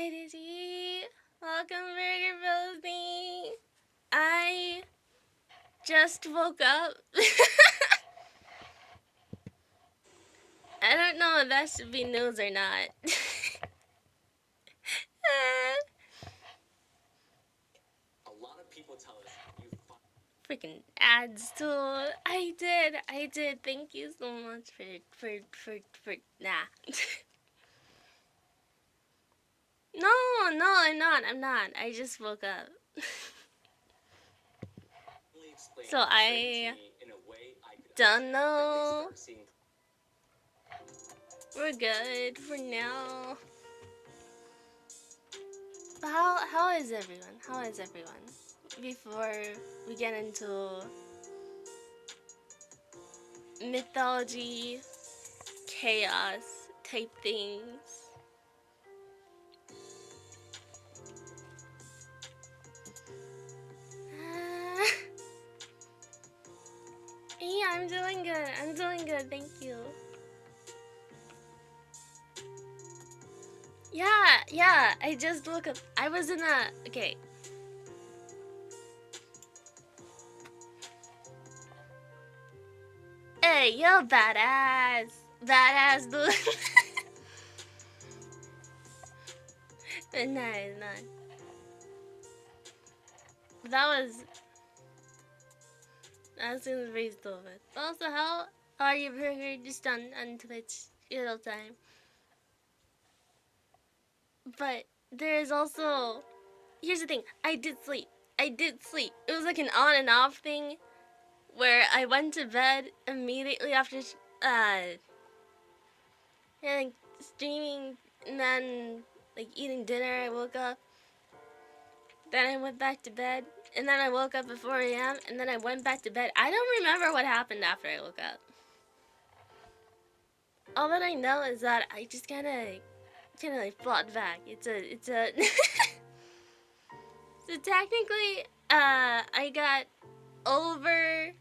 Hi, Dizzy. Welcome, Burger Rosie. I just woke up. I don't know if that should be news or not. A lot of people tell us you Freaking ads too. I did. Thank you so much for nah. No, I'm not. I just woke up. explain So I in a way I could don't know. start seeing. We're good for now. But how is everyone? How is everyone? Before we get into mythology, chaos type things. Yeah, I'm doing good. I'm doing good. Thank you. Yeah. I just woke up. I was in a okay. Hey, you're badass. Badass dude. Nice. That seems pretty stupid. Also, how are you burger just on Twitch real time? But there is also here's the thing. I did sleep. It was like an on and off thing where I went to bed immediately after like streaming and then like eating dinner. I woke up. Then I went back to bed. And then I woke up at 4 a.m. and then I went back to bed. I don't remember what happened after I woke up. All that I know is that I just kind of like flopped back. It's a so technically I got over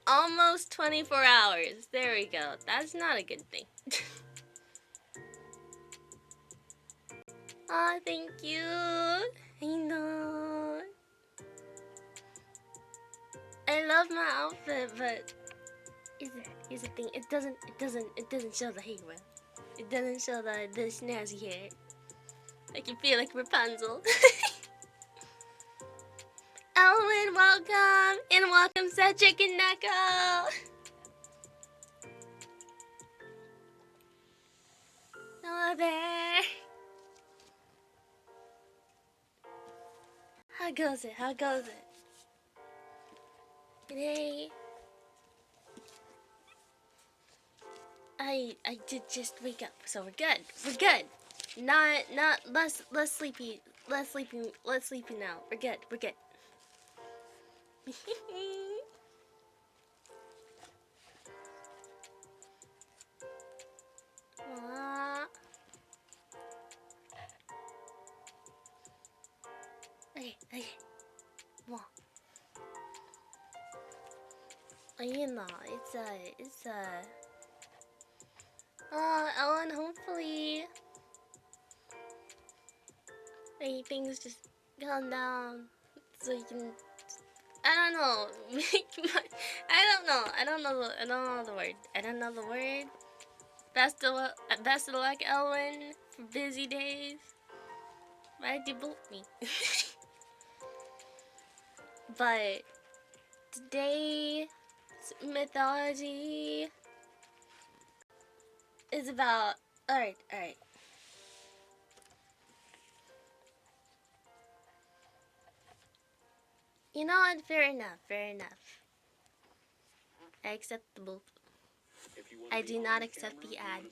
almost 24 hours. There we go. That's not a good thing. Aw, thank you. I know. I love my outfit, but here's the thing. It doesn't show the hair well. It doesn't show the snazzy hair. I can feel like Rapunzel. Elwin, welcome! And welcome Cedric and Neko! Hello there! How goes it? Today, I did just wake up, so we're good. Not less sleepy now. We're good. Aw. Okay. Well, you know, it's Ellen, hopefully things just calm down so you can. I don't know. I don't know the word. Best of luck, Elwin, for busy days. Why'd you boot me? But today's mythology is about. Alright. You know what? Fair enough. I accept the boot. I do not accept the ad.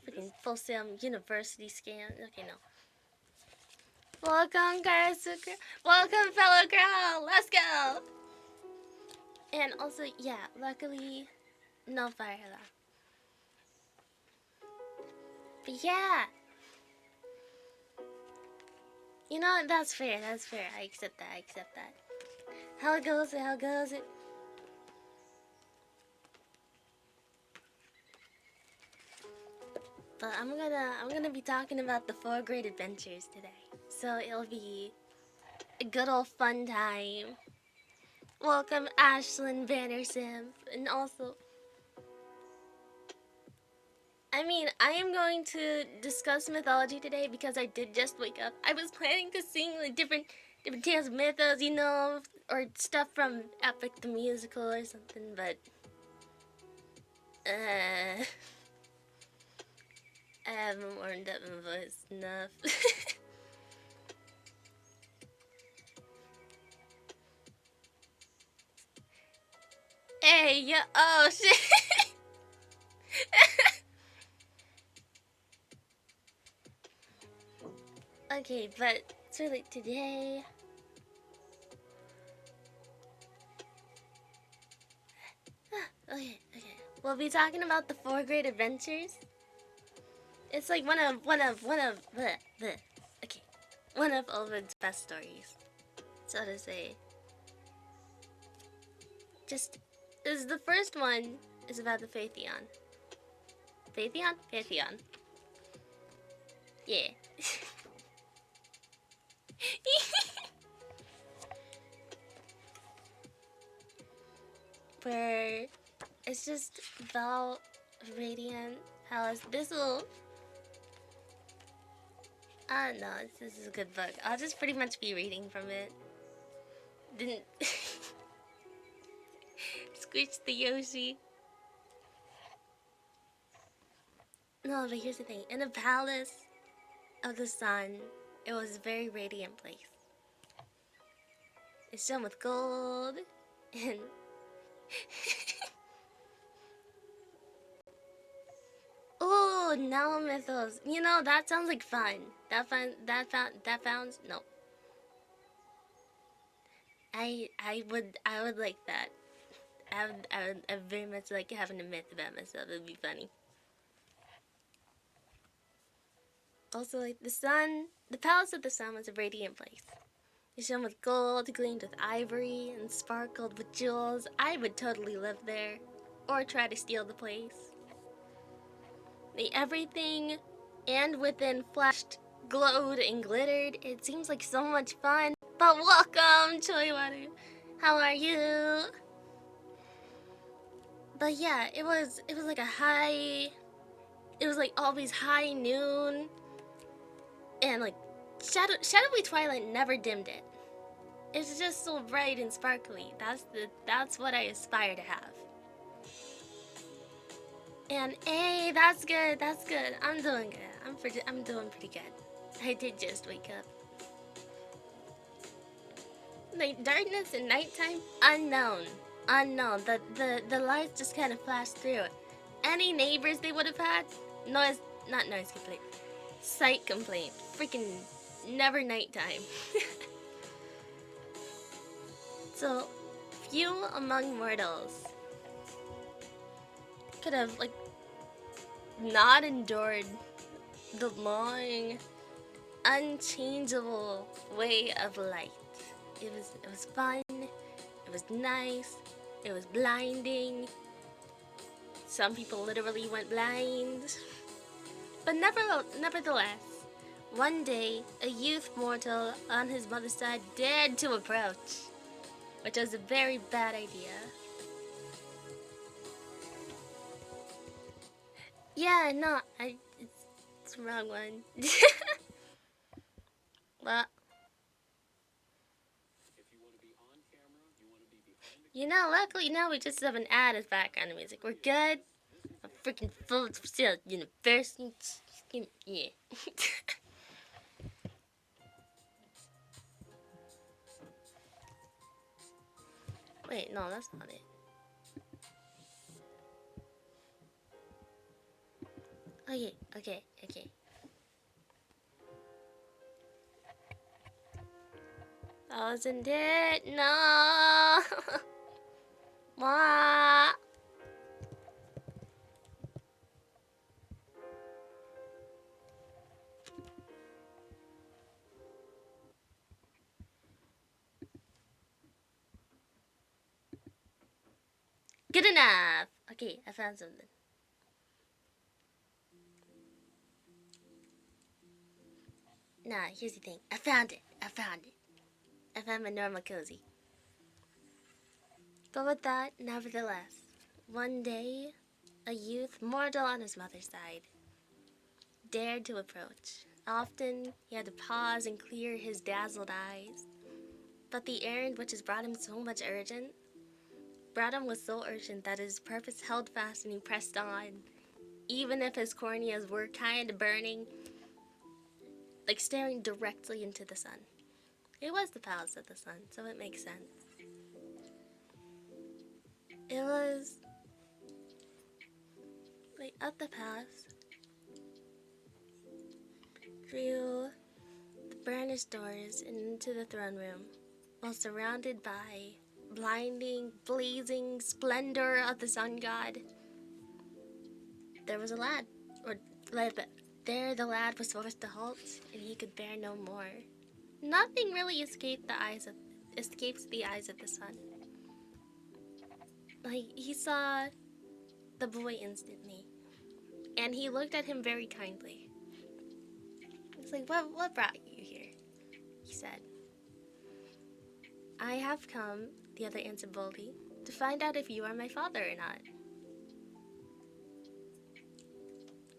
Freaking full Sam University scan. Okay, no. Welcome, Karasuka. Welcome, fellow girl. Let's go. And also, yeah, luckily, no fire alarm. But yeah. You know, that's fair. I accept that. How goes it? But I'm gonna be talking about the 4 great adventures today. So it'll be a good old fun time. Welcome Ashlyn Vandersim, and also I am going to discuss mythology today because I did just wake up. I was planning to sing like different tales of mythos, or stuff from Epic the Musical or something, but I haven't warmed up my voice enough. Hey, yeah, oh shit. Okay, but so like today, okay, we'll be talking about the 4 great adventures. It's like okay, one of Ovid's best stories, so to say. Just is the first one is about the Phaetheon. Phaetheon. Yeah. Where it's just about Radiant Palace. This will. I don't know. This is a good book. I'll just pretty much be reading from it. Didn't squish the Yoshi. No, but here's the thing. In the palace of the sun, it was a very radiant place. It's shone with gold and oh, now mythos. That sounds like fun. That sounds no. I would like that. I very much like having a myth about myself. It'd be funny. Also, like the palace of the sun was a radiant place. It shone with gold, gleamed with ivory, and sparkled with jewels. I would totally live there, or try to steal the place. Everything and within flashed, glowed, and glittered. It seems like so much fun. But welcome, Choiwaru. How are you? But yeah, it was like a high. It was like always high noon, and like shadowy twilight never dimmed it. It's just so bright and sparkly. That's what I aspire to have. And hey, that's good. That's good. I'm doing good. I'm doing pretty good. I did just wake up. Like darkness and nighttime, unknown. The lights just kind of flashed through. Any neighbors they would have had, noise, not noise complaint, sight complaint. Freaking never nighttime. So few among mortals could have like not endured the long, unchangeable way of light. It was fun. It was nice. It was blinding. Some people literally went blind. But nevertheless, one day a youth mortal on his mother's side dared to approach, which was a very bad idea. Yeah, no, it's the wrong one. Well, luckily now we just have an ad as background music. We're good. I'm freaking full of still university. Yeah. Wait, no, that's not it. Okay. That wasn't it. No. Wah. Good enough. Okay, I found something. Nah, here's the thing. I found it. I found my normal cozy. But with that, nevertheless, one day, a youth, mortal on his mother's side, dared to approach. Often, he had to pause and clear his dazzled eyes. But the errand which has brought him so much urgent, brought him was so urgent that his purpose held fast and he pressed on. Even if his corneas were kind of burning, like staring directly into the sun. It was the palace of the sun, so it makes sense. It was like at the palace, through the burnished doors and into the throne room, while surrounded by blinding, blazing splendor of the sun god. There was a lad, or there the lad was forced to halt, and he could bear no more. Nothing really escapes the eyes of the sun. Like, he saw the boy instantly, and he looked at him very kindly. It's like, what brought you here? He said. I have come, the other answered boldly, to find out if you are my father or not.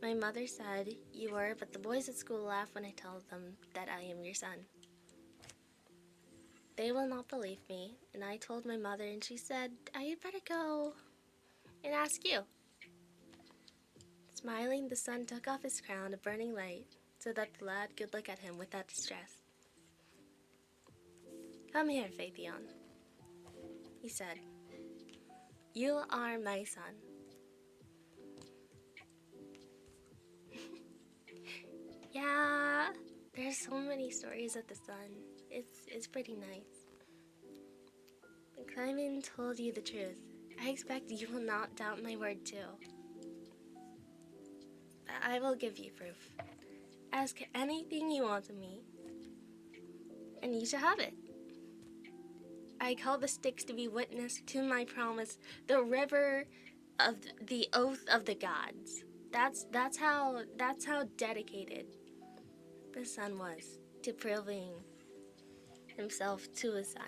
My mother said you were, but the boys at school laugh when I tell them that I am your son. They will not believe me, and I told my mother, and she said I had better go and ask you. Smiling, the sun took off his crown of burning light so that the lad could look at him without distress. Come here, Phaethon, he said. You are my son. Yeah, there's so many stories of the sun. It's pretty nice. Clymen told you the truth. I expect you will not doubt my word too. I will give you proof. Ask anything you want of me, and you shall have it. I call the Styx to be witness to my promise, the river of the oath of the gods. That's how dedicated the sun was to proving himself to his son.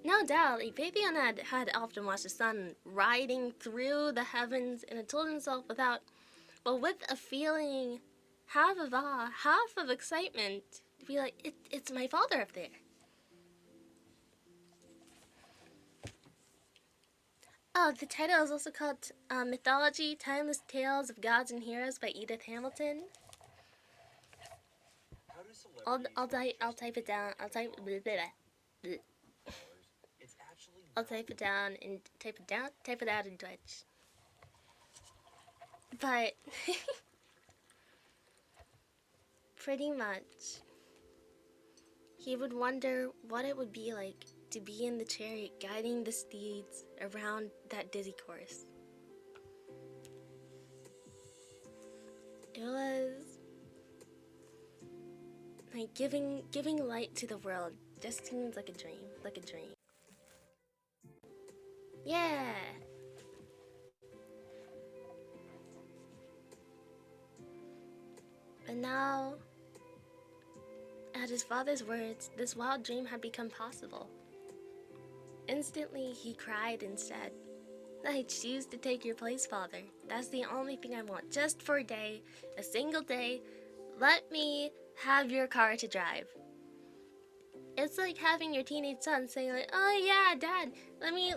No doubt, Phaethon had often watched the sun riding through the heavens and had told himself with a feeling half of awe, half of excitement, to be like, it's my father up there. Oh, the title is also called Mythology, Timeless Tales of Gods and Heroes by Edith Hamilton. I'll type it down. I'll type it down and type it out in Twitch. But pretty much, he would wonder what it would be like to be in the chariot guiding the steeds around that dizzy course. It was like giving light to the world. Just seems like a dream, Yeah. But now, at his father's words, this wild dream had become possible. Instantly, he cried and said, I choose to take your place, Father. That's the only thing I want. Just for a day, a single day, let me have your car to drive. It's like having your teenage son saying like, oh yeah, Dad, let me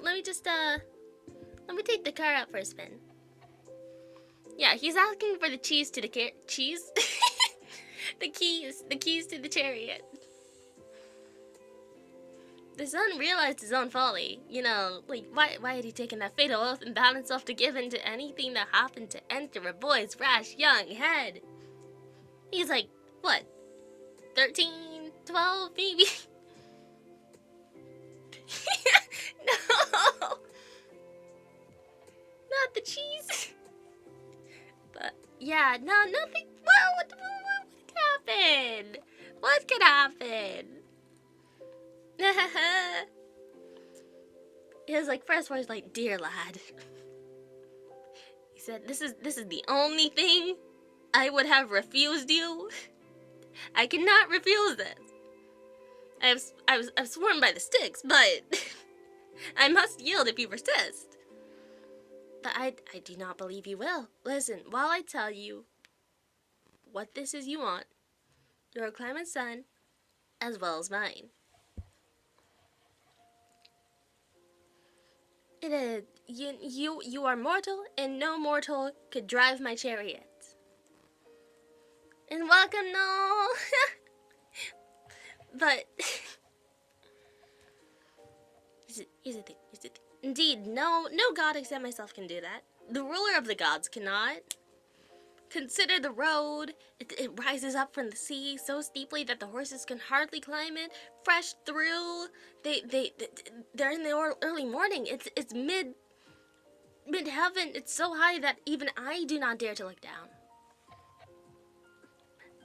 take the car out for a spin. Yeah, he's asking for the cheese to the cheese? the keys to the chariot. The son realized his own folly. You know, like, why had he taken that fatal oath and bound himself to give in to anything that happened to enter a boy's rash young head? He's like, what, 13, 12, maybe? No! Not the cheese! But, yeah, no, nothing. Well, what could happen? What could happen? His like first words like, dear lad. said, this is the only thing I would have refused you. I cannot refuse this. I've sworn by the sticks, but I must yield if you persist. But I do not believe you will. Listen, while I tell you what this is you want, your claimant's son, as well as mine. It is you are mortal, and no mortal could drive my chariot. And welcome, Nell. But here's the thing. Indeed, no god except myself can do that. The ruler of the gods cannot. Consider the road. It rises up from the sea so steeply that the horses can hardly climb it. Fresh through. They're in the early morning. It's mid heaven. It's so high that even I do not dare to look down.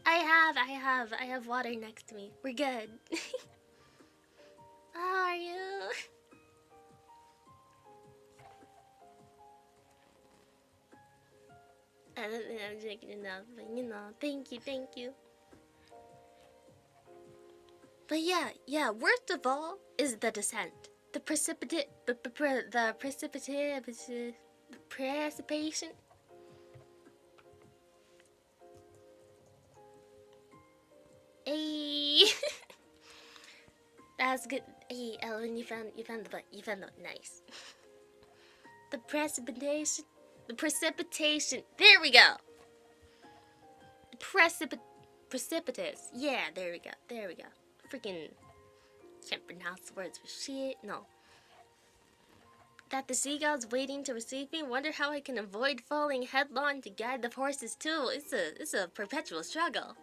I have water next to me. We're good. How are you? I don't think I'm drinking enough, but thank you. But yeah, worst of all is the descent. The precipitation. Hey. That's good. Hey, Ellen, you found the butt. You found the nice. The precipitation. The precipitation. There we go. Precipitous. Yeah, there we go. Freaking can't pronounce the words for shit. No. That the sea gods waiting to receive me. Wonder how I can avoid falling headlong to guide the horses too. It's a perpetual struggle.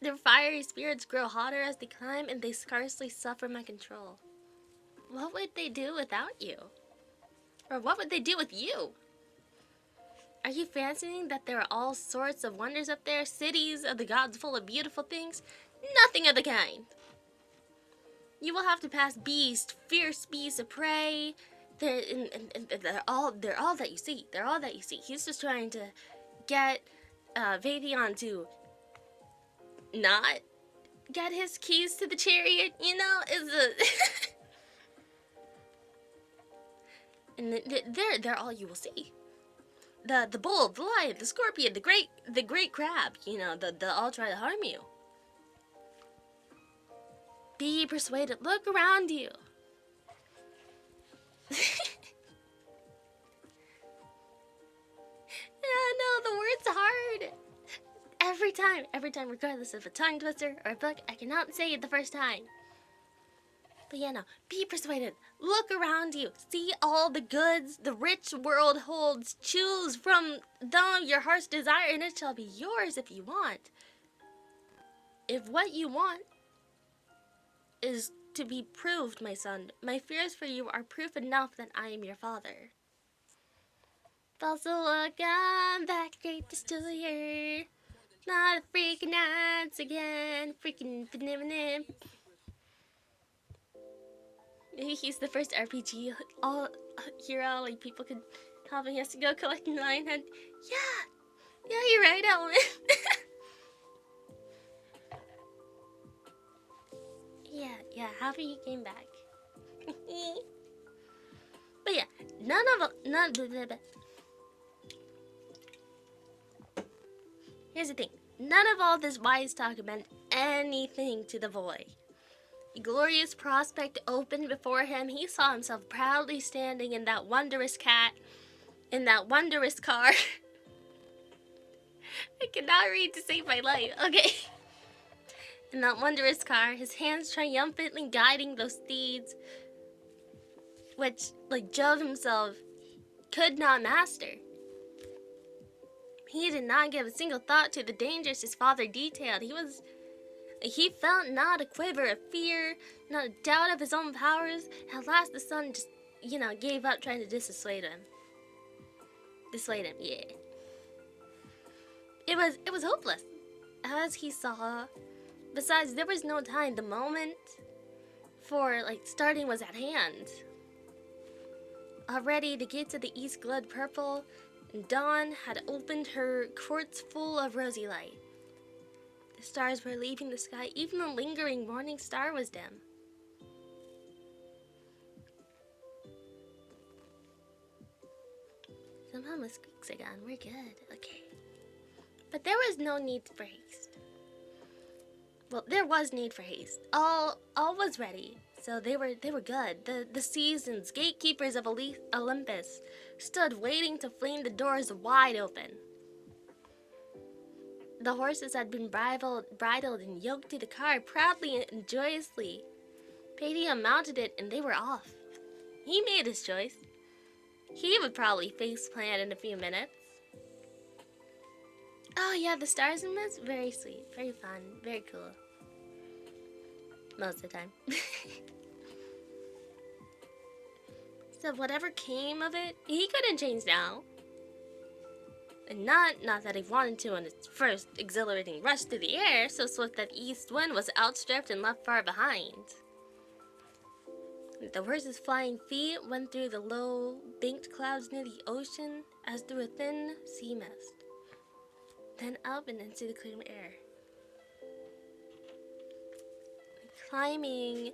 Their fiery spirits grow hotter as they climb, and they scarcely suffer my control. What would they do without you? Or what would they do with you? Are you fancying that there are all sorts of wonders up there? Cities of the gods full of beautiful things? Nothing of the kind. You will have to pass beasts, fierce beasts of prey. They're all that you see. They're all that you see. He's just trying to get Vatheon to not get his keys to the chariot, is a and they're all you will see. The bull, the lion, the scorpion, the great crab, they'll all try to harm you. Be persuaded, look around you. Yeah, no, the word's hard. Every time, regardless of a tongue twister or a book, I cannot say it the first time. But yeah, no, be persuaded. Look around you. See all the goods the rich world holds. Choose from them your heart's desire, and it shall be yours if you want. If what you want is to be proved, my son, my fears for you are proof enough that I am your father. False look, I'm back, great destroyer. Not a freaking dance again. Freaking banana. Maybe he's the first RPG all hero. Like people could help. He has to go collecting Lionhead. Yeah, you're right, Ellen. yeah. Happy you came back. But yeah, none. Here's the thing. None of all this wise talk meant anything to the boy. A glorious prospect opened before him. He saw himself proudly standing in that wondrous car. I cannot read to save my life. Okay. In that wondrous car, his hands triumphantly guiding those steeds, which, like Jove himself, could not master. He did not give a single thought to the dangers his father detailed. He felt not a quiver of fear, not a doubt of his own powers. At last the son just, gave up trying to dissuade him. Yeah. It was hopeless, as he saw. Besides, there was no time. The moment for, starting was at hand. Already the gates of the east glowed purple. and dawn had opened her courts full of rosy light. The stars were leaving the sky, even the lingering morning star was dim. Somehow my squeaks again, we're good, okay. But there was no need for haste. Well, there was need for haste. All was ready, so they were good. The seasons, gatekeepers of Olympus, stood waiting to fling the doors wide open. The horses had been bridled and yoked to the car proudly and joyously. Padium mounted it, and they were off. He made his choice. He would probably faceplant in a few minutes. Oh yeah, the stars in this, very sweet, very fun, very cool. Most of the time. So whatever came of it, he couldn't change now. And not that he wanted to on its first exhilarating rush through the air, so swift that the east wind was outstripped and left far behind. The horse's flying feet went through the low, banked clouds near the ocean as through a thin sea mist. Then up and into the clear air. Climbing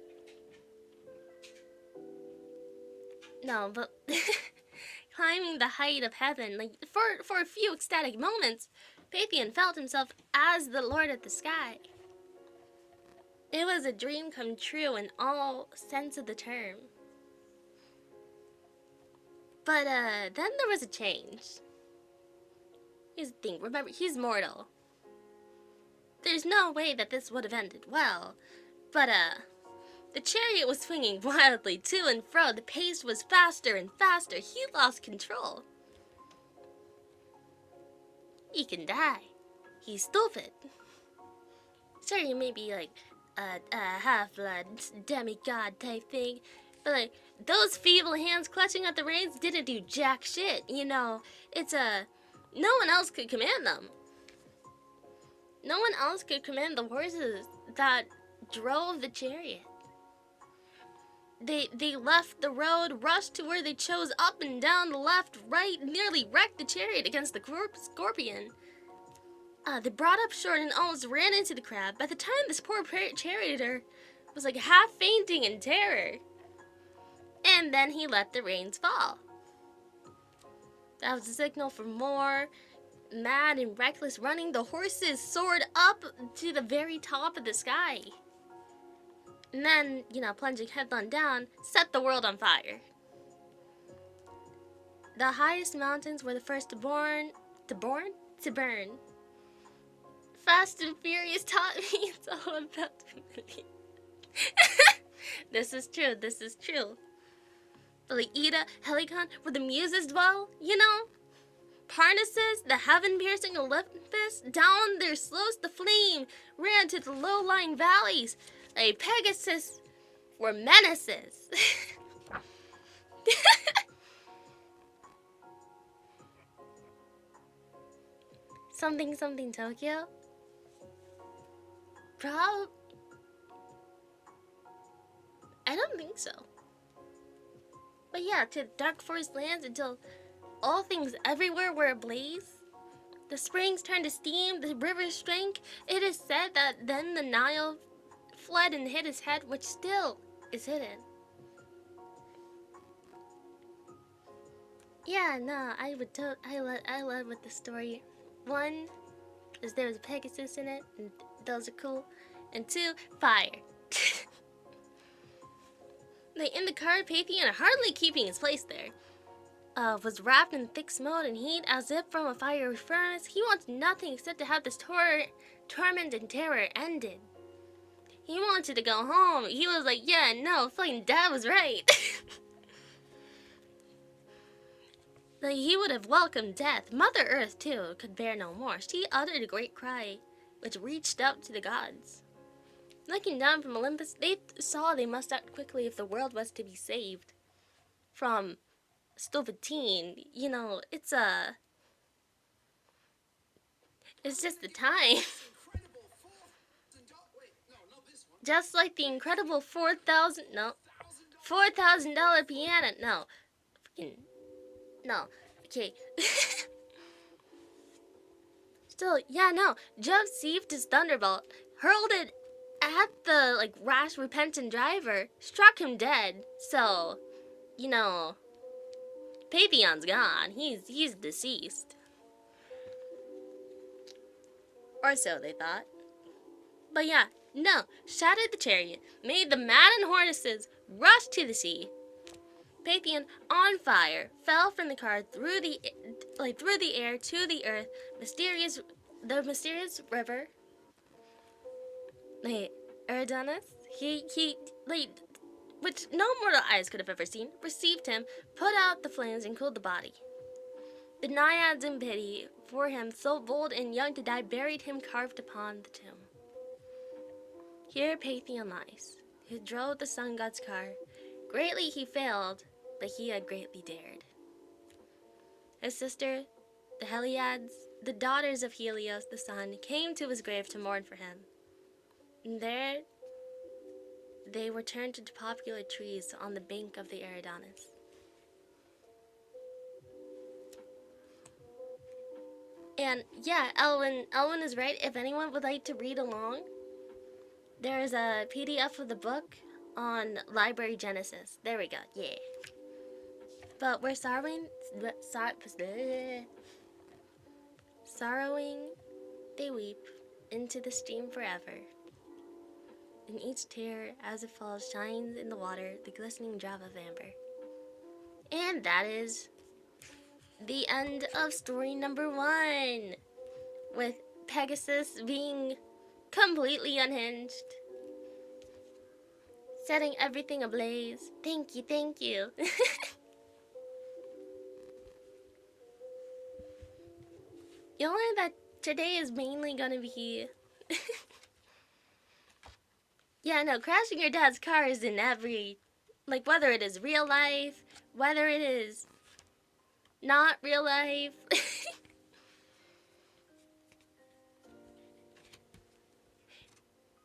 the height of heaven, like for a few ecstatic moments, Paphian felt himself as the lord of the sky. It was a dream come true in all sense of the term. But then there was a change. Here's the thing, remember, he's mortal. There's no way that this would have ended well, but the chariot was swinging wildly to and fro. The pace was faster and faster. He lost control. He can die. He's stupid. Sure, you may be like a half-blood demigod type thing, but like those feeble hands clutching at the reins didn't do jack shit. You know, it's no one else could command them. No one else could command the horses that drove the chariot. They left the road, rushed to where they chose, up and down, the left, right, nearly wrecked the chariot against the scorpion. They brought up short and almost ran into the crab. By the time this poor charioteer was like half fainting in terror. And then he let the reins fall. That was a signal for more mad and reckless running. The horses soared up to the very top of the sky. And then, plunging headlong down, set the world on fire. The highest mountains were the first to burn. Fast and Furious taught me it's all about humility. This is true. The Aida, Helicon, where the muses dwell, Parnassus, the heaven-piercing Olympus, down their slopes the flame ran to the low-lying valleys. A Pegasus were menaces. Something Tokyo? I don't think so. But yeah, to dark forest lands until all things everywhere were ablaze. The springs turned to steam, the rivers drank. It is said that then the Nile fled and hid his head, which still is hidden. Yeah, no, I love with the story. One, is there was a Pegasus in it, and those are cool. And two, fire. In the car, Paphian, hardly keeping his place there, was wrapped in thick smoke and heat as if from a fiery furnace. He wanted nothing except to have this torment and terror ended. He wanted to go home. He was like, yeah, no, fucking dad was right. He would have welcomed death. Mother Earth, too, could bear no more. She uttered a great cry, which reached up to the gods. Looking down from Olympus, they saw they must act quickly if the world was to be saved from stupid teen. It's just the time. Just like the incredible $4,000 piano. No, I Okay. Still, yeah, no. Jove seized his thunderbolt, hurled it at the rash, repentant driver, struck him dead. So, you know, Papillon's gone. He's deceased. Or so they thought. But yeah, no. Shattered the chariot, made the maddened horses rush to the sea. Papillon, on fire, fell from the car through the air to the earth. The mysterious river. Eridanus, which no mortal eyes could have ever seen, received him, put out the flames, and cooled the body. The naiads, in pity for him, so bold and young to die, buried him carved upon the tomb. Here Papillon lies, who drove the sun god's car. Greatly he failed, but he had greatly dared. His sister, the Heliads, the daughters of Helios the sun, came to his grave to mourn for him. And there they were turned into popular trees on the bank of the Eridanus. And yeah, Elwin is right. If anyone would like to read along, there's a PDF of the book on Library Genesis. There we go. Yeah. But we're sorrowing, they weep into the stream forever. And each tear, as it falls, shines in the water the glistening drop of amber. And that is the end of story number 1, with Pegasus being completely unhinged, setting everything ablaze. Thank you. You'll learn that today is mainly gonna be yeah, no, crashing your dad's car is in every, whether it is real life, whether it is not real life.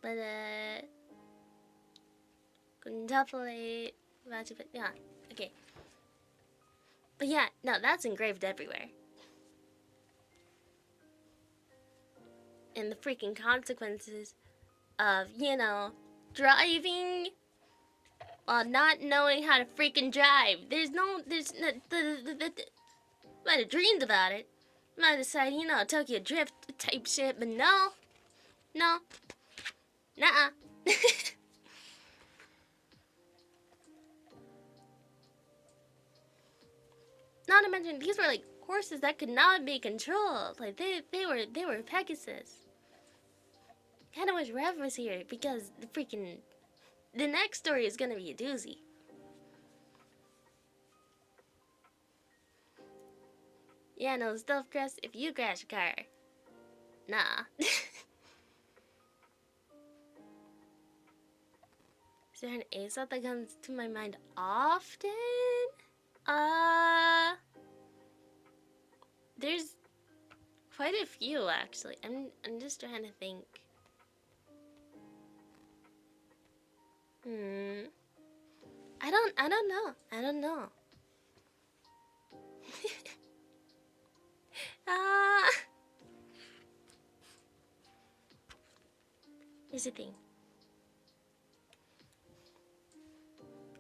But, definitely, yeah, okay. But yeah, no, that's engraved everywhere. And the freaking consequences of, driving while not knowing how to freaking drive. Might have dreamed about it. Might have decided, Tokyo Drift type shit, but no. Nuh-uh. Not to mention, these were horses that could not be controlled. They were Pegasus. Kinda wish Rev was here because the next story is gonna be a doozy. Yeah, no, stuff, Chris, if you crash a car, nah. Is there an ASAP that comes to my mind often? There's quite a few actually. I'm just trying to think. I don't know. Here's the thing.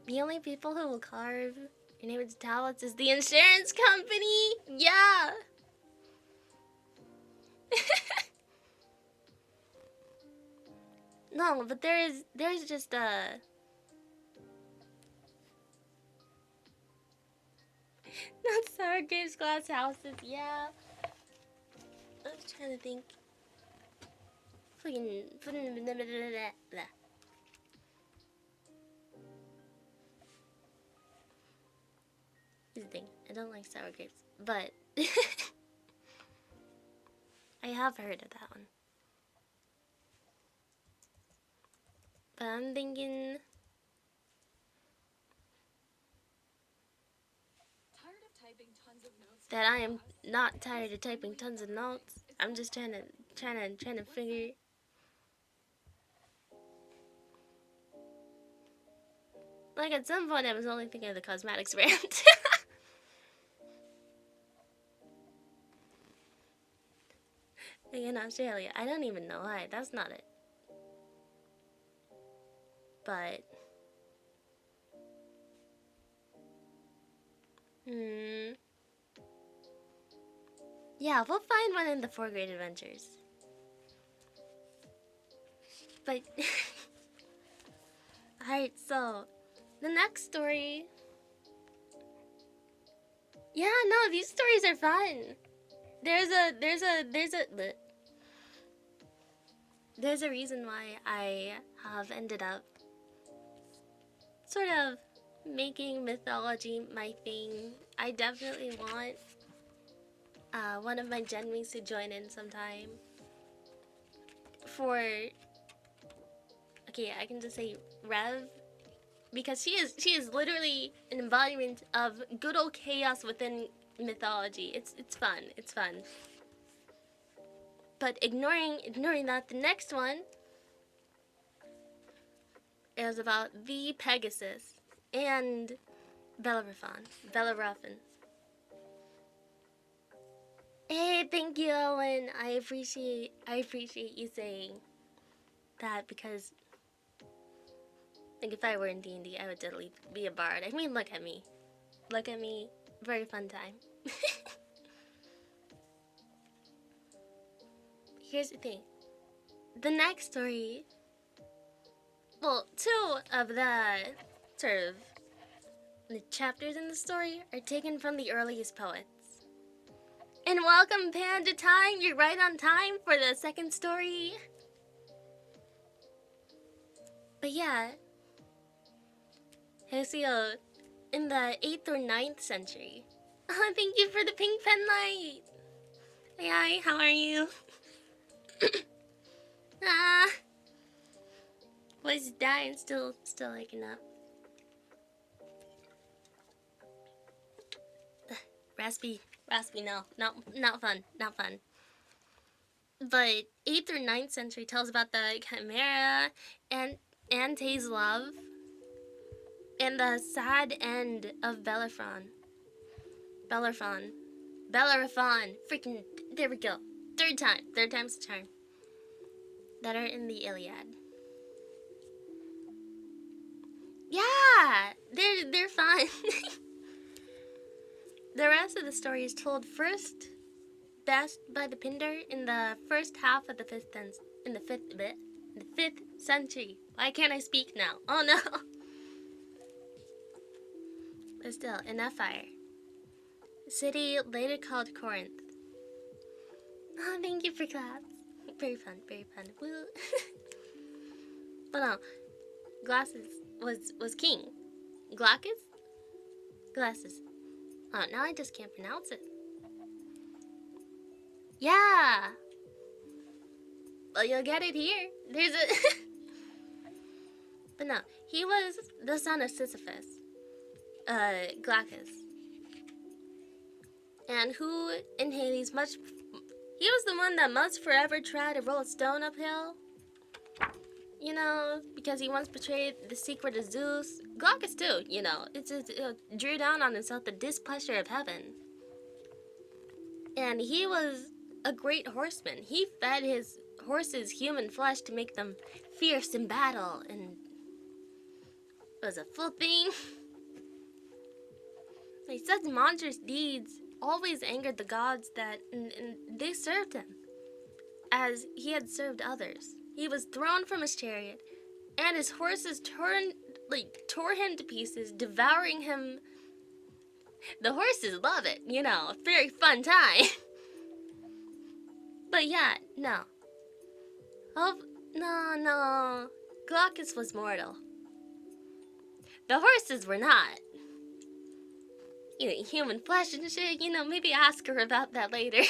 The only people who will carve your name into tablets is the insurance company. Yeah. No, but there's just not sour grapes, glass houses. Yeah. I was trying to think. Here's the thing. I don't like sour grapes, but I have heard of that one. But I'm thinking that I am not tired of typing tons of notes. I'm just trying to figure. At some point, I was only thinking of the cosmetics brand. Like in Australia. I don't even know why. That's not it. But yeah, we'll find one in the 4 Great Adventures. But alright, so the next story. Yeah, no, these stories are fun. There's a reason why I have ended up sort of making mythology my thing. I definitely want one of my gen wings to join in sometime. Okay, I can just say Rev, because she is literally an embodiment of good old chaos within mythology. It's fun. It's fun. But ignoring that, the next one is about the Pegasus and Bellerophon. Hey, thank you, Owen. I appreciate you saying that, because like if I were in D&D, I would totally be a bard. I mean, look at me. Very fun time. Here's the thing. The next story, well, 2 of the sort of the chapters in the story are taken from the earliest poets. And welcome, Panda Time. You're right on time for the second story. But yeah, Hesio, in the 8th or 9th century. Oh, thank you for the pink pen light. Hi, how are you? Was dying, still waking up. Raspy, no, not fun. But 8th or 9th century tells about the Chimera and Ante's love and the sad end of Bellerophon. Freaking, there we go. Third time's the charm. That are in the Iliad. Yeah, they're fun. The rest of the story is told first best by the Pindar in the first half of the 5th century. Why can't I speak now? Oh no. But still, enough fire. City later called Corinth. Oh, thank you for claps. Very fun. Woo. But no, Glasses was king. Glaucus? Glasses. Oh, now I just can't pronounce it. Yeah. Well, you'll get it here. There's a... But no, he was the son of Sisyphus. Glaucus. And who in Hades much... He was the one that must forever try to roll a stone uphill. You know, because he once betrayed the secret of Zeus. Glaucus too, you know. It drew down on himself the displeasure of heaven. And he was a great horseman. He fed his horses human flesh to make them fierce in battle, and it was a full thing. Like, such monstrous deeds always angered the gods and they served him as he had served others. He was thrown from his chariot, and his horses tore him to pieces, devouring him. The horses love it, you know, very fun time. But yeah, no. No. Glaucus was mortal. The horses were not. Eating human flesh and shit, you know, maybe ask her about that later.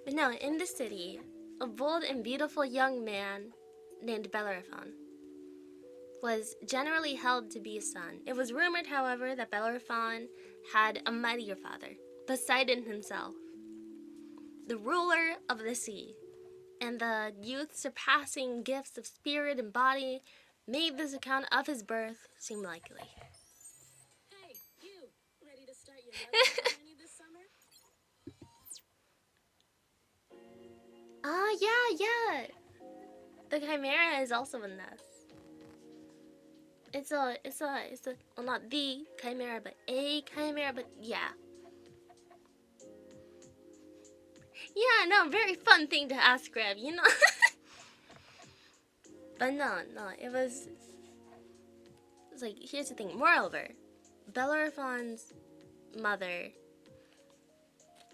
But no, in the city, a bold and beautiful young man named Bellerophon was generally held to be a son. It was rumored, however, that Bellerophon had a mightier father, Poseidon himself, the ruler of the sea, and the youth's surpassing gifts of spirit and body made this account of his birth seem likely. Hey, you! Ready to start your journey this summer? Ah, yeah. The Chimera is also in this. It's a, well, not the Chimera, but a Chimera, but yeah. Yeah, no, very fun thing to ask Grab, you know? But no, it's like, here's the thing. Moreover, Bellerophon's mother,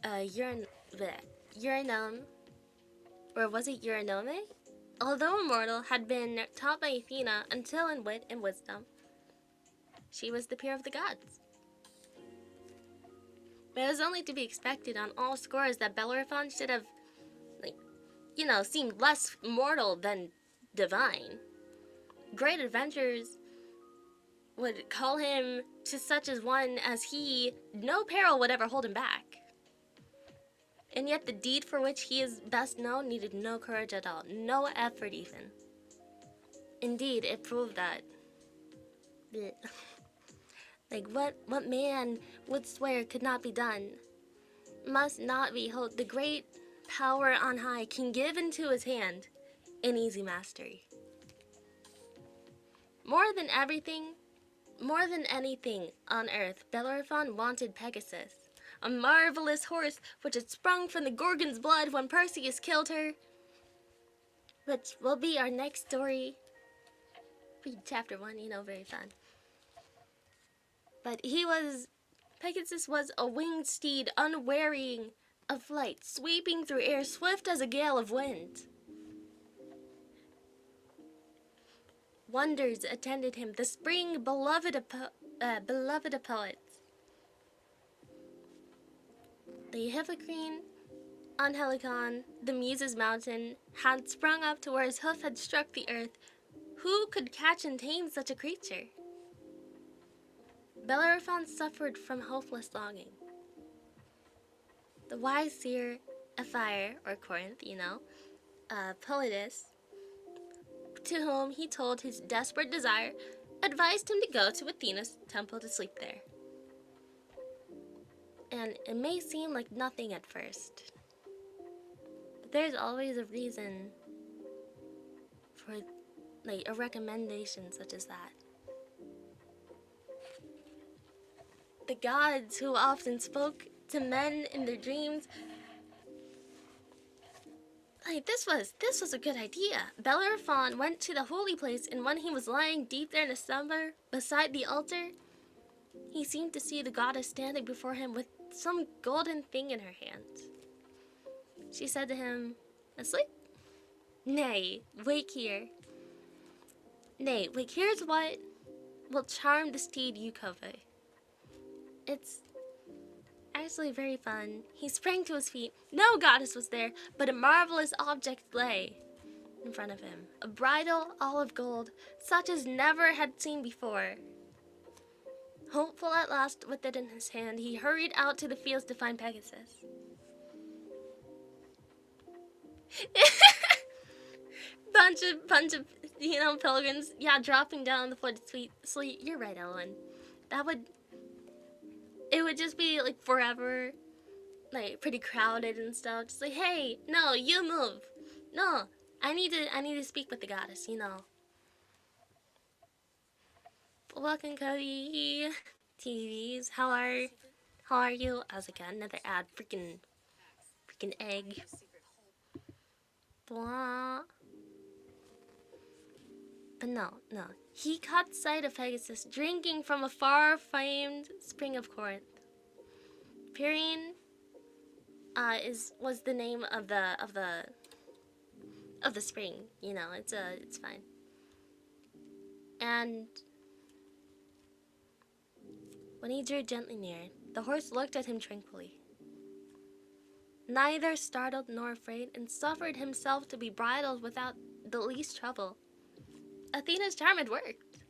Uranum, or was it Uranome? Although immortal, had been taught by Athena until in wit and wisdom, she was the peer of the gods. But it was only to be expected on all scores that Bellerophon should have, like, seemed less mortal than divine. Great adventures would call him to such as one as he, no peril would ever hold him back. And yet the deed for which he is best known needed no courage at all, no effort even. Indeed, it proved that. Like, what man would swear could not be done, must not be held. The great power on high can give into his hand an easy mastery. More than anything on earth, Bellerophon wanted Pegasus, a marvelous horse which had sprung from the Gorgon's blood when Perseus killed her, which will be our next story. Read chapter 1, very fun. But Pegasus was a winged steed, unwearying of flight, sweeping through air swift as a gale of wind. Wonders attended him, the spring beloved of poets. The Hippocrene on Helicon, the Muses' mountain, had sprung up to where his hoof had struck the earth. Who could catch and tame such a creature? Bellerophon suffered from hopeless longing. The wise seer of fire, or Corinth, Politis, to whom he told his desperate desire, advised him to go to Athena's temple to sleep there. And it may seem like nothing at first, but there's always a reason for, like, a recommendation such as that. The gods who often spoke to men in their dreams, like, this was a good idea. Bellerophon went to the holy place, and when he was lying deep there in a slumber beside the altar, he seemed to see the goddess standing before him with some golden thing in her hand. She said to him, "Asleep? Nay, wake here. Nay, wake, here's what will charm the steed you covet." It's actually very fun. He sprang to his feet. No goddess was there, but a marvelous object lay in front of him. A bridle all of gold, such as never had seen before. Hopeful at last with it in his hand, he hurried out to the fields to find Pegasus. bunch of pilgrims, dropping down on the floor to sleep. You're right, Ellen. It would just be like forever, like pretty crowded and stuff. Just like, hey, no, you move. No, I need to speak with the goddess. Welcome, Cody. TVs, how are you? I was like, another ad, freaking egg. Blah. But no. He caught sight of Pegasus drinking from a far-famed spring of Corinth. Pyrene was the name of the spring. It's fine. And when he drew gently near, the horse looked at him tranquilly, neither startled nor afraid, and suffered himself to be bridled without the least trouble. Athena's charm had worked.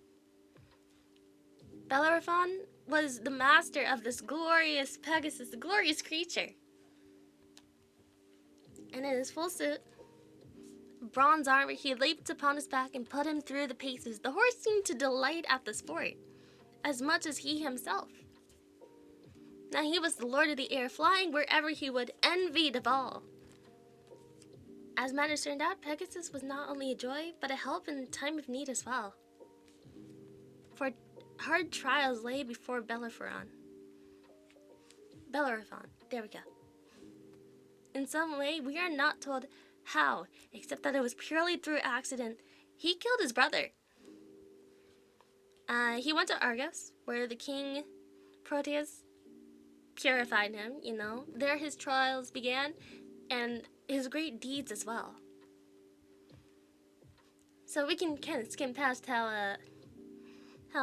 Bellerophon was the master of this glorious Pegasus, the glorious creature. And in his full suit, bronze armor, he leaped upon his back and put him through the paces. The horse seemed to delight at the sport as much as he himself. Now he was the lord of the air, flying wherever he would, envied of all. As matters turned out, Pegasus was not only a joy, but a help in time of need as well. For hard trials lay before Bellerophon. There we go. In some way, we are not told how, except that it was purely through accident. He killed his brother. He went to Argos, where the king Proteus purified him, you know. There his trials began, and his great deeds as well. So we can kind of skim past how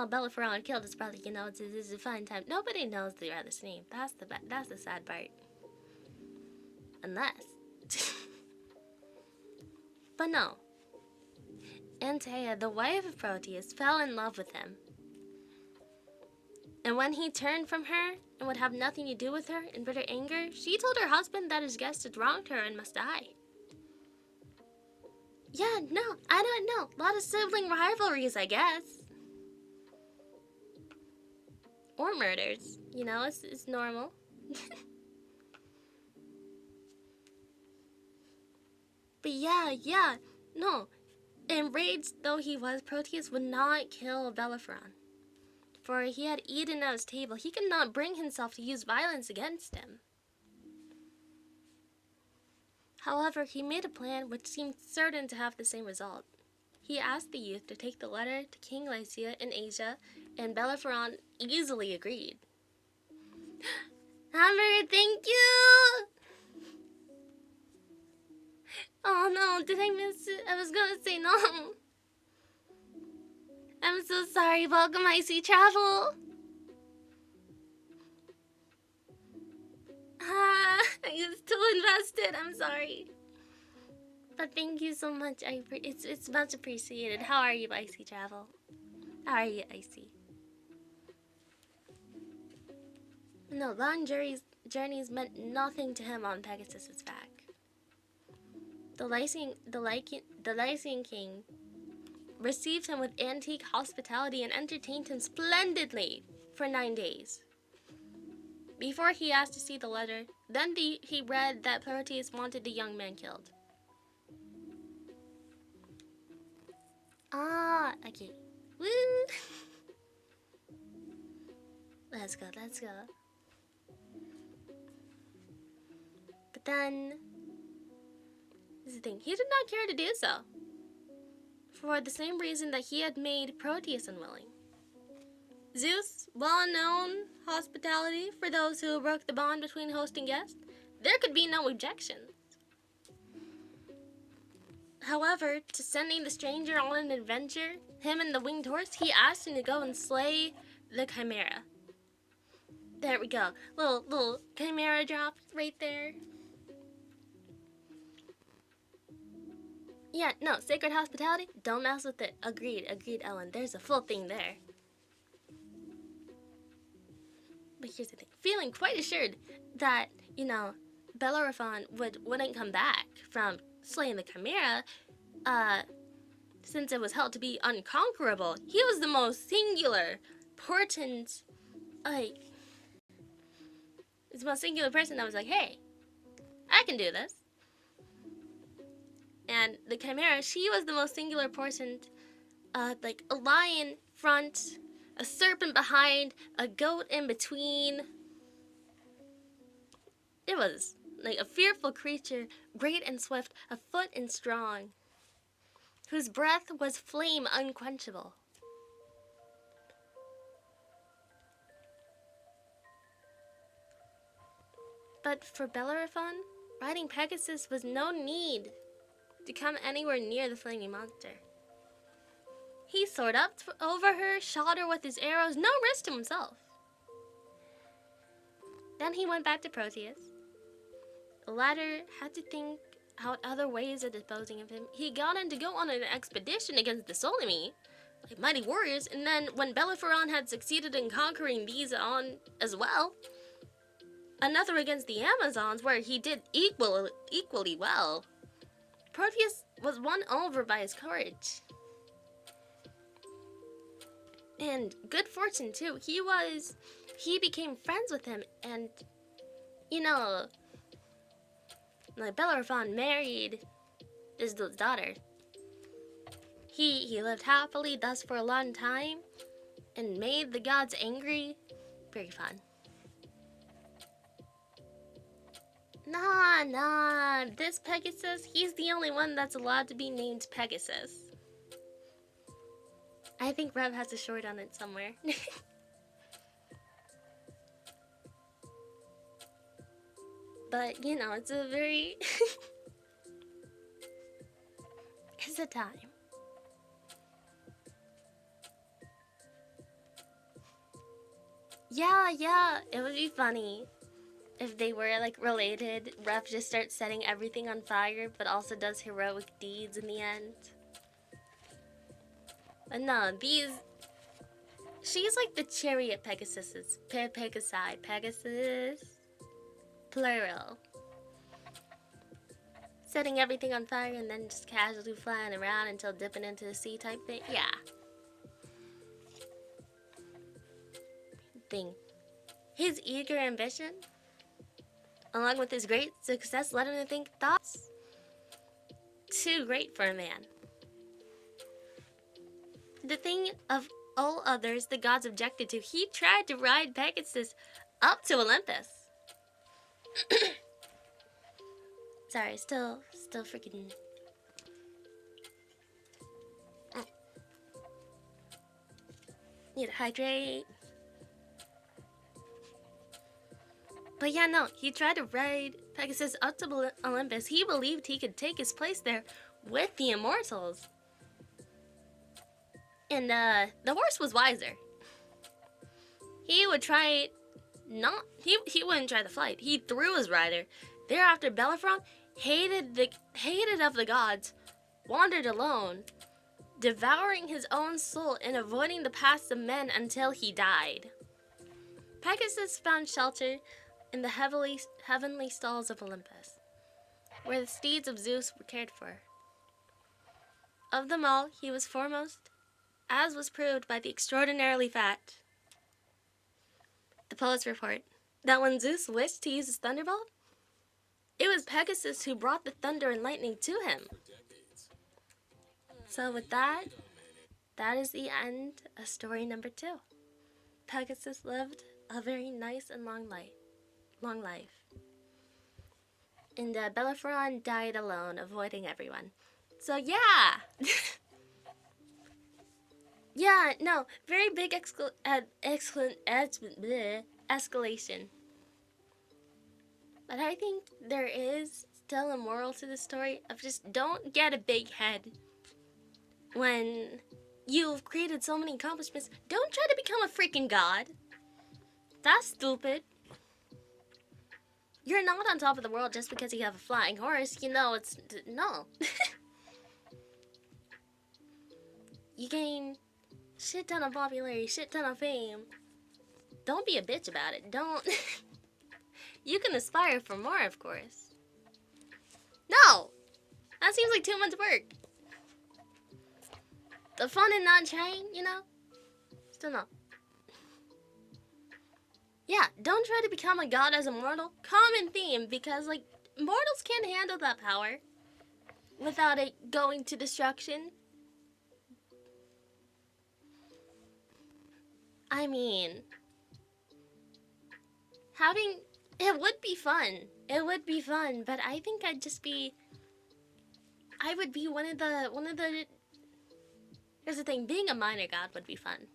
Bellerophon killed his brother, you know. It's a fun time. Nobody knows the other's name. That's the sad part. Unless. But no. Antea, the wife of Proteus, fell in love with him. And when he turned from her and would have nothing to do with her in bitter anger, she told her husband that his guest had wronged her and must die. Yeah, no, I don't know. A lot of sibling rivalries, I guess. Or murders. You know, it's normal. But yeah, no. Enraged though he was, Proteus would not kill Bellerophon. For he had eaten at his table. He could not bring himself to use violence against him. However, he made a plan which seemed certain to have the same result. He asked the youth to take the letter to King Lycia in Asia, and Bellerophon easily agreed. Hammer, thank you! Oh no, did I miss it? I was gonna say no. I'm so sorry. Welcome, Icy Travel. I was too invested. I'm sorry. But thank you so much. It's much appreciated. How are you, Icy Travel? How are you, Icy? No, long journeys meant nothing to him on Pegasus's back. The Lycian king received him with antique hospitality and entertained him splendidly for 9 days. Before he asked to see the letter, then he read that Proteus wanted the young man killed. Ah, okay. Woo! Let's go. But then, this is the thing, he did not care to do so. For the same reason that he had made Proteus unwilling. Zeus, well-known hospitality for those who broke the bond between host and guest, there could be no objections. However, to sending the stranger on an adventure, him and the winged horse, he asked him to go and slay the Chimera. There we go. Little Chimera drop right there. Yeah, no, sacred hospitality, don't mess with it. Agreed, Ellen. There's a full thing there. But here's the thing. Feeling quite assured that, you know, Bellerophon wouldn't come back from slaying the Chimera, since it was held to be unconquerable. He was the most singular, portent, it's the most singular person that was like, hey, I can do this. And the Chimera, she was the most singular portent, like a lion front, a serpent behind, a goat in between. It was like a fearful creature, great and swift, of foot and strong, whose breath was flame unquenchable. But for Bellerophon, riding Pegasus was no need to come anywhere near the flaming monster. He soared up over her, shot her with his arrows, no risk to himself. Then he went back to Proteus. The latter had to think out other ways of disposing of him. He got him to go on an expedition against the Ptolemy, like mighty warriors, and then when Bellerophon had succeeded in conquering these on as well, another against the Amazons where he did equally well. Proteus was won over by his courage. And good fortune too. He became friends with him, and you know, like Bellerophon married this dude's daughter. He lived happily thus for a long time and made the gods angry. Very fun. Nah, this Pegasus, he's the only one that's allowed to be named Pegasus. I think Rev has a short on it somewhere. But, you know, it's a very... it's a time. Yeah, it would be funny if they were, like, related. Rev just starts setting everything on fire, but also does heroic deeds in the end. But no, these... She's like the chariot Pegasuses. Pegasus. Plural. Setting everything on fire and then just casually flying around until dipping into the sea type thing. Yeah. Thing. His eager ambition, along with his great success, led him to think thoughts too great for a man. The thing of all others the gods objected to, he tried to ride Pegasus up to Olympus. Sorry, still freaking... Need to hydrate. But yeah, no, he tried to ride Pegasus up to Olympus. He believed he could take his place there with the immortals. And the horse was wiser. He would try not... He wouldn't try the flight. He threw his rider. Thereafter, Bellerophon hated of the gods, wandered alone, devouring his own soul and avoiding the paths of men until he died. Pegasus found shelter in the heavenly stalls of Olympus, where the steeds of Zeus were cared for. Of them all, he was foremost, as was proved by the extraordinarily fat. The poets report that when Zeus wished to use his thunderbolt, it was Pegasus who brought the thunder and lightning to him. So with that is the end of story number 2. Pegasus lived a very nice and long life. And Bellerophon died alone, avoiding everyone. So yeah! Yeah, no, very big escalation. But I think there is still a moral to the story of just don't get a big head when you've created so many accomplishments. Don't try to become a freaking god. That's stupid. You're not on top of the world just because you have a flying horse. You know, it's... No. You gain shit ton of popularity, shit ton of fame. Don't be a bitch about it. Don't... You can aspire for more, of course. No! That seems like too much work. The fun in not trying, you know? Still no. Yeah, don't try to become a god as a mortal. Common theme, because, like, mortals can't handle that power without it going to destruction. I mean, it would be fun. It would be fun, but I think I would be one of the, here's the thing, being a minor god would be fun.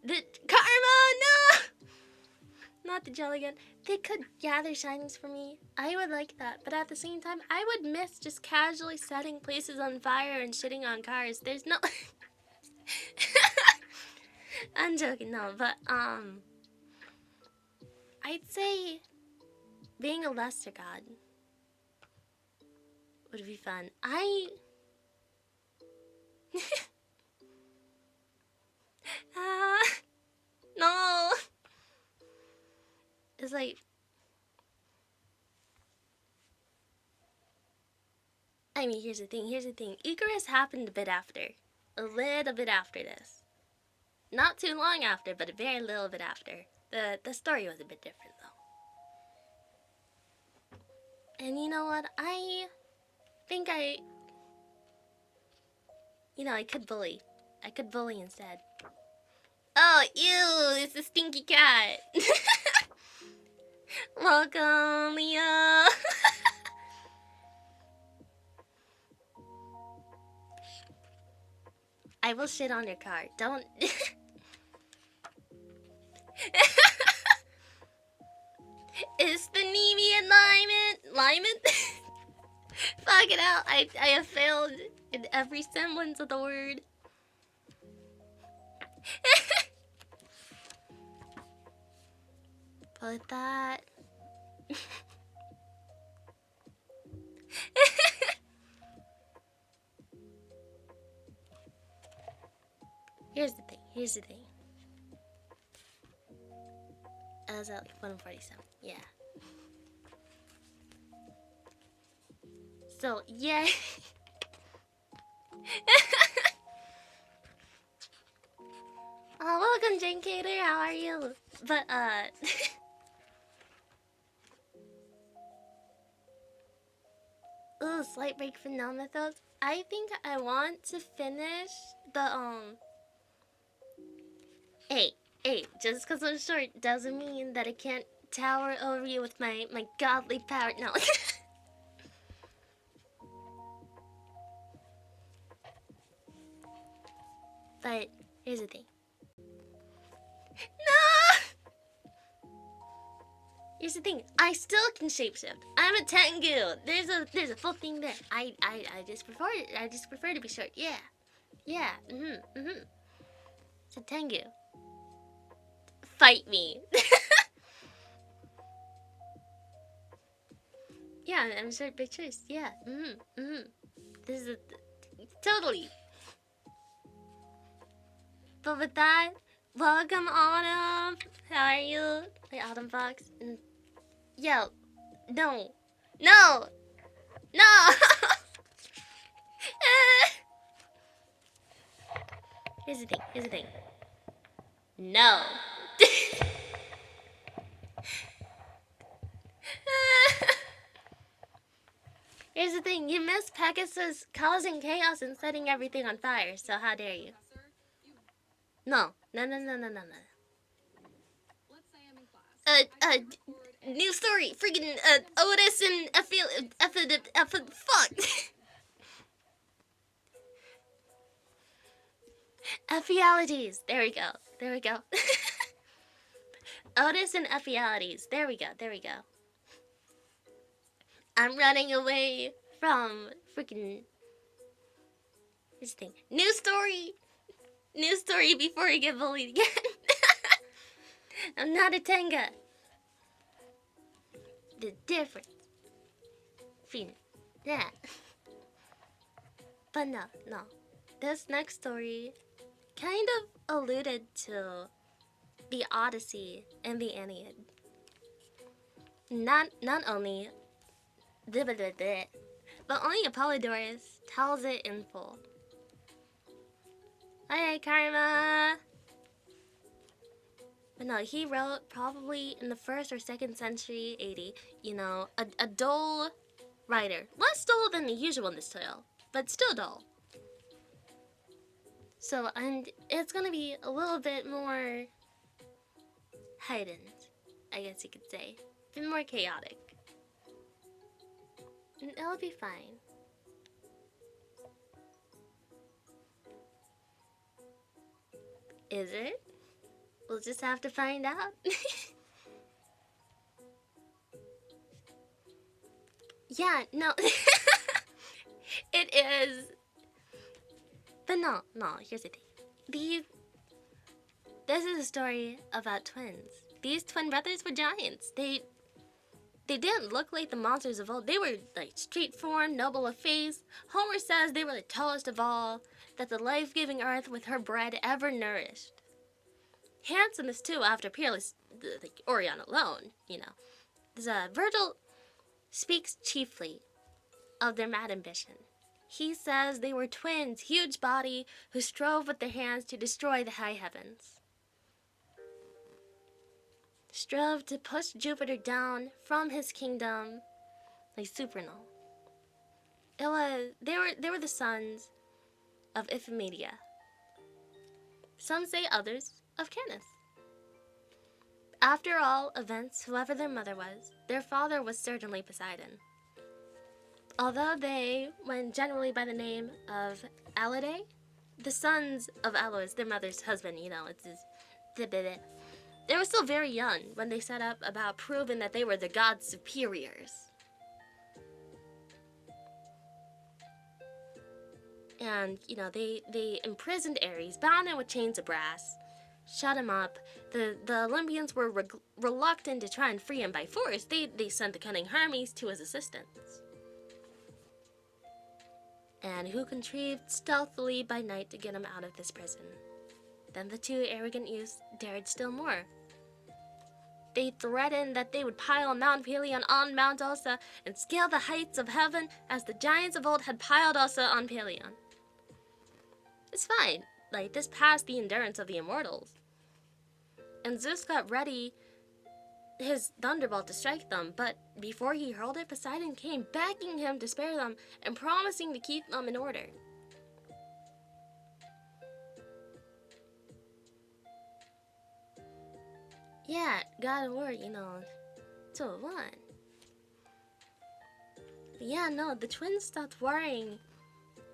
The karma, no! Not the jellygun. They could gather shinings for me. I would like that, but at the same time, I would miss just casually setting places on fire and shitting on cars. There's no... I'm joking, no, but, I'd say being a lesser god would be fun. No! It's like... I mean, here's the thing. Icarus happened a little bit after this. Not too long after, but a very little bit after. The story was a bit different, though. And you know what? I think I could bully. I could bully instead. Oh, ew, it's a stinky cat. Welcome, Leo. I will shit on your car. Don't. It's the Nemi alignment. Fuck it out. I have failed in every semblance of the word. But that. Here's the thing. I was at like 147. Yeah. So, yeah. Oh, welcome, Jane Cater. How are you? But, ooh, slight break for Nell Mythos. I think I want to finish the, Hey, just because I'm short doesn't mean that I can't tower over you with my godly power. No. But, here's the thing. No! Here's the thing. I still can shapeshift. I'm a Tengu. There's a full thing there. I just prefer it. I just prefer to be short. Yeah. Yeah. It's a Tengu. Fight me. Yeah, I'm short big choice. Yeah. This is totally. But with that, welcome Autumn. How are you? Hey Autumn Fox. Yo, no. Here's the thing. No. Here's the thing. You missed Pegasus causing chaos and setting everything on fire. So how dare you? No. New story. Freaking Otis and fuck. Ephialities. There we go. Otis and Ephialities. There we go. I'm running away from freaking this thing. New story before I get bullied again. I'm not a Tenga. The difference between that. But no. This next story kind of alluded to the Odyssey and the Aeneid. Not only but only Apollodorus tells it in full. Hi, Karma! But no, he wrote probably in the 1st or 2nd century AD, a dull writer. Less dull than the usual in this tale, but still dull. So, and it's gonna be a little bit more heightened, I guess you could say. A bit more chaotic. And it'll be fine. Is it? We'll just have to find out. Yeah, no. It is. But no, here's the thing. This is a story about twins. These twin brothers were giants. They didn't look like the monsters of old. They were like straight form, noble of face. Homer says they were the tallest of all, that the life-giving earth with her bread ever nourished. Handsomest too, after peerless Orion alone, Virgil speaks chiefly of their mad ambition. He says they were twins, huge body, who strove with their hands to destroy the high heavens. Strove to push Jupiter down from his kingdom like supernal. They were the sons of Iphimedia. Some say others of Canis. After all events, whoever their mother was, their father was certainly Poseidon. Although they went generally by the name of Allidae, the sons of Alos, their mother's husband, it's his. They were still very young when they set up about proving that they were the gods' superiors. And, they imprisoned Ares, bound him with chains of brass, shut him up. The Olympians were reluctant to try and free him by force. They sent the cunning Hermes to his assistance. And who contrived stealthily by night to get him out of this prison. Then the two arrogant youths dared still more. They threatened that they would pile Mount Pelion on Mount Ossa and scale the heights of heaven as the giants of old had piled Ossa on Pelion. It's fine. This passed the endurance of the immortals. And Zeus got ready his thunderbolt to strike them, but before he hurled it, Poseidon came, begging him to spare them and promising to keep them in order. Yeah, God of War, 2-1. But yeah, no, the twins stopped worrying,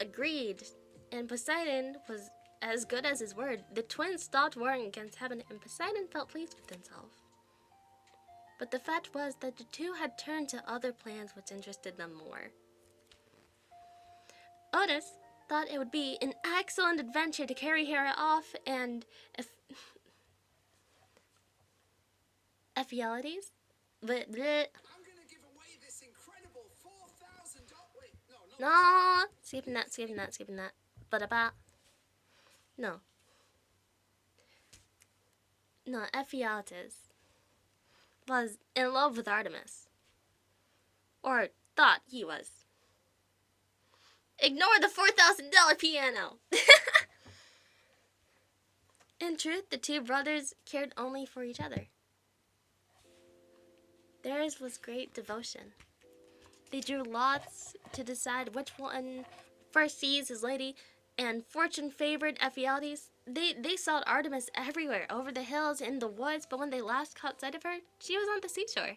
agreed, and Poseidon was as good as his word. The twins stopped warring against heaven, and Poseidon felt pleased with himself. But the fact was that the two had turned to other plans which interested them more. Otis thought it would be an excellent adventure to carry Hera off and Ephialtes? But I'm gonna give away this incredible 4,000. Wait, no. No, skipping that. But about no, Ephialtes was in love with Artemis, or thought he was. Ignore the $4,000 piano. In truth, the two brothers cared only for each other. Theirs was great devotion. They drew lots to decide which one first seized his lady, and fortune favored Ephialtes. They sought Artemis everywhere, over the hills, in the woods, but when they last caught sight of her, she was on the seashore,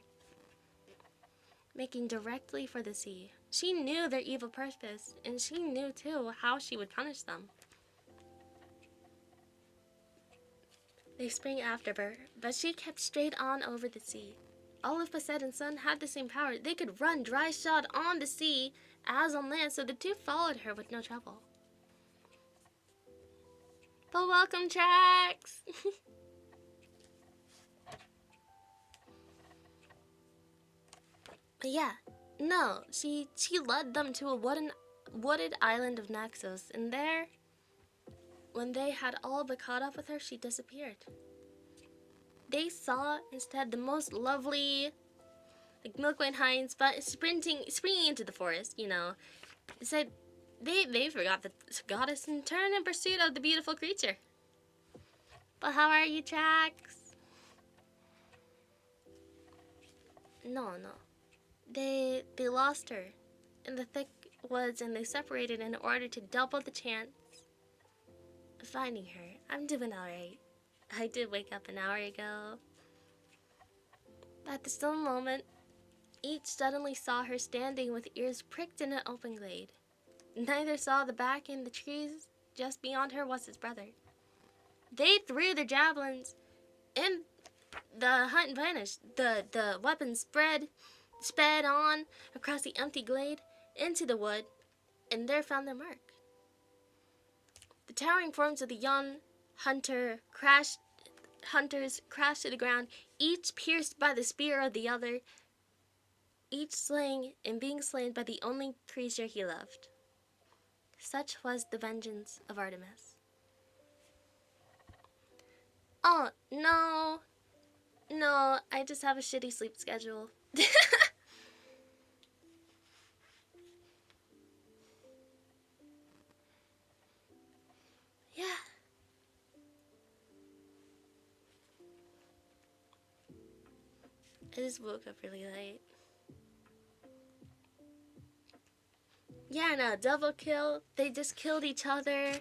making directly for the sea. She knew their evil purpose, and she knew, too, how she would punish them. They sprang after her, but she kept straight on over the sea. All of Poseidon's sons had the same power. They could run dry-shod on the sea as on land, so the two followed her with no trouble. But welcome tracks! But yeah, no, she led them to a wooded island of Naxos, and there, when they had all but caught up with her, she disappeared. They saw instead the most lovely, milk-white hinds, but springing into the forest. It said they forgot the goddess and turned in pursuit of the beautiful creature. But how are you, Trax? No. They lost her in the thick woods, and they separated in order to double the chance of finding her. I'm doing alright. I did wake up an hour ago. But at the still moment, each suddenly saw her standing with ears pricked in an open glade. Neither saw the back in the trees. Just beyond her was his brother. They threw their javelins, and the hunt vanished. The weapons sped on across the empty glade into the wood, and there found their mark. The towering forms of the young hunters crashed to the ground, each pierced by the spear of the other, each slaying and being slain by the only creature he loved. Such was the vengeance of Artemis. Oh, no, I just have a shitty sleep schedule. Yeah. I just woke up really late. Yeah, no, double kill. They just killed each other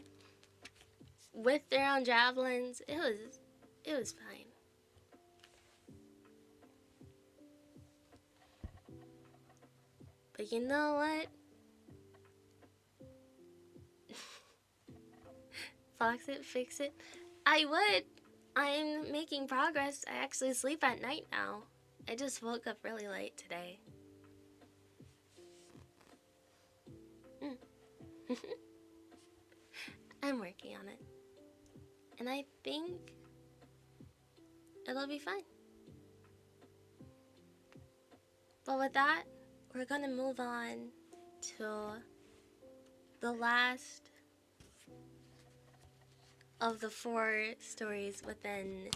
with their own javelins. It was fine. But you know what? Fox it, fix it. I would. I'm making progress. I actually sleep at night now. I just woke up really late today. I'm working on it. And I think it'll be fine. But with that, we're gonna move on to the last of the 4 stories within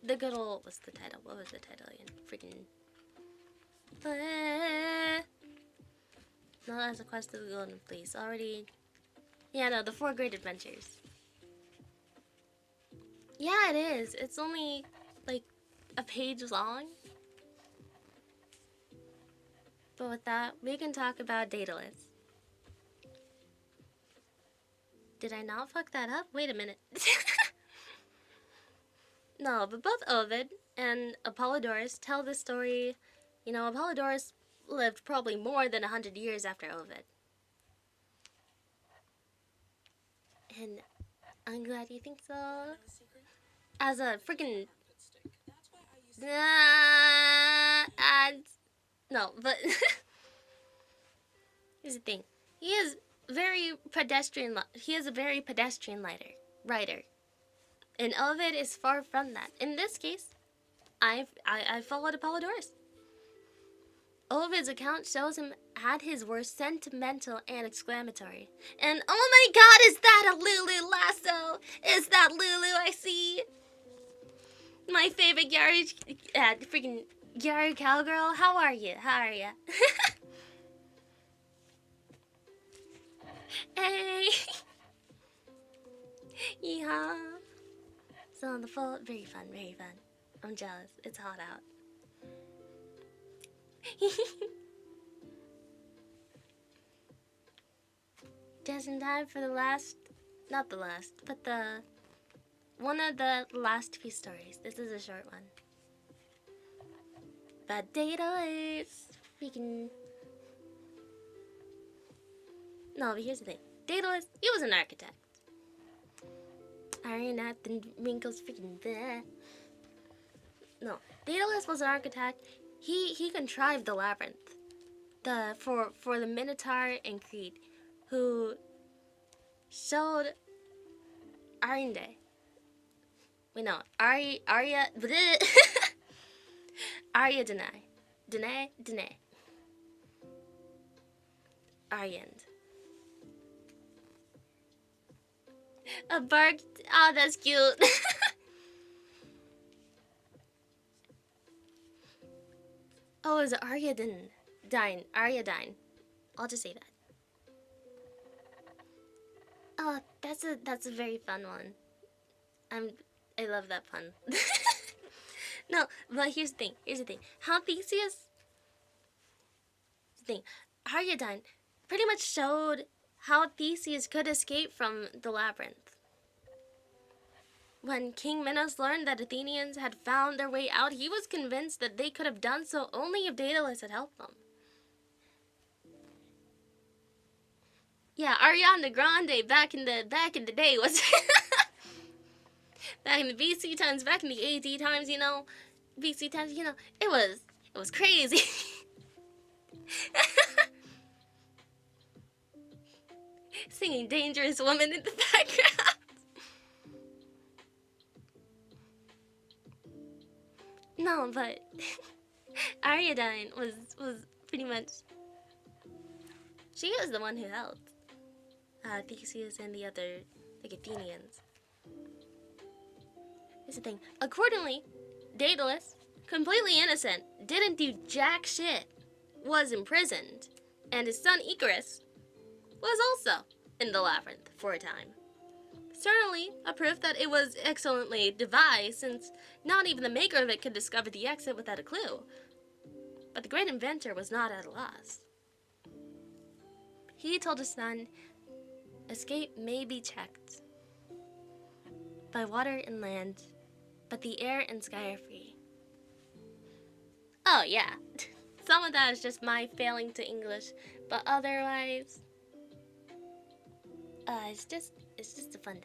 the good old... What's the title? What was the title again? Freaking... No, that's a quest of the Golden Fleece. Already... Yeah, no, the 4 Great Adventures. Yeah, it is. It's only, like, a page long. But with that, we can talk about Daedalus. Did I not fuck that up? Wait a minute. No, but both Ovid and Apollodorus tell the story. You know, Apollodorus lived probably more than 100 years after Ovid. And I'm glad you think so. As a freaking... no, but... Here's the thing. He is a very pedestrian writer. And Ovid is far from that. In this case, I followed Apollodorus. Ovid's account shows him at his worst sentimental and exclamatory. And oh my god, is that a Lulu lasso? Is that Lulu I see? My favorite freaking Yari cowgirl. How are you? How are you? Hey. Yeehaw. So on the full, very fun, very fun. I'm jealous. It's hot out. Just in time for the last, not the last, but one of the last few stories. This is a short one. But Daedalus, freaking... No, but here's the thing. Daedalus, he was an architect. Iron at the wrinkles, freaking bleh. No, Daedalus was an architect. He contrived the labyrinth. For the Minotaur and Crete, who showed Arinde. Wait, no, Arya Arya Dene. Aryand. A bark. Oh, that's cute. Oh, is it Aryadine? Aryadine. I'll just say that. Oh, that's a very fun one. I love that pun. No, but here's the thing. How Theseus... Aryadine pretty much showed how Theseus could escape from the labyrinth. When King Minos learned that Athenians had found their way out, he was convinced that they could have done so only if Daedalus had helped them. Yeah, Ariana Grande back in the day was back in the BC times, back in the AD times, you know, BC times, you know, it was crazy. Singing Dangerous Woman in the background. No, but Ariadne was pretty much... She was the one who helped Theseus and the other, like, Athenians. Here's the thing. Accordingly, Daedalus, completely innocent, didn't do jack shit, was imprisoned, and his son Icarus was also in the labyrinth for a time. Certainly a proof that it was excellently devised, since not even the maker of it could discover the exit without a clue. But the great inventor was not at a loss. He told his son, escape may be checked by water and land, but the air and sky are free. Oh yeah, some of that is just my failing to English, but otherwise, it's just a fun time.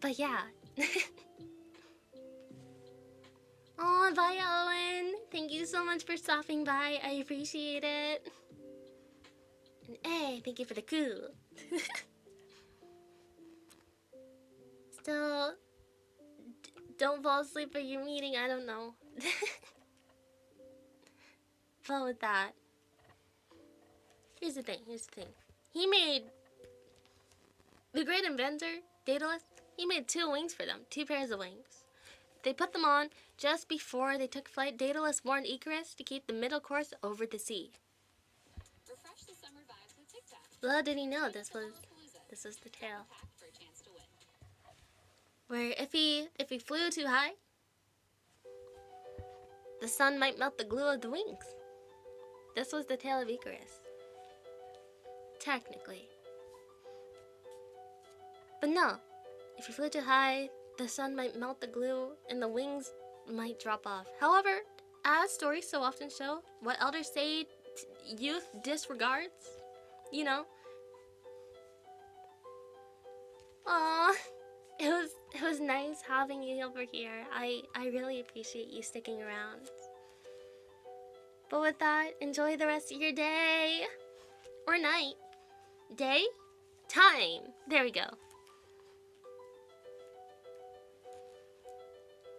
But yeah. Oh, bye, Owen. Thank you so much for stopping by. I appreciate it. And hey, thank you for the coup. Still, don't fall asleep at your meeting. I don't know. But with that, here's the thing. He made the great inventor, Daedalus. He made 2 wings for them, 2 pairs of wings. They put them on just before they took flight. Daedalus warned Icarus to keep the middle course over the sea. Refresh the summer vibes with TikTok. Little did he know this was the tale. Where if he flew too high, the sun might melt the glue of the wings. This was the tale of Icarus. Technically. But no, if you flew too high, the sun might melt the glue and the wings might drop off. However, as stories so often show, what elders say youth disregards, you know. Aww, it was nice having you over here. I really appreciate you sticking around. But with that, enjoy the rest of your day. Or night. Day? Time. There we go.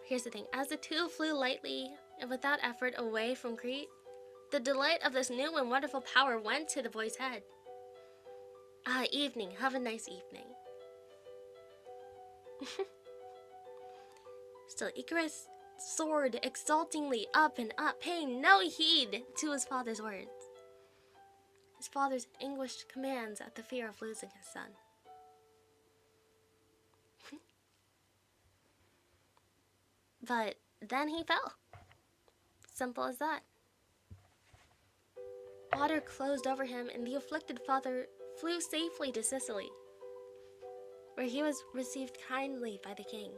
Here's the thing. As the 2 flew lightly and without effort away from Crete, the delight of this new and wonderful power went to the boy's head. Ah, evening. Have a nice evening. Still, Icarus soared exultingly up and up, paying no heed to his father's words. His father's anguished commands at the fear of losing his son. But then he fell. Simple as that. Water closed over him, and the afflicted father flew safely to Sicily, where he was received kindly by the king.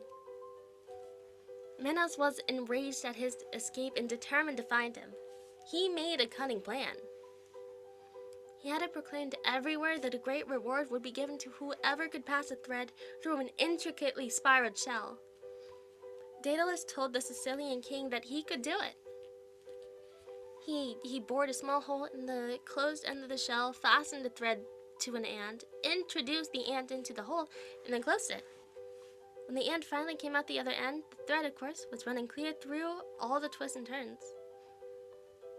Minos was enraged at his escape and determined to find him. He made a cunning plan. He had it proclaimed everywhere that a great reward would be given to whoever could pass a thread through an intricately spiraled shell. Daedalus told the Sicilian king that he could do it. He bored a small hole in the closed end of the shell, fastened a thread to an ant, introduced the ant into the hole, and then closed it. When the ant finally came out the other end, the thread, of course, was running clear through all the twists and turns.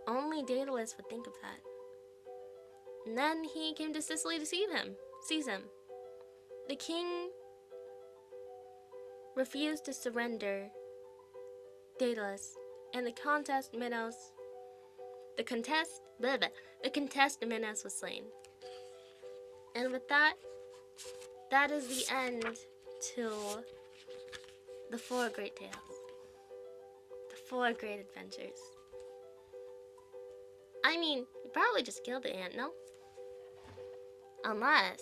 Only Daedalus would think of that. And then he came to Sicily to seize him. The king refused to surrender Daedalus, and the contest Minos was slain. And with that, that is the end to the 4 great tales. The 4 great adventures. I mean, you probably just killed the ant, no? Unless...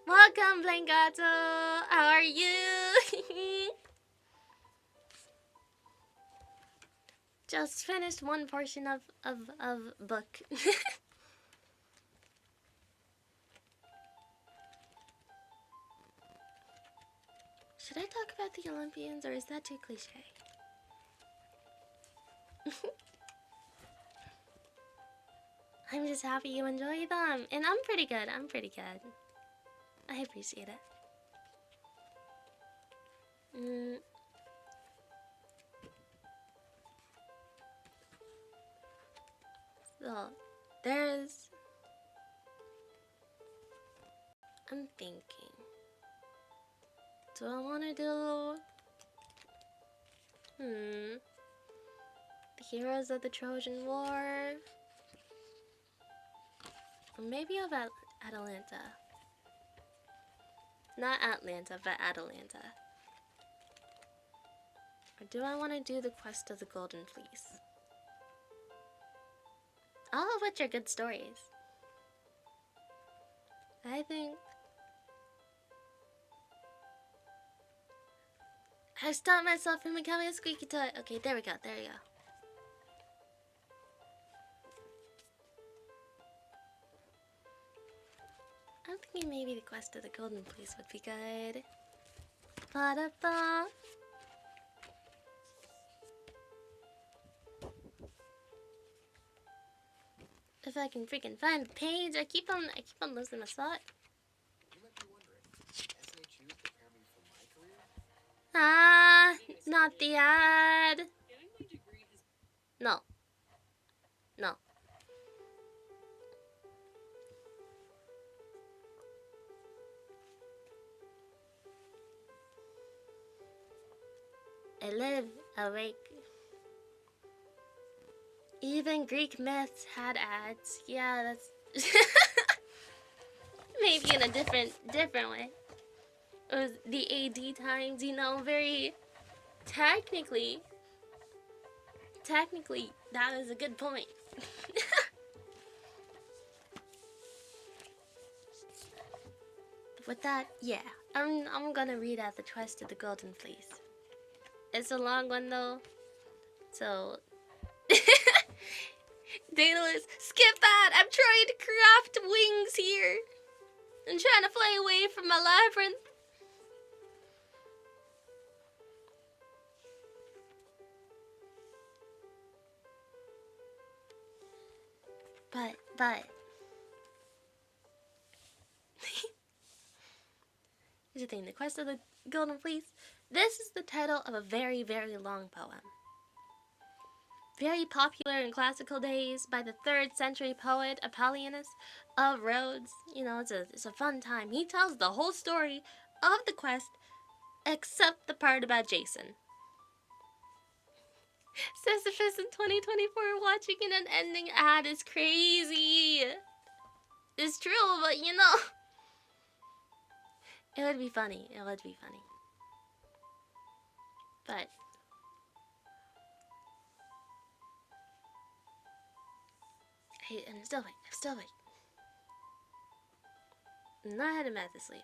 Welcome, Blancato! How are you? Just finished one portion of book. Should I talk about the Olympians, or is that too cliche? I'm just happy you enjoy them, and I'm pretty good. I appreciate it. So, I'm thinking. Do I want to do... The heroes of the Trojan War? Or maybe of Atalanta. Not Atlanta, but Atalanta. Or do I want to do the quest of the Golden Fleece? All of which are good stories. I think I stopped myself from becoming a squeaky toy. Okay, there we go, there we go. I'm thinking maybe the quest of the Golden Fleece would be good. Ba-da-ba. If I can freaking find the page, I keep on losing my spot. You might be wondering, SHUs prepare me for my career? Ah, not the ad. Getting my degree has No. No. I live awake. Even Greek myths had ads. Yeah, that's maybe in a different way. It was the AD times, you know, very technically that was a good point. With that, yeah, I'm gonna read out the quest of the Golden Fleece. It's a long one though, so Daedalus, skip that! I'm trying to craft wings here. I'm trying to fly away from my labyrinth. But here's the thing, the quest of the Golden Fleece. This is the title of a very, very long poem. Very popular in classical days by the 3rd century poet Apollonius of Rhodes. You know, it's a fun time. He tells the whole story of the quest except the part about Jason. Sisyphus in 2024 watching an ending ad is crazy. It's true, but you know, it would be funny. It would be funny. But I'm still awake. I'm not heading back to sleep.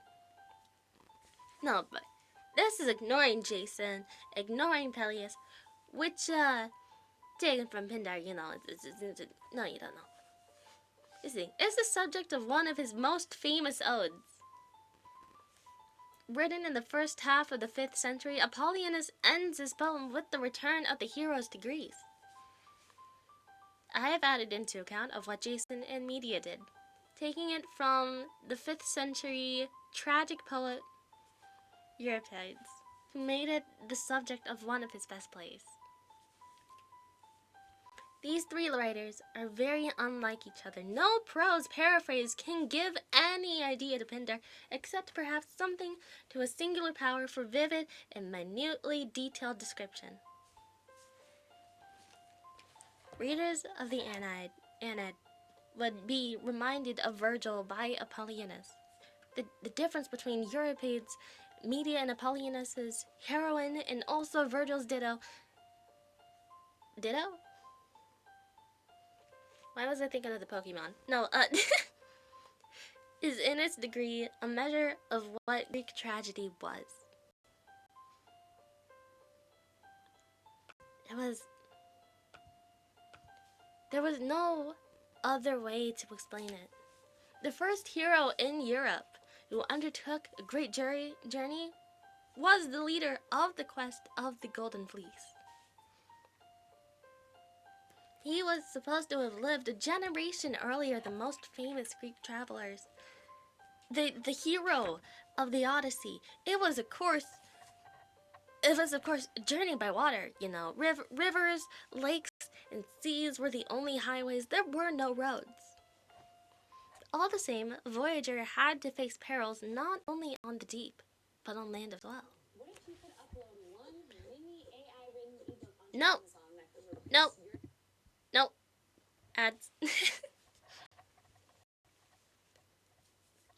No, but this is ignoring Jason, ignoring Peleus, which, taken from Pindar, you know, no, you don't know. This thing is the subject of one of his most famous odes. Written in the first half of the 5th century, Apollonius ends his poem with the return of the heroes to Greece. I have added into account of what Jason and Medea did, taking it from the 5th century tragic poet Euripides, who made it the subject of one of his best plays. These 3 writers are very unlike each other. No prose paraphrase can give any idea to Pindar, except perhaps something to a singular power for vivid and minutely detailed description. Readers of the Aeneid would be reminded of Virgil by Apollonius. The difference between Euripides, Medea, and Apollonius's heroine, and also Virgil's ditto. Ditto? Why was I thinking of the Pokemon? No, is in its degree a measure of what Greek tragedy was. There was no other way to explain it. The first hero in Europe who undertook a great journey was the leader of the quest of the Golden Fleece. He was supposed to have lived a generation earlier than most famous Greek travelers. The hero of the Odyssey. It was of course a journey by water, you know. Rivers, lakes, and seas were the only highways. There were no roads. All the same, Voyager had to face perils not only on the deep, but on land as well. What if you could upload one mini AI written ebook onto No. Amazon that could replace No. your Nope. Ads.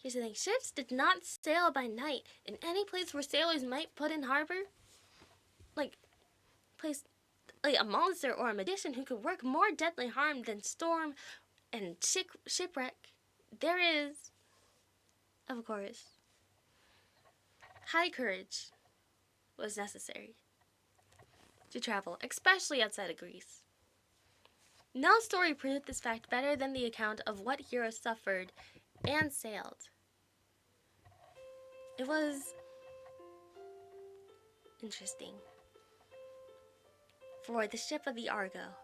Here's the thing. Ships did not sail by night in any place where sailors might put in harbor. Like, place like a monster or a magician who could work more deadly harm than storm and shipwreck, there is, of course, high courage was necessary to travel, especially outside of Greece. Nell's story proved this fact better than the account of what heroes suffered and sailed. It was interesting. For the ship of the Argo,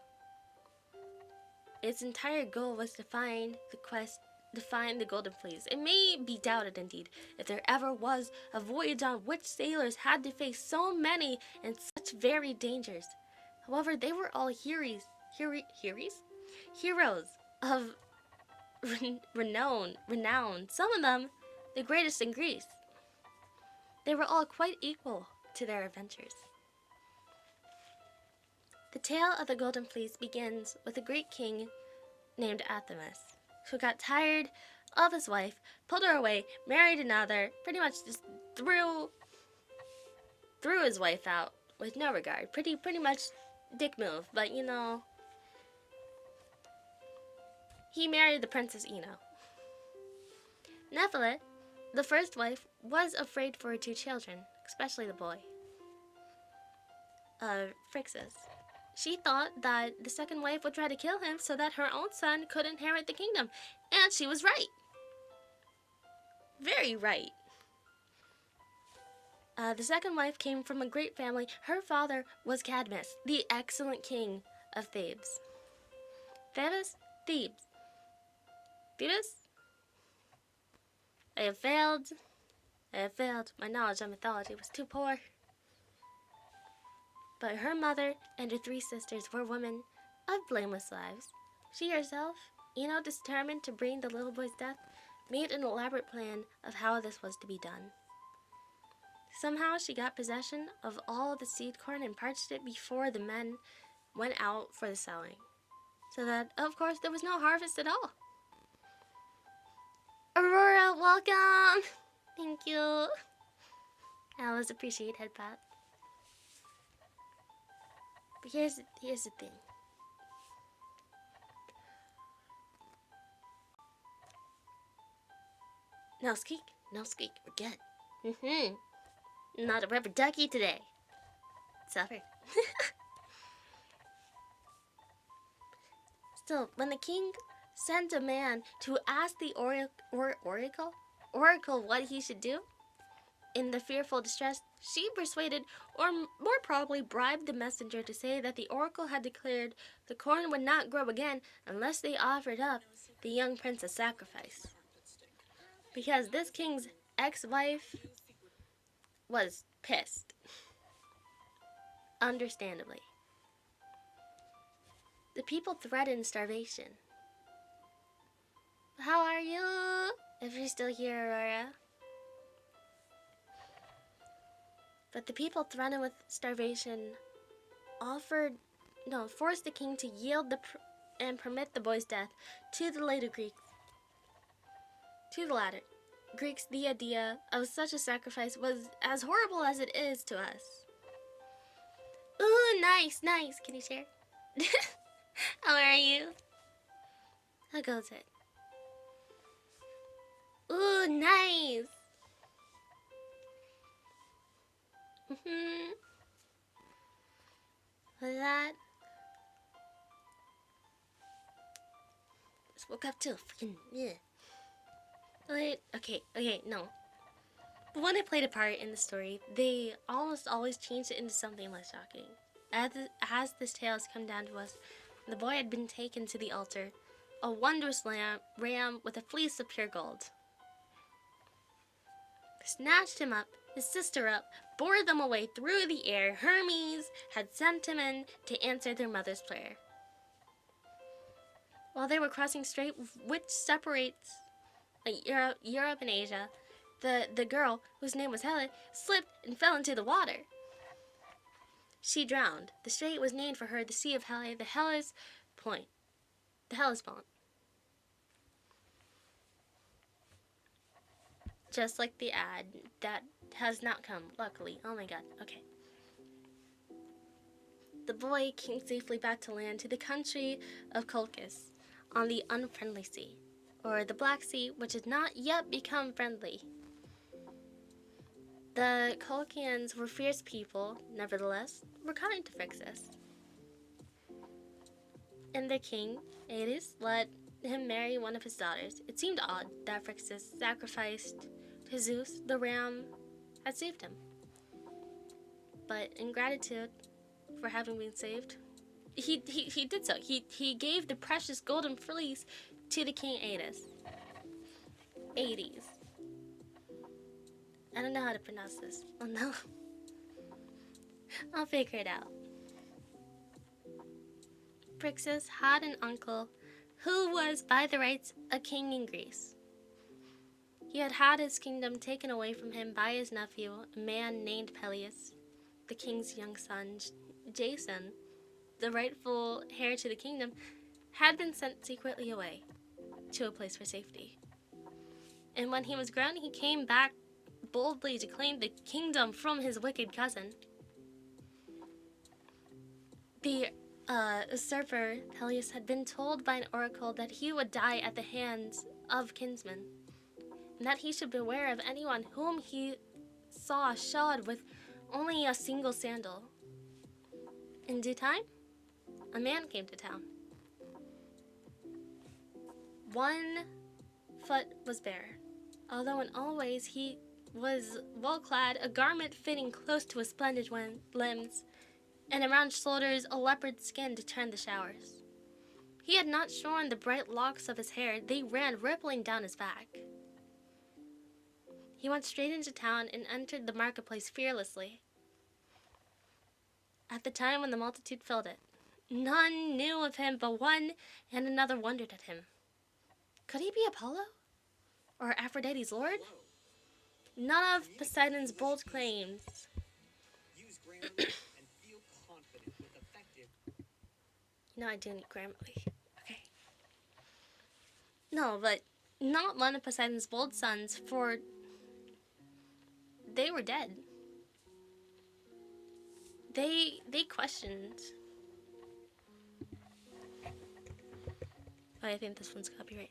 its entire goal was to find the Golden Fleece. It may be doubted, indeed, if there ever was a voyage on which sailors had to face so many and such varied dangers. However, they were all heroes of renown. Some of them, the greatest in Greece. They were all quite equal to their adventures. The tale of the Golden Fleece begins with a great king named Athamas, who got tired of his wife, pulled her away, married another, pretty much just threw his wife out with no regard. Pretty much dick move, but you know, he married the Princess Ino. Nephilet, the first wife, was afraid for her two children, especially the boy, Phrixus. She thought that the second wife would try to kill him so that her own son could inherit the kingdom. And she was right. Very right. The second wife came from a great family. Her father was Cadmus, the excellent king of Thebes. Thebes? Thebes. Thebes? I have failed. My knowledge of mythology was too poor. But her mother and her three sisters were women of blameless lives. She herself, determined to bring the little boy's death, made an elaborate plan of how this was to be done. Somehow she got possession of all the seed corn and parched it before the men went out for the sowing, so that, of course, there was no harvest at all. Aurora, welcome! Thank you. I always appreciate head pat. But here's the thing. No squeak, we're good. Not a rubber ducky today. Suffer. Still, when the king sent a man to ask the oracle what he should do, in the fearful distress, she persuaded, or more probably bribed, the messenger to say that the oracle had declared the corn would not grow again unless they offered up the young prince as sacrifice. Because this king's ex-wife was pissed. Understandably. The people threatened starvation. How are you? If you're still here, Aurora. But the people threatened with starvation forced the king to yield and permit the boy's death to the later Greeks. To the latter Greeks, the idea of such a sacrifice was as horrible as it is to us. Ooh, nice. Can you share? How are you? How goes it? Ooh, nice. What's that? Just woke up too. Freaking yeah. Okay, no. But when I played a part in the story, they almost always changed it into something less shocking. As this tale has come down to us, the boy had been taken to the altar, a wondrous ram with a fleece of pure gold. Snatched him up, his sister up, bore them away through the air. Hermes had sent him in to answer their mother's prayer. While they were crossing strait, which separates Europe and Asia, the girl, whose name was Helle, slipped and fell into the water. She drowned. The strait was named for her, the Sea of Helle, the Hellespont. Just like the ad that has not come, luckily. Oh my god, okay. the boy came safely back to land to the country of Colchis on the Unfriendly Sea, or the Black Sea, which had not yet become friendly. The Colchians were fierce people, nevertheless, were kind to Phrixus. And their king, Aedes, let him marry one of his daughters. It seemed odd that Phrixus sacrificed to Zeus the ram had saved him. But in gratitude for having been saved, he did so. He gave the precious golden fleece to the king Aedes. Aedes. I don't know how to pronounce this. Oh no. I'll figure it out. Phrixus had an uncle who was, by the rights, a king in Greece. He had had his kingdom taken away from him by his nephew, a man named Peleus, the king's young son. Jason, the rightful heir to the kingdom, had been sent secretly away to a place for safety. And when he was grown, he came back boldly to claim the kingdom from his wicked cousin. The usurper, Peleus, had been told by an oracle that he would die at the hands of kinsmen, and that he should beware of anyone whom he saw shod with only a single sandal. In due time, a man came to town. 1 foot was bare, although in all ways he was well clad, a garment fitting close to his splendid limbs, and around shoulders a leopard skin to turn the showers. He had not shorn the bright locks of his hair, they ran rippling down his back. He went straight into town and entered the marketplace fearlessly. At the time when the multitude filled it, none knew of him, but one and another wondered at him. Could he be Apollo? Or Aphrodite's lord? None of Poseidon's bold claims. Use Grammarly and feel confident with effective. No, I do need Grammarly. Okay. No, but not one of Poseidon's bold sons, for they were dead. They questioned. Oh, I think this one's copyright.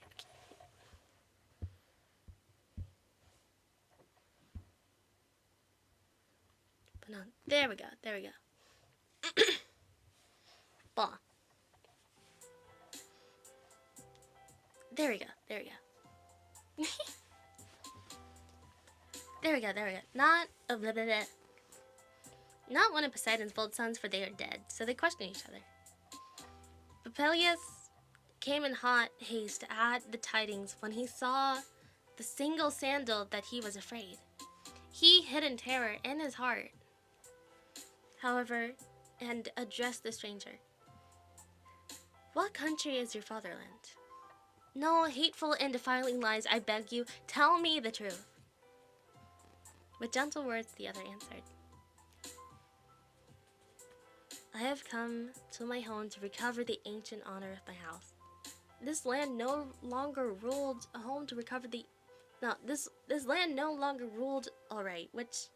But no, there we go. Blah. There we go. There we go. Not Not one of Poseidon's bold sons, for they are dead, so they question each other. But Peleus came in hot haste to add the tidings when he saw the single sandal that he was afraid. He hid in terror in his heart, however, and addressed the stranger. What country is your fatherland? No hateful and defiling lies, I beg you, tell me the truth. With gentle words, the other answered. I have come to my home to recover the ancient honor of my house. This land no longer ruled a home to recover the... No, this land no longer ruled alright, which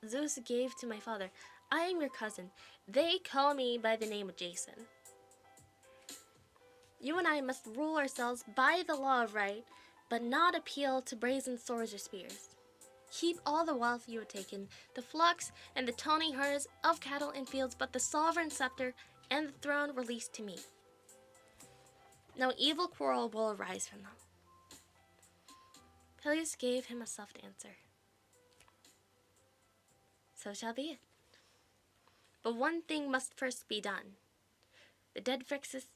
Zeus gave to my father. I am your cousin. They call me by the name of Jason. You and I must rule ourselves by the law of right, but not appeal to brazen swords or spears. Keep all the wealth you have taken, the flocks and the tawny herds of cattle and fields, but the sovereign scepter and the throne released to me. No evil quarrel will arise from them. Peleus gave him a soft answer. So shall be it. But one thing must first be done. The dead Phrixus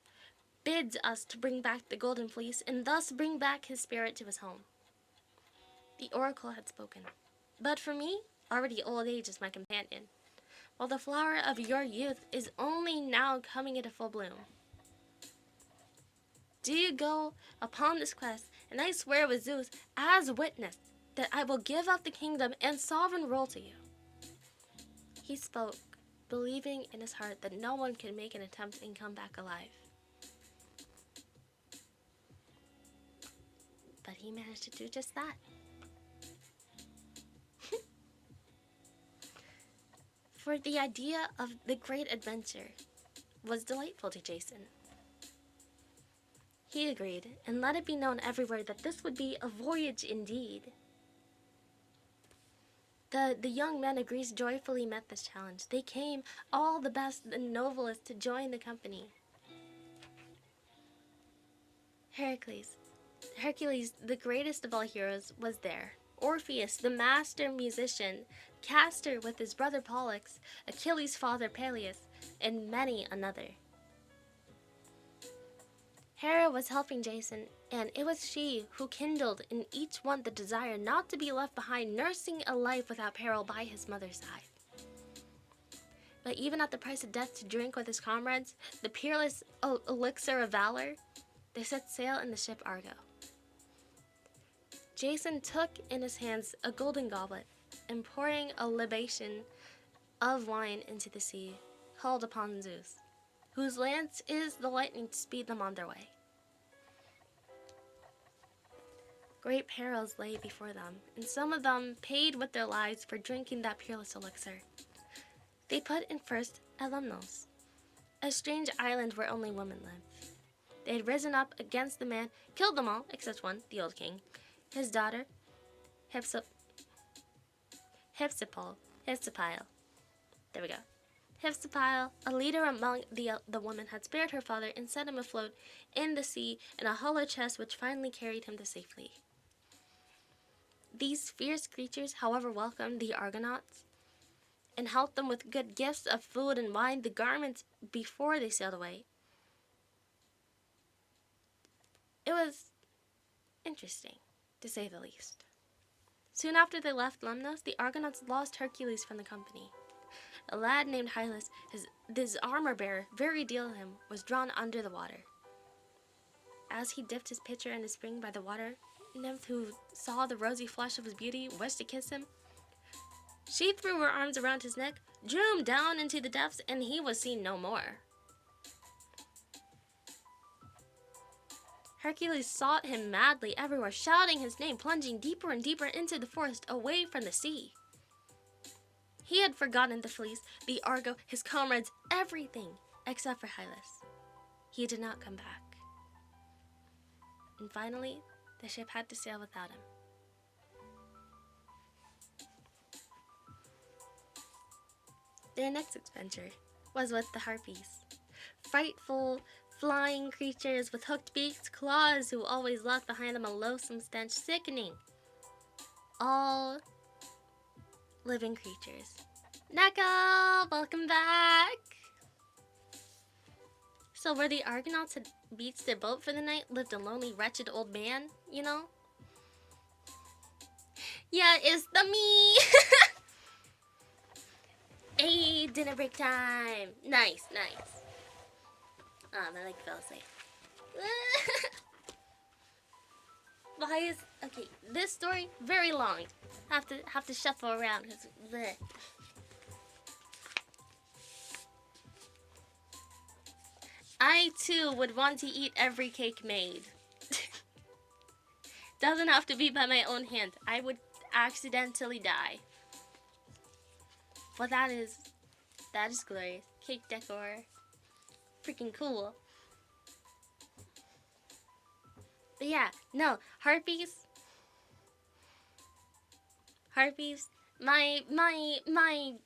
bids us to bring back the golden fleece and thus bring back his spirit to his home. The oracle had spoken. But for me, already old age is my companion, while the flower of your youth is only now coming into full bloom. Do you go upon this quest, and I swear with Zeus as witness that I will give up the kingdom and sovereign rule to you. He spoke, believing in his heart that no one could make an attempt and come back alive. But he managed to do just that. For the idea of the great adventure was delightful to Jason. He agreed, and let it be known everywhere that this would be a voyage indeed. The young men of Greece joyfully met this challenge. They came, all the best and noblest, to join the company. Hercules, the greatest of all heroes, was there. Orpheus, the master musician, Castor with his brother Pollux, Achilles' father Peleus, and many another. Hera was helping Jason, and it was she who kindled in each one the desire not to be left behind, nursing a life without peril by his mother's side. But even at the price of death to drink with his comrades, the peerless elixir of valor, they set sail in the ship Argo. Jason took in his hands a golden goblet, and pouring a libation of wine into the sea, called upon Zeus, whose lance is the lightning to speed them on their way. Great perils lay before them, and some of them paid with their lives for drinking that peerless elixir. They put in first at Lemnos, a strange island where only women live. They had risen up against the man, killed them all, except one, the old king, his daughter, Hypsipyle. There we go. Hypsipyle, a leader among the women, had spared her father and set him afloat in the sea in a hollow chest which finally carried him to safety. These fierce creatures, however, welcomed the Argonauts and helped them with good gifts of food and wine, the garments, before they sailed away. It was interesting, to say the least. Soon after they left Lemnos, the Argonauts lost Hercules from the company. A lad named Hylas, his armor-bearer, very dear to him, was drawn under the water. As he dipped his pitcher in a spring by the water, Nymph, who saw the rosy flush of his beauty, wished to kiss him. She threw her arms around his neck, drew him down into the depths, and he was seen no more. Hercules sought him madly everywhere, shouting his name, plunging deeper and deeper into the forest, away from the sea. He had forgotten the fleece, the Argo, his comrades, everything, except for Hylas. He did not come back. And finally, the ship had to sail without him. Their next adventure was with the Harpies. Frightful, flying creatures with hooked beaks, claws, who always left behind them a loathsome stench, sickening. All living creatures. Neko, welcome back! So where the Argonauts had beached their boat for the night, lived a lonely, wretched old man, you know? Yeah, it's the me! Hey, dinner break time! Nice. My leg fell asleep. Why is... Okay, this story, very long. Have to shuffle around, because... I, too, would want to eat every cake made. Doesn't have to be by my own hand. I would accidentally die. Well, that is glorious. Cake decor. Freaking cool. But yeah, no, harpies, my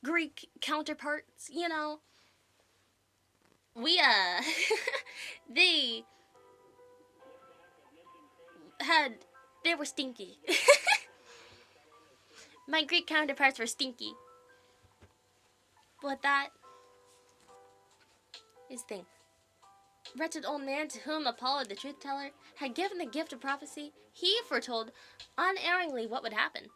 Greek counterparts, you know, we, they were stinky. My Greek counterparts were stinky. But that is the thing. Wretched old man to whom Apollo, the truth teller, had given the gift of prophecy, he foretold unerringly what would happen.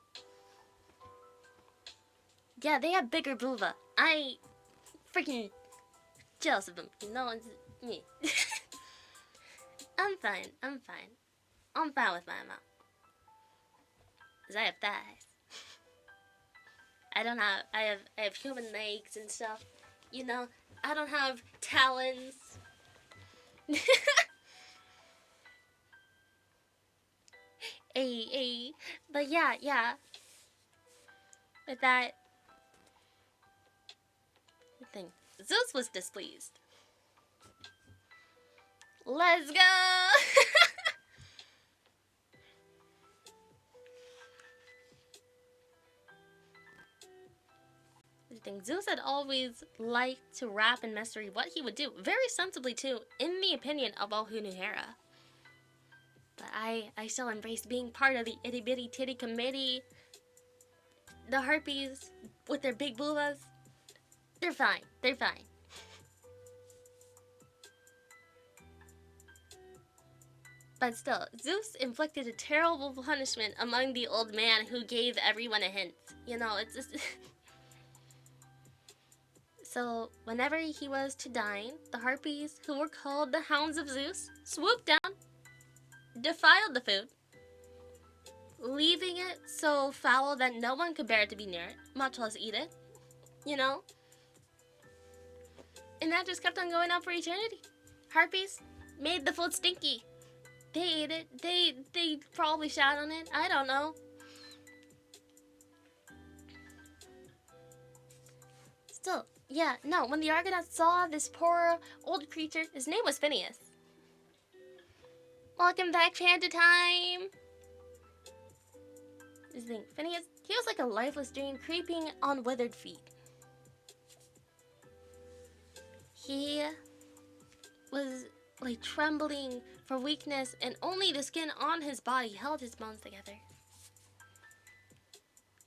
Yeah, they have bigger vulva. I freaking jealous of them, you know, it's me. I'm fine with my amount. 'Cause I have thighs. I have human legs and stuff, you know. I don't have talons. Hey, but yeah. With that, thing. Zeus was displeased. Let's go! The thing, Zeus had always liked to wrap in mystery what he would do, very sensibly too, in the opinion of all who knew Hera. But I still embraced being part of the itty bitty titty committee. The harpies with their big boobas, they're fine. They're fine. But still, Zeus inflicted a terrible punishment among the old man who gave everyone a hint. You know, it's just... So, whenever he was to dine, the harpies, who were called the Hounds of Zeus, swooped down, defiled the food, leaving it so foul that no one could bear to be near it, much less eat it. You know? And that just kept on going on for eternity. Harpies made the food stinky. They ate it. They probably shat on it. I don't know. Still, yeah, no, when the Argonauts saw this poor old creature, his name was Phineas. Welcome back, Panda Time! This thing, Phineas, he was like a lifeless dream creeping on withered feet. He was like trembling for weakness, and only the skin on his body held his bones together.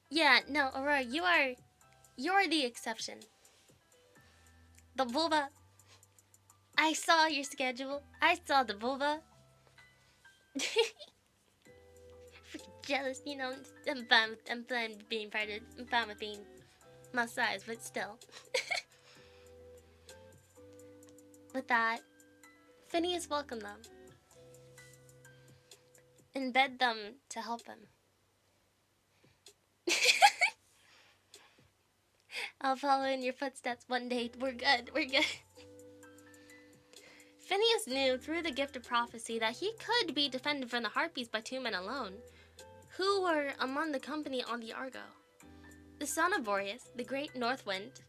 Yeah, no, Aurora, you're the exception. The vulva. I saw your schedule. I saw the vulva. Freaking jealous, you know. I'm fine with being parted. I'm fine with being my size, but still. With that, Phineas welcomed them and begged them to help him. I'll follow in your footsteps one day. We're good. We're good. Phineas knew through the gift of prophecy that he could be defended from the Harpies by 2 men alone, who were among the company on the Argo. The son of Boreas, the great North Wind.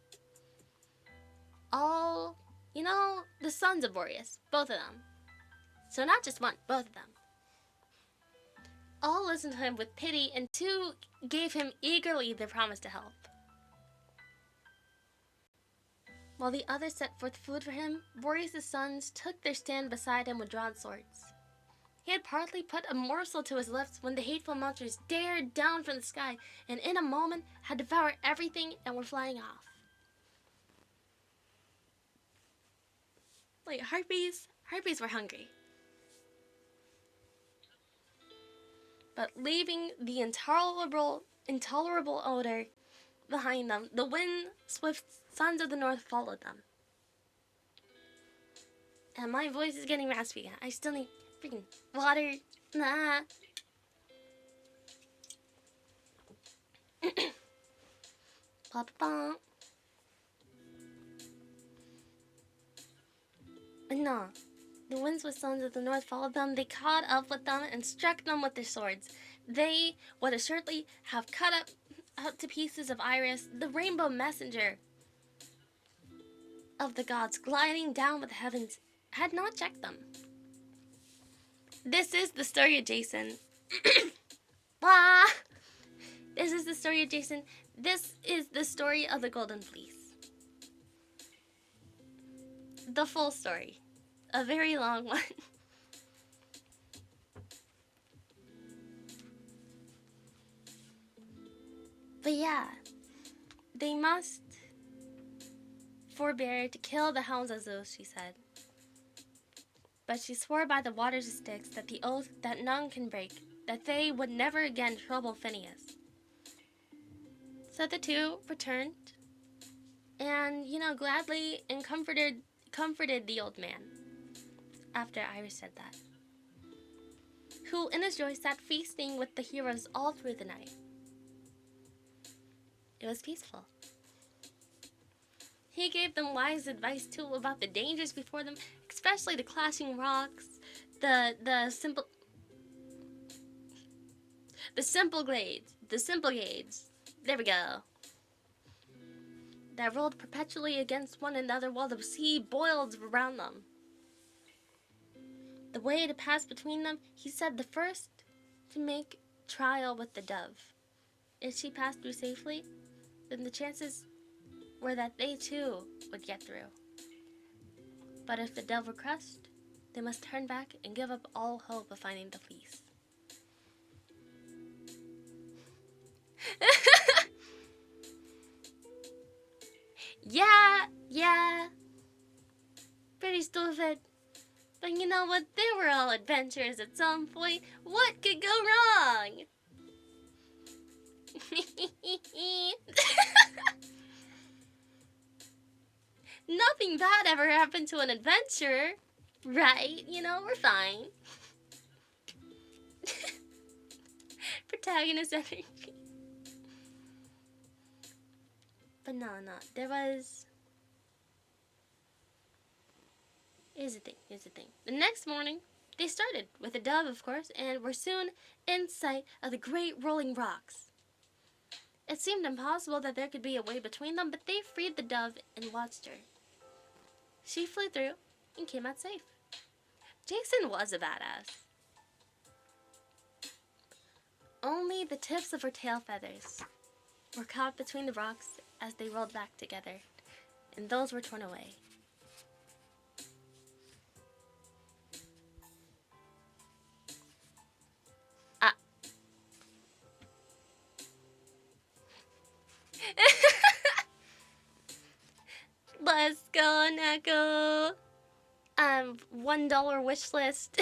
All, you know, the sons of Boreas, both of them. So not just one, both of them. All listened to him with pity, and 2 gave him eagerly the promise to help. While the others set forth food for him, Boreas' sons took their stand beside him with drawn swords. He had partly put a morsel to his lips when the hateful monsters dared down from the sky, and in a moment had devoured everything and were flying off. Like harpies were hungry. But leaving the intolerable odor behind them, the wind-swift sons of the north followed them. And my voice is getting raspy again. I still need freaking water. Nah. Ba-ba-ba. No. The winds-swift sons of the north followed them. They caught up with them and struck them with their swords. They would assuredly have cut up to pieces of Iris, the rainbow messenger of the gods, gliding down with the heavens, had not checked them. This is the story of Jason. This is the story of Jason. This is the story of the Golden Fleece. The full story. A very long one. But yeah, they must forbear to kill the hounds of Zeus, she said. But she swore by the waters of Styx that the oath that none can break, that they would never again trouble Phineas. So the 2 returned, and, you know, gladly and comforted the old man, after Iris said that, who in his joy sat feasting with the heroes all through the night. It was peaceful. He gave them wise advice too about the dangers before them, especially the clashing rocks, the simple glades. There we go. that rolled perpetually against one another while the sea boiled around them. The way to pass between them, he said the first to make trial with the dove. If she passed through safely, then the chances were that they too would get through. But if the dove were crushed, they must turn back and give up all hope of finding the fleece. Yeah, pretty stupid. But you know what? They were all adventurers at some point. What could go wrong? Nothing bad ever happened to an adventurer, right? You know, we're fine. Protagonist energy. But no, there was... Here's the thing. The next morning, they started with a dove, of course, and were soon in sight of the great rolling rocks. It seemed impossible that there could be a way between them, but they freed the dove and watched her. She flew through and came out safe. Jason was a badass. Only the tips of her tail feathers were caught between the rocks as they rolled back together, and those were torn away. Let's go, Neko. $1 wish list.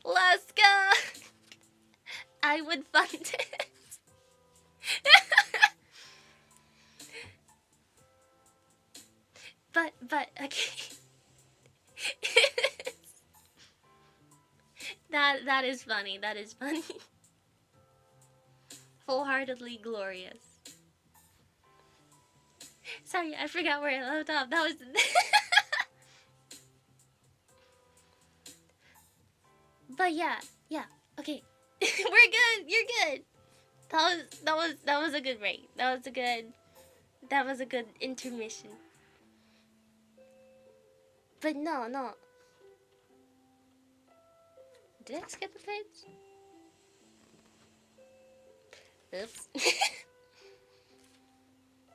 Let's go. I would fund it. but okay. That is funny. That is funny. Wholeheartedly glorious. Sorry, I forgot where I left off. That was... But yeah, okay. We're good, you're good. That was a good break. That was a good intermission. But no. Did I skip a page? Oops.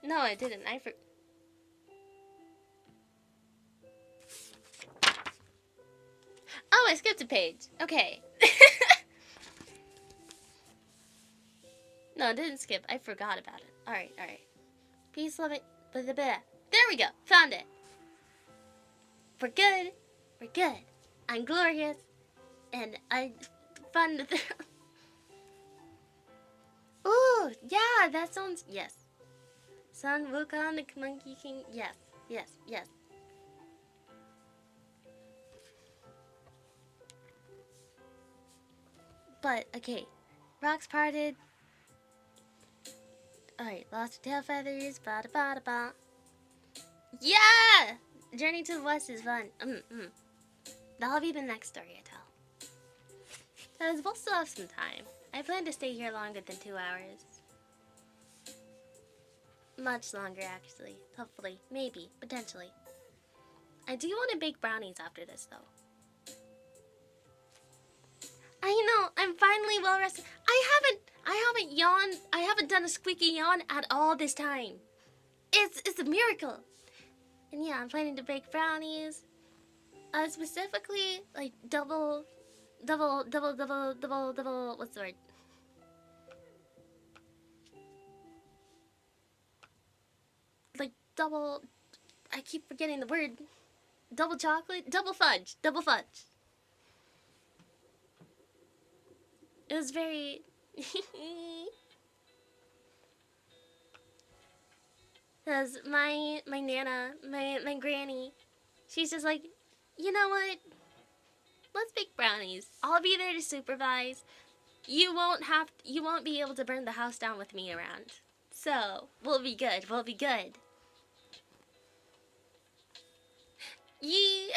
No, I didn't. Oh, I skipped a page. Okay. No, I didn't skip. I forgot about it. Alright. Peace, love it. Blah, blah, blah. There we go. Found it. We're good. I'm glorious. And I fun. Ooh, yeah, that sounds... Yes. Sun Wukong, the Monkey King. Yes. But, okay. Rocks parted. Alright, lost your tail feathers. Ba-da-ba-da-ba. Yeah! Journey to the West is fun. That'll be the next story I tell. Because we'll still have some time. I plan to stay here longer than 2 hours. Much longer, actually. Hopefully. Maybe. Potentially. I do want to bake brownies after this, though. I know. I'm finally well rested. I haven't yawned. I haven't done a squeaky yawn at all this time. It's a miracle. And yeah, I'm planning to bake brownies. Specifically, like double, what's the word? Like double, I keep forgetting the word. Double chocolate? Double fudge. It was very... Because my Nana, my granny, she's just like, you know what? Let's bake brownies. I'll be there to supervise. You won't be able to burn the house down with me around. So, we'll be good. Yee!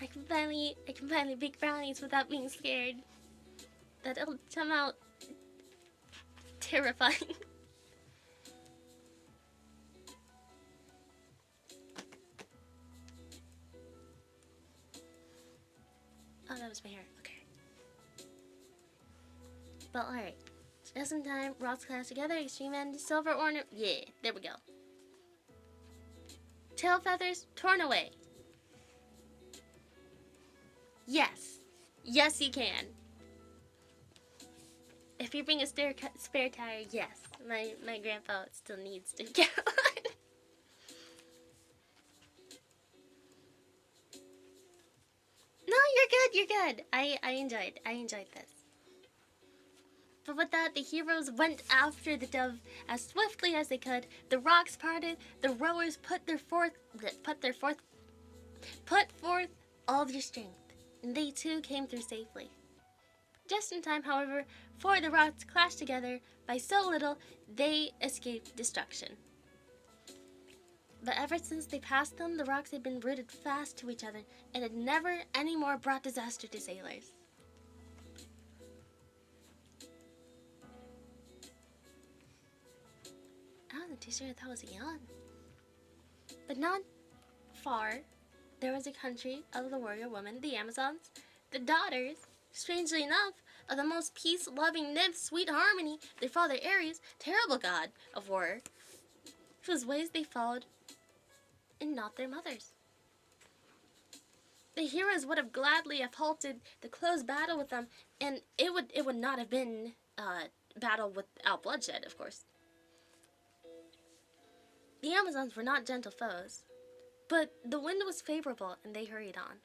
I can finally bake brownies without being scared that it'll come out terrifying. Oh, that was my hair. Okay. But alright. Just in time, rocks clash together, extreme end, silver ornament. Yeah, there we go. Tail feathers torn away. Yes. Yes, you can. If you bring a spare tire, yes. My grandpa still needs to get one. No, you're good. I enjoyed this. But with that, the heroes went after the dove as swiftly as they could. The rocks parted. The rowers put forth all their strength, and they too came through safely. Just in time, however, for the rocks clashed together. By so little, they escaped destruction. But ever since they passed them, the rocks had been rooted fast to each other, and had never any more brought disaster to sailors. I wasn't too sure that was a yawn. But not far, there was a country of the warrior woman, the Amazons, the daughters, strangely enough, of the most peace-loving nymph, Sweet Harmony, their father Ares, terrible god of war, whose ways they followed, and not their mothers. The heroes would have gladly have halted the close battle with them, and it would not have been a battle without bloodshed, of course. The Amazons were not gentle foes, but the wind was favorable and they hurried on.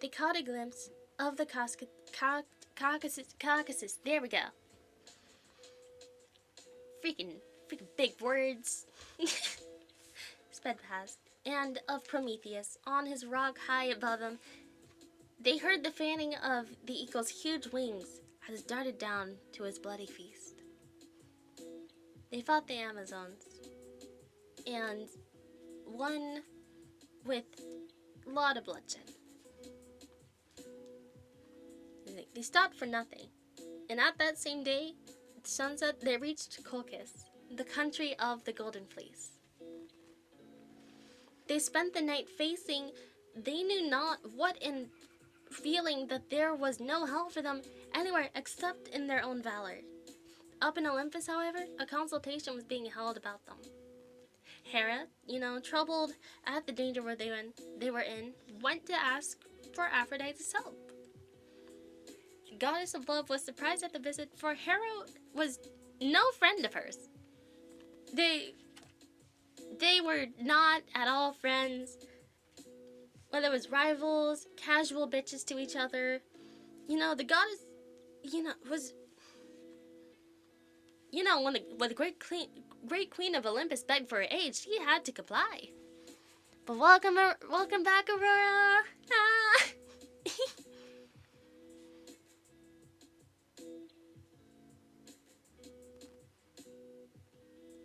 They caught a glimpse of the Caucasus. There we go. Freaking big words. Sped past. And of Prometheus on his rock high above him. They heard the fanning of the eagle's huge wings as it darted down to his bloody feast. They fought the Amazons and won with a lot of bloodshed. They stopped for nothing, and at that same day, at sunset, they reached Colchis, the country of the Golden Fleece. They spent the night facing they knew not what, and feeling that there was no help for them anywhere except in their own valor. Up in Olympus, however, a consultation was being held about them. Hera, troubled at the danger where they were in, went to ask for Aphrodite's help. The goddess of love was surprised at the visit, for Hera was no friend of hers. They were not at all friends. Whether it was rivals, casual bitches to each other. The goddess, was... when the great queen of Olympus begged for her aid, she had to comply. But welcome back, Aurora. Ah.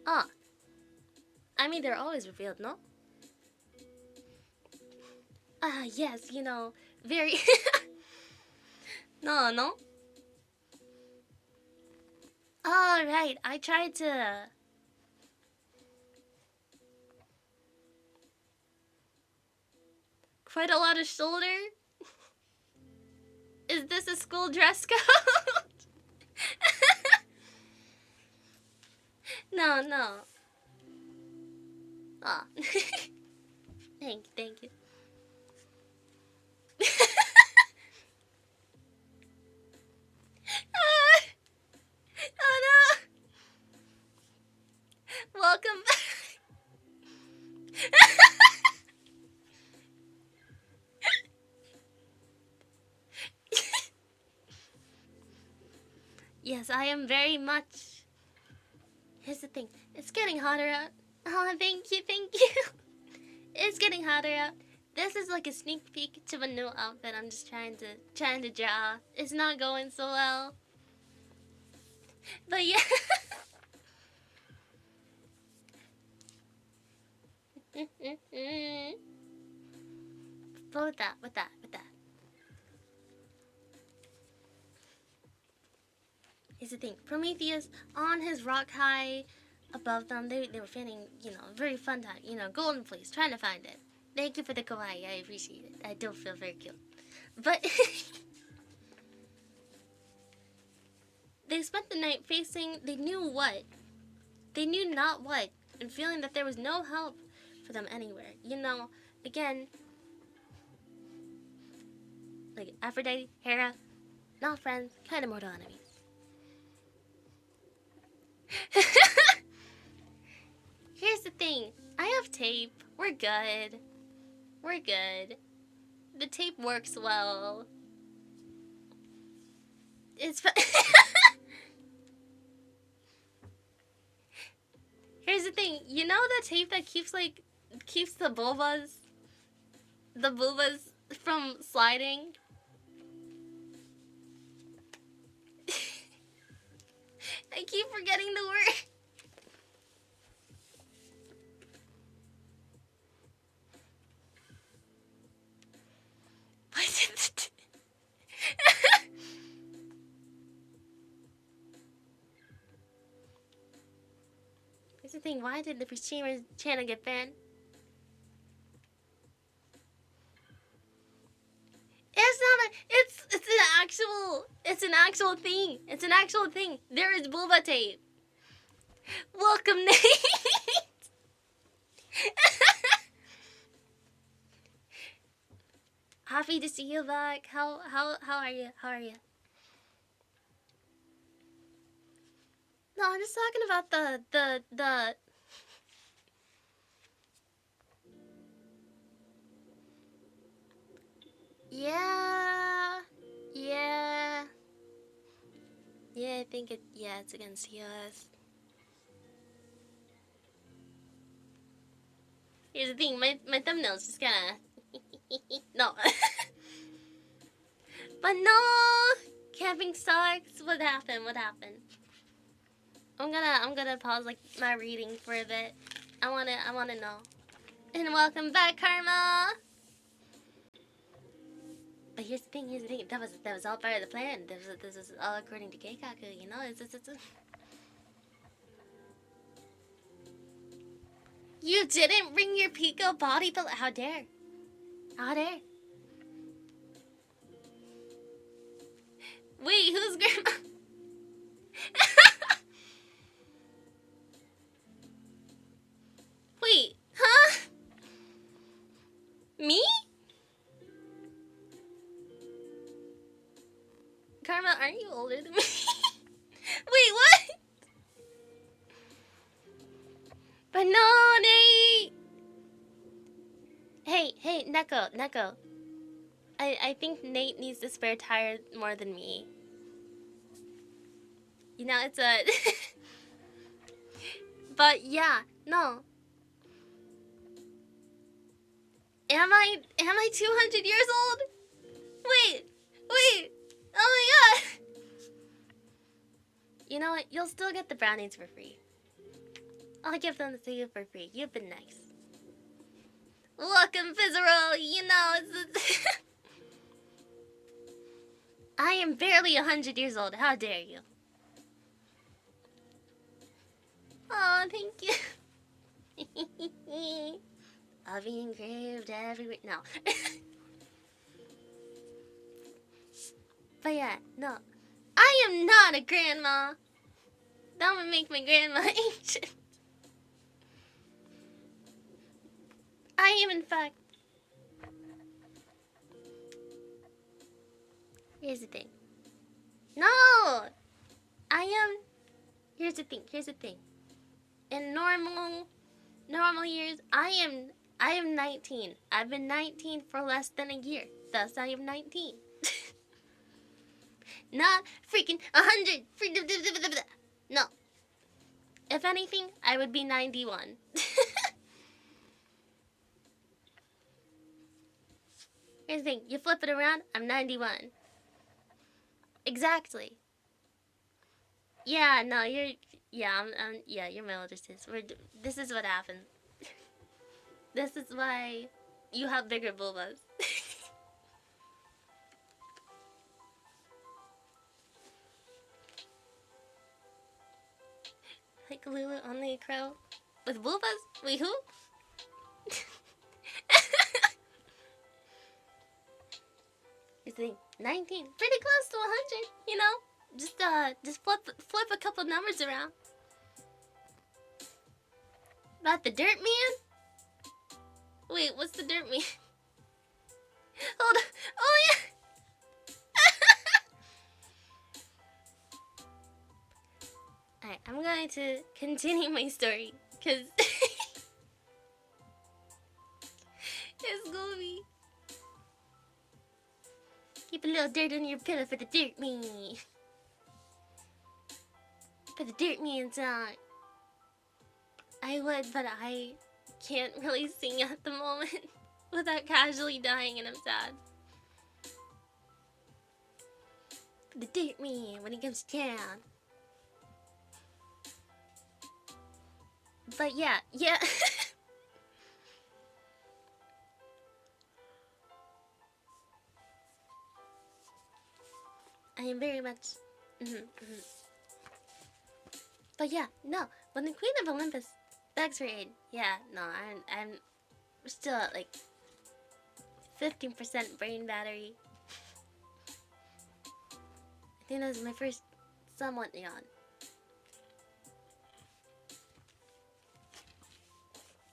Ah. I mean, they're always revealed, no? Yes, very... No. Alright, I tried to... Quite a lot of shoulder? Is this a school dress code? No. Aw. Thank you. Oh no! Welcome back. Yes, I am very much. Here's the thing. It's getting hotter out. Oh, thank you. It's getting hotter out. This is like a sneak peek to a new outfit I'm just trying to draw. It's not going so well. But yeah. But with that. Here's the thing. Prometheus, on his rock high above them, they were feeling, a very fun time. Golden fleece, trying to find it. Thank you for the kawaii. I appreciate it. I do feel very cute. But they spent the night facing, they knew what. They knew not what, and feeling that there was no help for them anywhere. Again, like Aphrodite, Hera, not friends, kind of mortal enemies. Here's the thing. I have tape. We're good. We're good. The tape works well. It's Here's the thing. You know the tape that keeps the bulbas from sliding? I keep forgetting the word. Here's the thing, why did the streamer's channel get banned? It's an actual thing. It's an actual thing. There is Bulba tape. Welcome, Nate. Happy to see you back. How are you? How are you? No, I'm just talking about the Yeah. I think it's against US. Here's the thing, my thumbnail's just kinda no. But no, camping sucks. What happened? I'm gonna pause my reading for a bit. I wanna know. And welcome back, Karma. But here's the thing. That was all part of the plan. This was all according to Keikaku. It's. You didn't bring your Pico body pillow. How dare? Wait, who's grandma? Wait, huh? Me? Karma, aren't you older than me? Wait, what? But no, Nate! Hey, Neko. I think Nate needs the spare tire more than me. It's a... But yeah, no. Am I 200 years old? Wait. Oh my god. You know what? You'll still get the brownies for free. I'll give them to you for free. You've been nice. Welcome, Fizzerol. It's... I am barely 100 years old. How dare you? Oh, thank you. I'll be engraved everywhere. No. But yeah, no. I am not a grandma. That would make my grandma ancient. I am, in fact. Here's the thing. No! I am. Here's the thing. In normal years, I am 19. I've been 19 for less than a year. Thus, I am 19. Not freaking 100. No. If anything, I would be 91. Here's the thing. You flip it around, I'm 91. Exactly. Yeah, no, you're... Yeah, you're my older sister. This is what happens. This is why you have bigger bulbas. Like Lulu, only a crow. With vulvas? Wait, who? You think 19? Pretty close to 100, you know? Just flip a couple numbers around. About the dirt man? Wait, what's the dirt man? Hold on. Oh, yeah! Alright, I'm going to continue my story, because it's gonna be... Keep a little dirt under your pillow for the dirt man. For the dirt man's on. I would, but I can't really sing at the moment without casually dying, and I'm sad. For the dirt man when he comes to town. But yeah. I am very much... But yeah, no. When the Queen of Olympus begs for aid, yeah, no, I'm still at like 15% brain battery. I think that was my first somewhat yawn.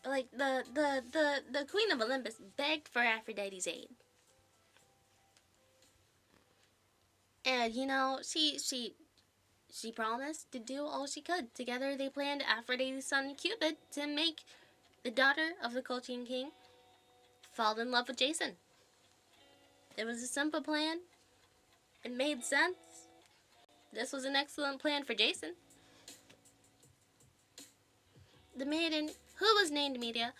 Like the Queen of Olympus begged for Aphrodite's aid. And you know, she promised to do all she could. Together they planned Aphrodite's son Cupid to make the daughter of the Colchian king fall in love with Jason. It was a simple plan. It made sense. This was an excellent plan for Jason. The maiden, who was named Media,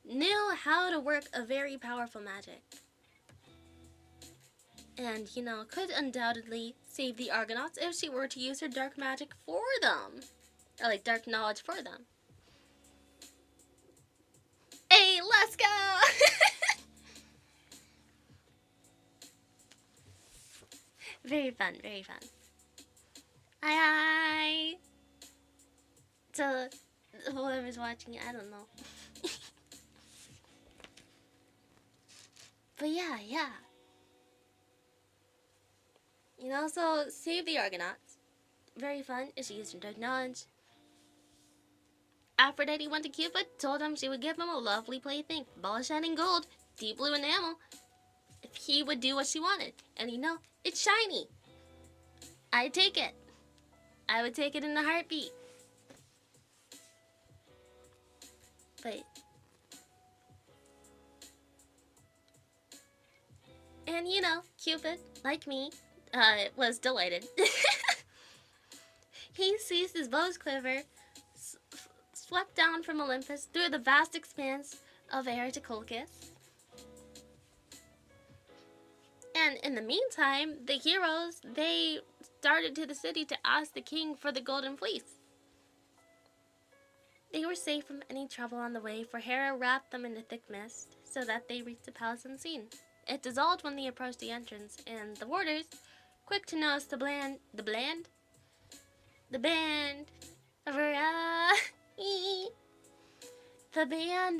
knew how to work a very powerful magic. And, you know, could undoubtedly save the Argonauts if she were to use her dark magic for them. Or, like, dark knowledge for them. Hey, let's go! Very fun, very fun. Aye. To whoever's watching, I don't know. But yeah. You know, so save the Argonauts. Very fun. She used her dark knowledge. Aphrodite went to Cupid, told him she would give him a lovely plaything, ball of shining gold, deep blue enamel, if he would do what she wanted. And you know, it's shiny. I'd take it. I would take it in a heartbeat. But... And you know, Cupid, like me, was delighted. He seized his bow's quiver, swept down from Olympus through the vast expanse of air to Colchis. And in the meantime, the heroes, they started to the city to ask the king for the golden fleece. They were safe from any trouble on the way, for Hera wrapped them in a thick mist so that they reached the palace unseen. It dissolved when they approached the entrance, and the warders, quick to notice the band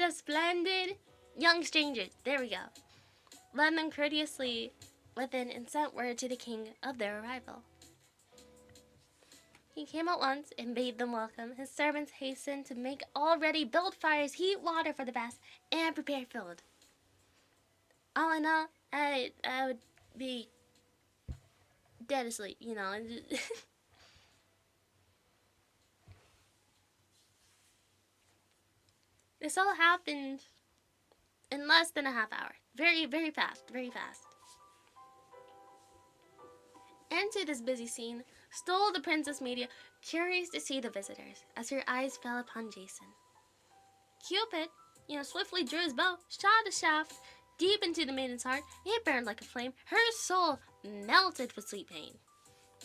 of splendid young strangers, there we go, led them courteously within and sent word to the king of their arrival. He came at once and bade them welcome. His servants hastened to make already built fires, heat water for the bath, and prepare food. All in all, I would be dead asleep, you know. This all happened in less than a half hour. Very, very fast, very fast. Into this busy scene stole the Princess Media, curious to see the visitors, as her eyes fell upon Jason. Cupid, you know, swiftly drew his bow, shot a shaft deep into the maiden's heart. It burned like a flame. Her soul melted with sweet pain.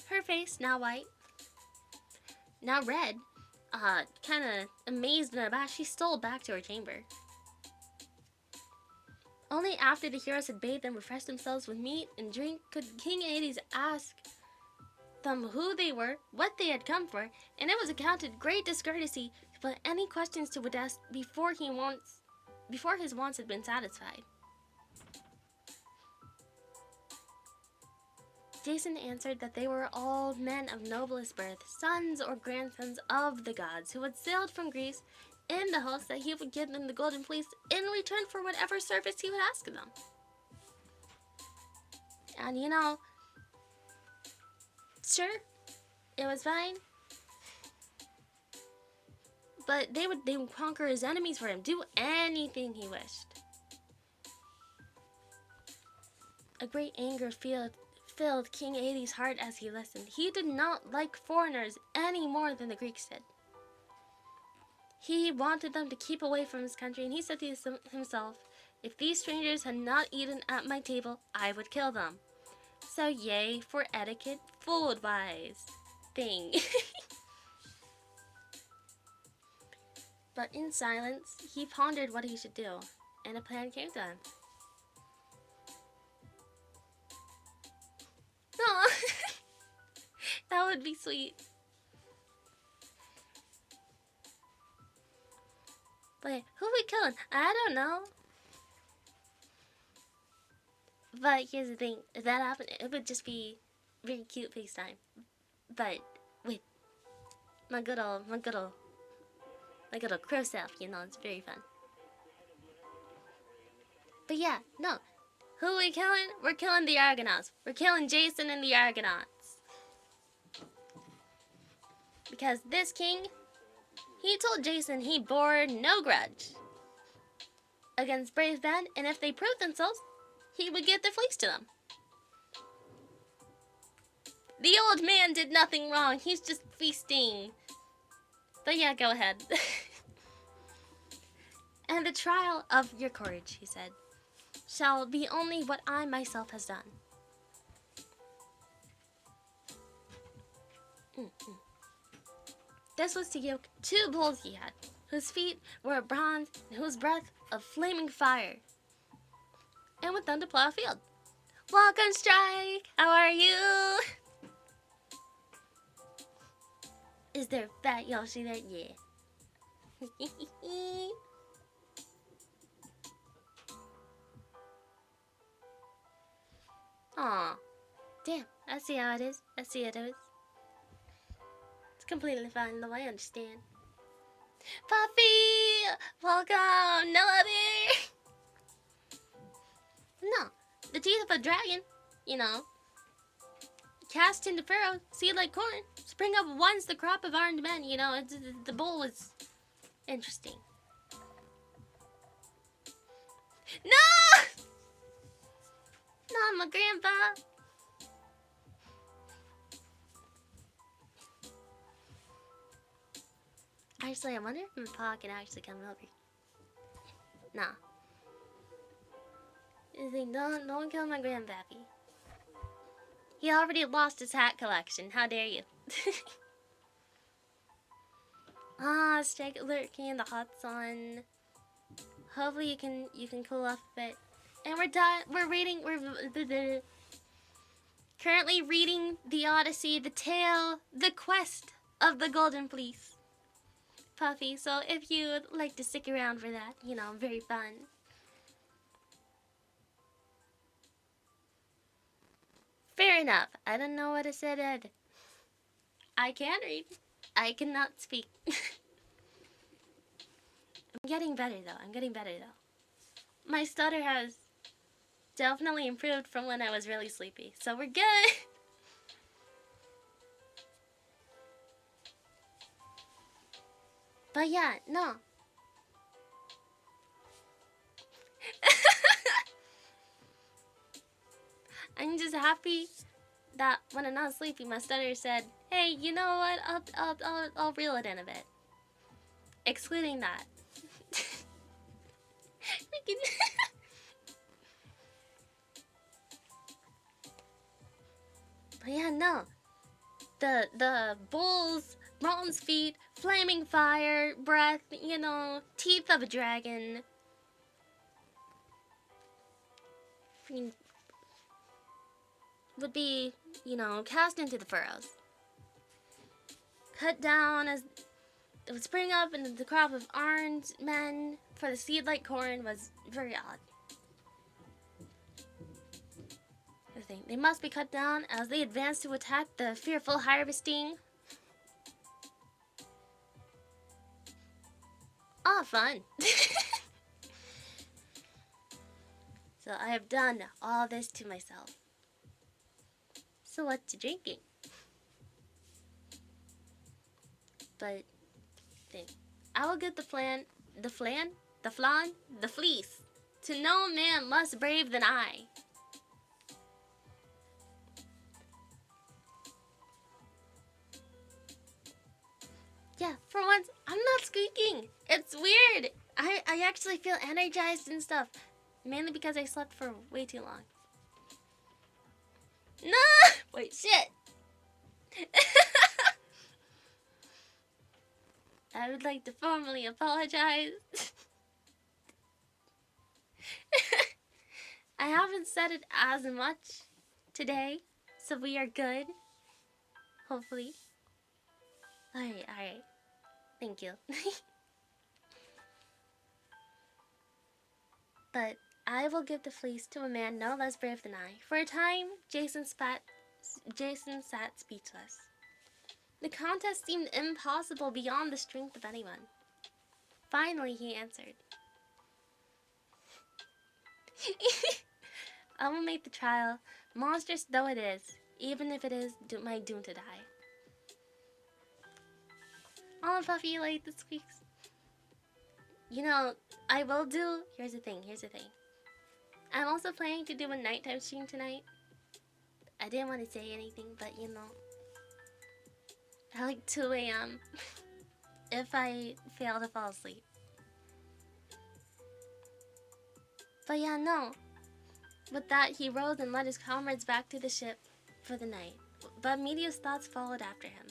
Her face, now white, now red, kind of amazed and abashed, she stole back to her chamber. Only after the heroes had bathed and refreshed themselves with meat and drink could King Hades ask them who they were, what they had come for, and it was accounted great discourtesy to put any questions to Odessa before his wants had been satisfied. Jason answered that they were all men of noblest birth, sons or grandsons of the gods, who had sailed from Greece in the hopes that he would give them the golden fleece in return for whatever service he would ask of them. And sure, it was fine. But they would conquer his enemies for him, do anything he wished. A great anger filled King Aedes' heart as he listened. He did not like foreigners any more than the Greeks did. He wanted them to keep away from his country, and he said to himself, if these strangers had not eaten at my table, I would kill them. So yea, for etiquette, food-wise thing. But in silence, he pondered what he should do, and a plan came to him. Aw, that would be sweet. But who we killing? I don't know. But here's the thing, if that happened, it would just be very cute FaceTime. But with my good old crow self, it's very fun. But yeah, no. Who are we killing? We're killing the Argonauts. We're killing Jason and the Argonauts. Because this king, he told Jason he bore no grudge against brave men, and if they proved themselves, he would give the fleece to them. The old man did nothing wrong. He's just feasting. But yeah, go ahead. And the trial of your courage, he said, shall be only what I myself has done. This was to yoke 2 bulls he had, whose feet were of bronze and whose breath of flaming fire, and with them to plow a field. Welcome, Strike! How are you? Is there a fat Yoshi there? Yeah. Aw. Damn, I see how it is. I see how it is. It's completely fine, though I understand. Puffy! Welcome! Nell there! No, the teeth of a dragon, cast into furrow, seed like corn, spring up once the crop of armed men, the bull was interesting. No! Not my grandpa! Actually, I wonder if my pa can actually come over. Nah. He's like, don't kill my grandpappy. He already lost his hat collection. How dare you? Strike lurking in the hot sun. Hopefully you can cool off a bit. And we're done. We're currently reading the Odyssey, the tale, the quest of the Golden Fleece. Puffy, so if you would like to stick around for that, very fun. Fair enough. I don't know what I said. I can read. I cannot speak. I'm getting better though. My stutter has definitely improved from when I was really sleepy. So we're good. But yeah, no. I'm just happy that when I'm not sleepy, my stutter said, "Hey, you know what? I'll reel it in a bit." Excluding that. But yeah, no. The bull's bronze feet, flaming fire, breath, teeth of a dragon. would be, cast into the furrows. Cut down as it would spring up into the crop of armed men, for the seed like corn was very odd. They must be cut down as they advance to attack the fearful harvesting. Ah, fun. So I have done all this to myself. So what's drinking? But then I will get the fleece. To no man less brave than I. Yeah, for once, I'm not squeaking. It's weird. I actually feel energized and stuff. Mainly because I slept for way too long. No! Wait, shit. I would like to formally apologize. I haven't said it as much today, so we are good. Hopefully. Alright. Thank you. But I will give the fleece to a man no less brave than I. For a time, Jason sat speechless. The contest seemed impossible beyond the strength of anyone. Finally, he answered. I will make the trial, monstrous though it is, even if it is my doom to die. Oh, Puffy, you like the squeaks? I will do... Here's the thing. I'm also planning to do a nighttime stream tonight. I didn't want to say anything, but at like 2 a.m. if I fail to fall asleep. But yeah, no. With that, he rose and led his comrades back to the ship for the night. But Media's thoughts followed after him.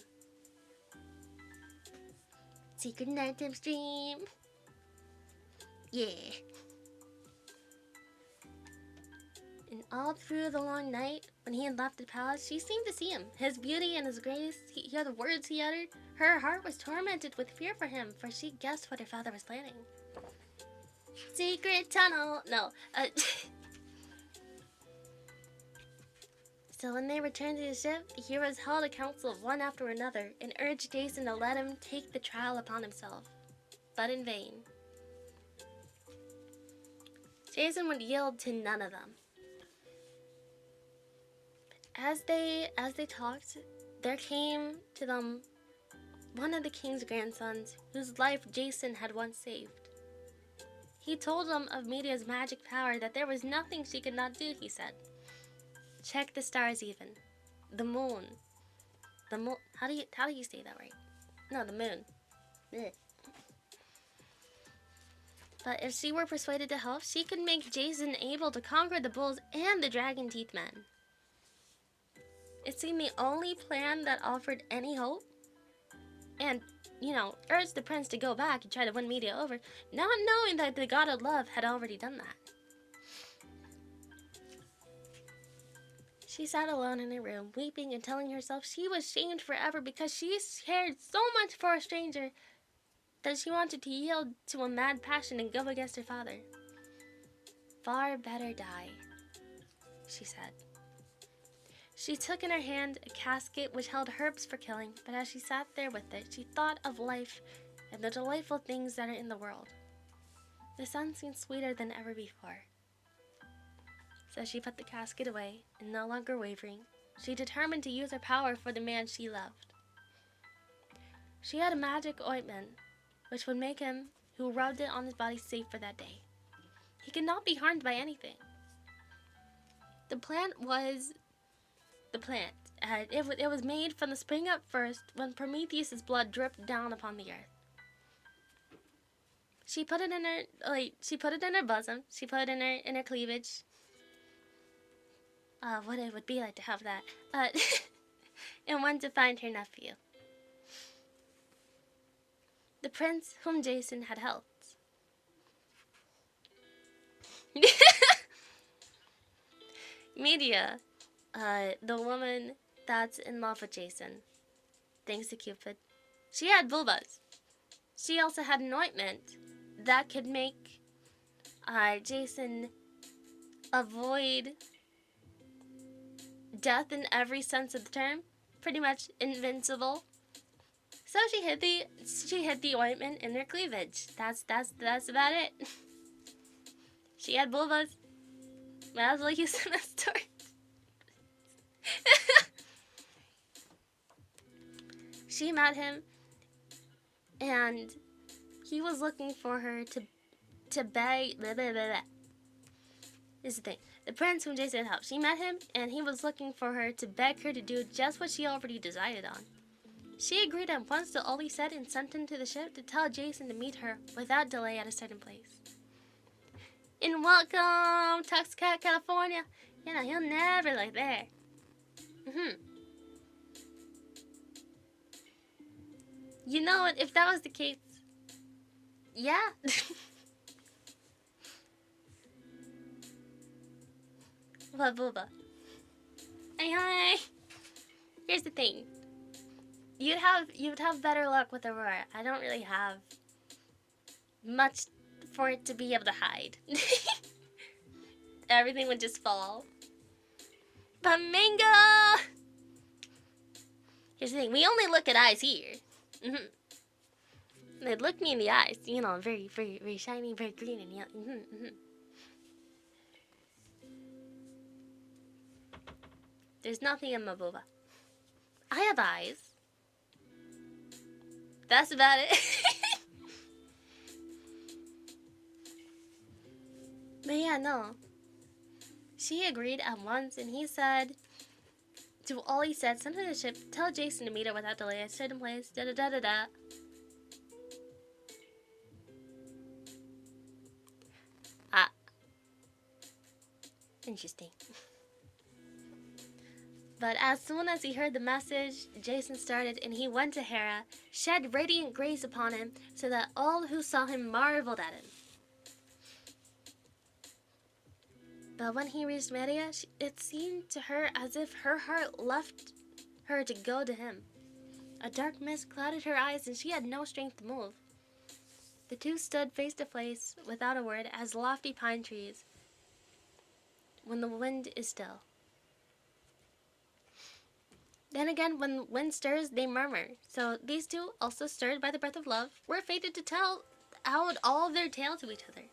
Secret nighttime stream. Yeah. And all through the long night, when he had left the palace, she seemed to see him. His beauty and his grace, hear the words he uttered. Her heart was tormented with fear for him, for she guessed what her father was planning. Secret tunnel! No. So when they returned to the ship, the heroes held a council one after another and urged Jason to let him take the trial upon himself. But in vain. Jason would yield to none of them. As they talked, there came to them one of the king's grandsons, whose life Jason had once saved. He told them of Media's magic power, that there was nothing she could not do, he said. Check the stars even. The moon. How do you say that right? No, the moon. Blech. But if she were persuaded to help, she could make Jason able to conquer the bulls and the dragon teeth men. It seemed the only plan that offered any hope. And, urged the prince to go back and try to win Media over, not knowing that the god of love had already done that. She sat alone in her room, weeping and telling herself she was shamed forever because she cared so much for a stranger that she wanted to yield to a mad passion and go against her father. Far better die, she said. She took in her hand a casket which held herbs for killing, but as she sat there with it, she thought of life and the delightful things that are in the world. The sun seemed sweeter than ever before. So she put the casket away, and no longer wavering, she determined to use her power for the man she loved. She had a magic ointment, which would make him who rubbed it on his body safe for that day. He could not be harmed by anything. The plant was the plant. It was made from the spring up first, when Prometheus' blood dripped down upon the earth. She put it in her bosom. She put it in her cleavage. What it would be like to have that. And went to find her nephew, the prince whom Jason had helped. Media the woman that's in love with Jason, thanks to Cupid, she had vulvas. She also had an ointment that could make Jason avoid death in every sense of the term, pretty much invincible. So she hid the ointment in her cleavage. That's about it. She had vulvas. Might as well use them as story. She met him, and he was looking for her to beg. Blah, blah, blah, blah. This is the thing. The prince whom Jason helped. She met him, and he was looking for her to beg her to do just what she already decided on. She agreed at once to all he said and sent him to the ship to tell Jason to meet her without delay at a certain place. And welcome, Tuxcat, California. You know, he'll never like there. You know what? If that was the case, yeah. What booba? Hi. Here's the thing. You'd have better luck with Aurora. I don't really have much for it to be able to hide. Everything would just fall. But Mango! Here's the thing. We only look at eyes here. They'd look me in the eyes. You know, very, very, very shiny, very green and yellow. There's nothing in my booba. I have eyes. That's about it. But yeah, no. She agreed at once, and he said, do all he said, send her to the ship, tell Jason to meet her without delay at a certain place, da da da da da. Interesting. But as soon as he heard the message, Jason started, and he went to Hera, shed radiant grace upon him, so that all who saw him marveled at him. But when he reached Media, it seemed to her as if her heart left her to go to him. A dark mist clouded her eyes, and she had no strength to move. The two stood face to face, without a word, as lofty pine trees, when the wind is still. Then again, when wind stirs, they murmur. So these two, also stirred by the breath of love, were fated to tell out all their tale to each other.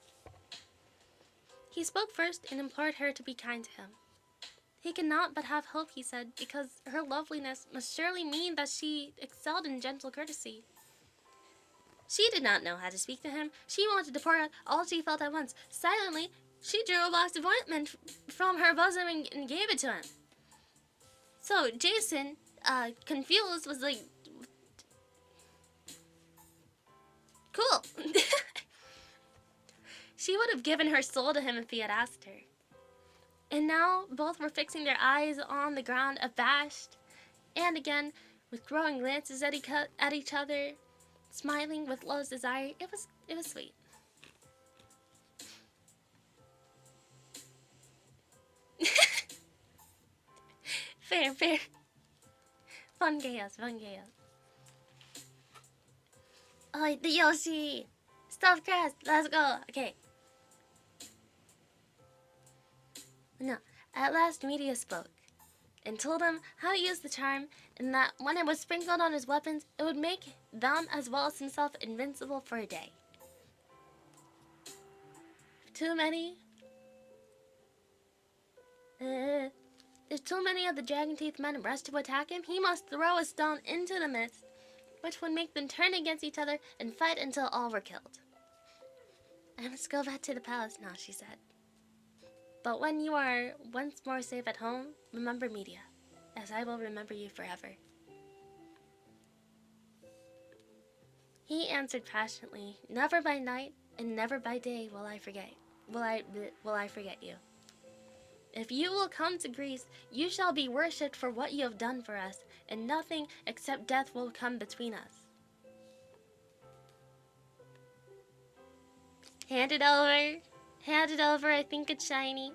He spoke first and implored her to be kind to him. He could not but have hope, he said, because her loveliness must surely mean that she excelled in gentle courtesy. She did not know how to speak to him. She wanted to pour out all she felt at once. Silently, she drew a box of ointment from her bosom and gave it to him. So Jason, confused, was like, cool. She would have given her soul to him if he had asked her. And now both were fixing their eyes on the ground, abashed, and again, with growing glances at each other, smiling with love's desire. It was sweet. Fair. Fun chaos. Oh, the Yoshi! Stuffed crust, let's go. Okay. No, at last Media spoke, and told him how to use the charm, and that when it was sprinkled on his weapons, it would make them as well as himself invincible for a day. If too many of the dragon teeth men rush to attack him, he must throw a stone into the midst, which would make them turn against each other and fight until all were killed. I must go back to the palace now, she said. But when you are once more safe at home, remember Media, as I will remember you forever. He answered passionately, never by night and never by day will I forget you. If you will come to Greece, you shall be worshipped for what you have done for us, and nothing except death will come between us. Hand it over, I think it's shiny.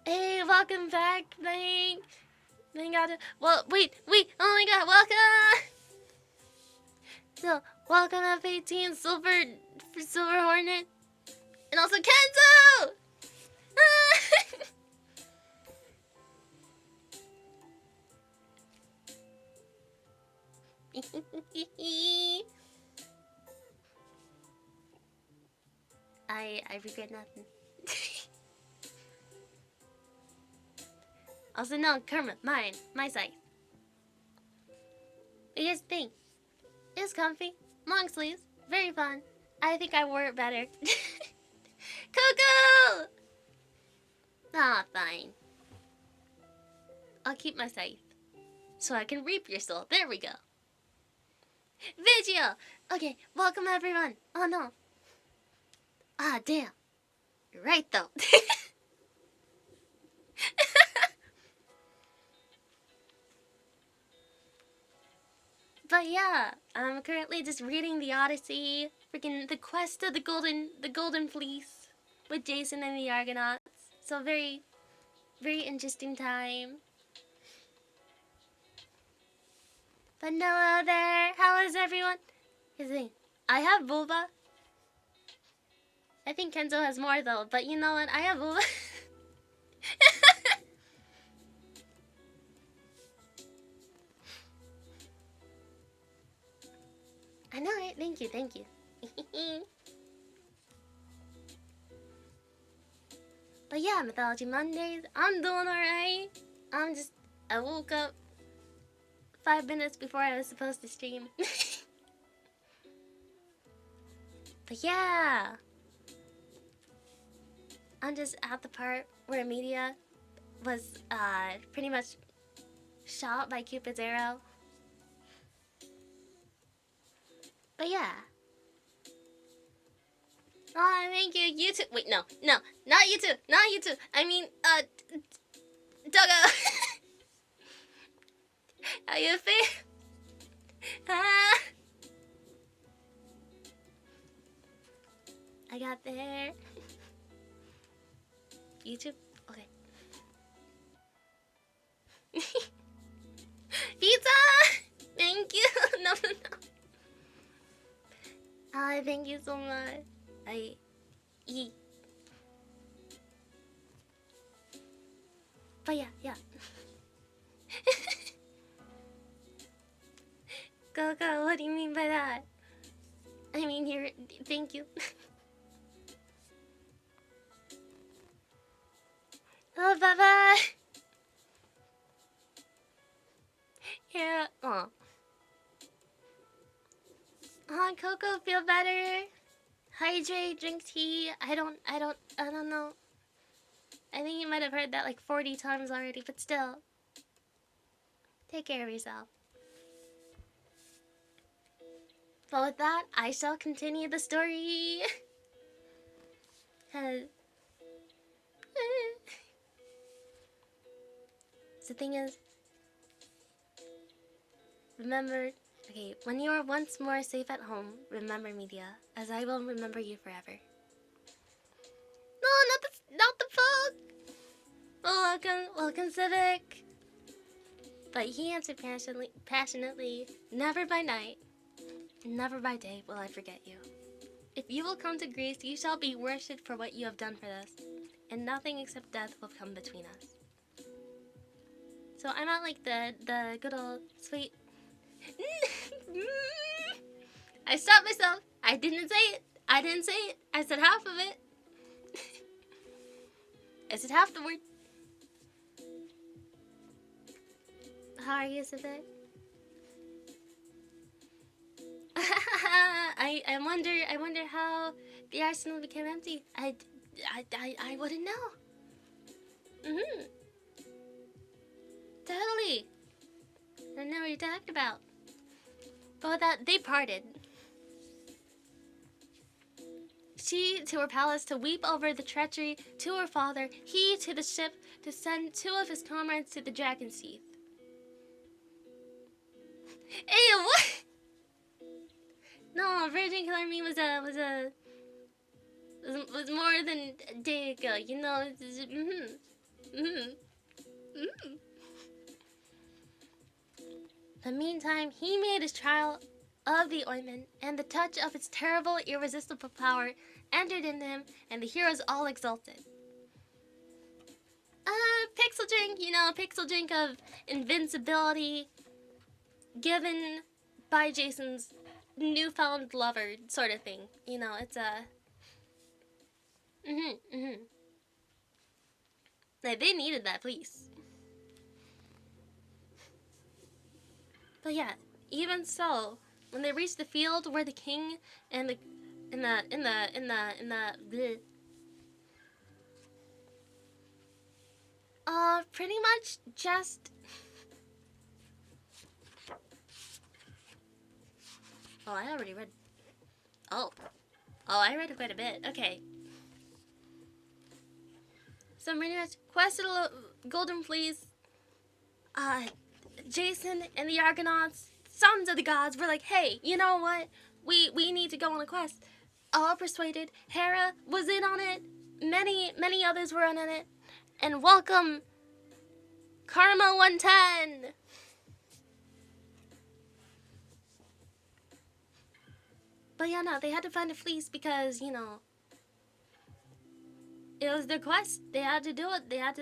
Hey, welcome back, Thank God. Well, wait. Oh my God, welcome. So, welcome F18, Silver Hornet, and also Kenzo. I regret nothing. Also, no, Kermit, my side. But here's the thing. It's comfy, long sleeves, very fun. I think I wore it better. Coco! Ah, fine. I'll keep my scythe. So I can reap your soul. There we go. Video! Okay, welcome everyone. Oh no. Ah, damn. You're right though. But yeah, I'm currently just reading the Odyssey, freaking the quest of the golden fleece with Jason and the Argonauts. So very, very interesting time. Vanilla there, how is everyone? Here's the thing, I have vulva. I think Kenzo has more though, but you know what? I have vulva. I know, right? Thank you. But yeah, Mythology Mondays, I'm doing alright. I woke up 5 minutes before I was supposed to stream. But yeah, I'm just at the part where Media was pretty much shot by Cupid's arrow. But yeah. Oh, thank you. You too. Wait, no, not you too. Not you too. I mean, Doggo. How you feel? Ah. I got there. YouTube? Okay. Pizza! Thank you. No. Thank you so much. I eat. But yeah. Go, what do you mean by that? I mean, here, thank you. Oh, bye-bye. Yeah, Oh, Coco, feel better. Hydrate, drink tea. I don't know. I think you might have heard that like 40 times already, but still. Take care of yourself. But with that, I shall continue the story. Cause the thing is, remember, okay, when you are once more safe at home, remember Media, as I will remember you forever. No, not the folk. Oh, welcome, Civic. But he answered passionately, never by night, never by day will I forget you. If you will come to Greece, you shall be worshipped for what you have done for us, and nothing except death will come between us. So I'm not like the good old sweet. I stopped myself. I didn't say it. I said half of it. I said half the word. How are you, Civic? I wonder how the arsenal became empty. I wouldn't know. Totally. I don't know what you're talking about. But with that, they parted. She to her palace to weep over the treachery to her father, he to the ship to send 2 of his comrades to the dragon's teeth. Hey, what? No, Virgin Killer Me was more than a day ago. You know, Mm. Mm. The meantime, he made his trial of the ointment, and the touch of its terrible, irresistible power entered into him, and the heroes all exulted. Pixel drink, pixel drink of invincibility given by Jason's newfound lover, sort of thing. It's a. Like, they needed that, please. But yeah, even so, when they reached the field where the king and the bleh, pretty much just. Oh, I already read. Oh, I read quite a bit. Okay. So pretty much quested golden fleece. Jason and the Argonauts, sons of the gods, were like, hey, you know what? We need to go on a quest. All persuaded. Hera was in on it. Many others were in on it. And welcome, Karma 110. But yeah, no, they had to find a fleece because, it was their quest. They had to do it. They had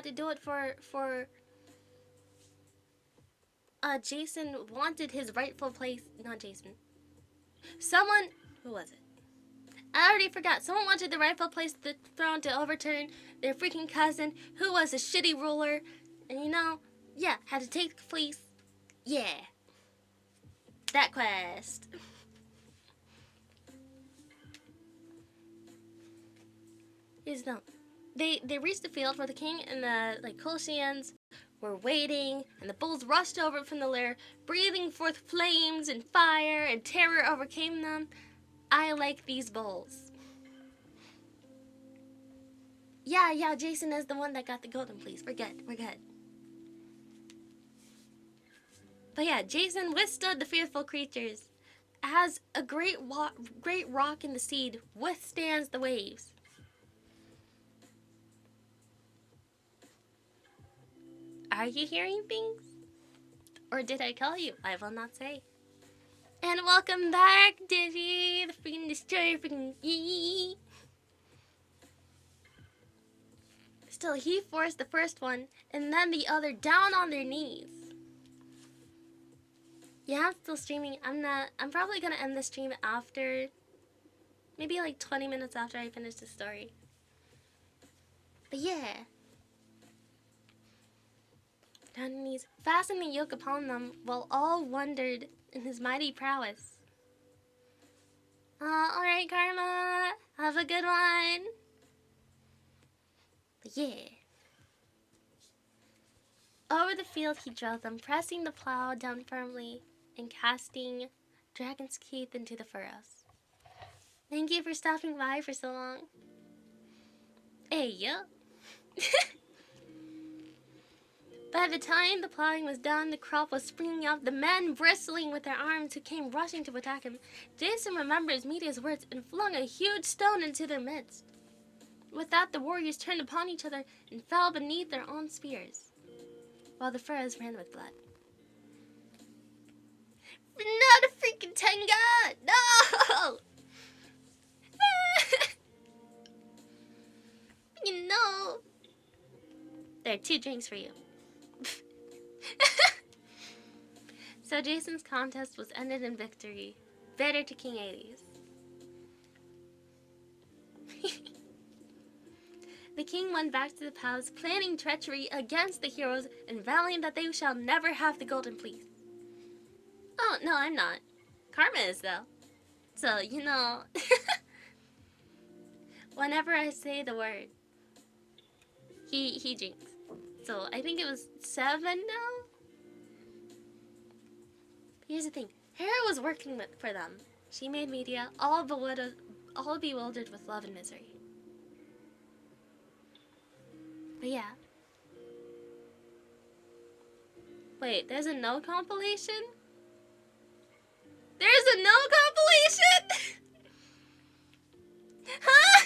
to do it for Jason wanted his rightful place. Not Jason. Someone, who was it? I already forgot. Someone wanted the rightful place to the throne to overturn their freaking cousin, who was a shitty ruler. And yeah, had to take the fleece. Yeah. That quest. Is no. They reached the field where the king and the Colchians were waiting, and the bulls rushed over from the lair, breathing forth flames and fire, and terror overcame them. I like these bulls. Yeah, Jason is the one that got the golden fleece. We're good. But yeah, Jason withstood the fearful creatures, as a great rock in the sea withstands the waves. Are you hearing things? Or did I call you? I will not say. And welcome back, Digi, the freaking destroyer, freaking yee. Still, he forced the first one, and then the other down on their knees. Yeah, I'm still streaming. I'm probably gonna end the stream after, maybe like 20 minutes after I finish the story. But yeah. Down on the knees, fastened the yoke upon them, while all wondered in his mighty prowess. Alright, Karma. Have a good one. But yeah. Over the field he drove them, pressing the plow down firmly and casting dragon's teeth into the furrows. Thank you for stopping by for so long. Hey, yo. By the time the plowing was done, the crop was springing up, the men bristling with their arms who came rushing to attack him. Jason remembers Media's words and flung a huge stone into their midst. With that, the warriors turned upon each other and fell beneath their own spears, while the furrows ran with blood. Not a freaking Tenga! No! There are 2 drinks for you. So Jason's contest was ended in victory. Better to King Hades. The king went back to the palace, planning treachery against the heroes and vowing that they shall never have the golden fleece. Oh, no, I'm not. Karma is, though. So, whenever I say the word, he drinks. So, I think it was 7 now? Here's the thing. Hera was working for them. She made Media all bewildered with love and misery. But yeah. Wait, there's a no compilation? There's a no compilation? Huh?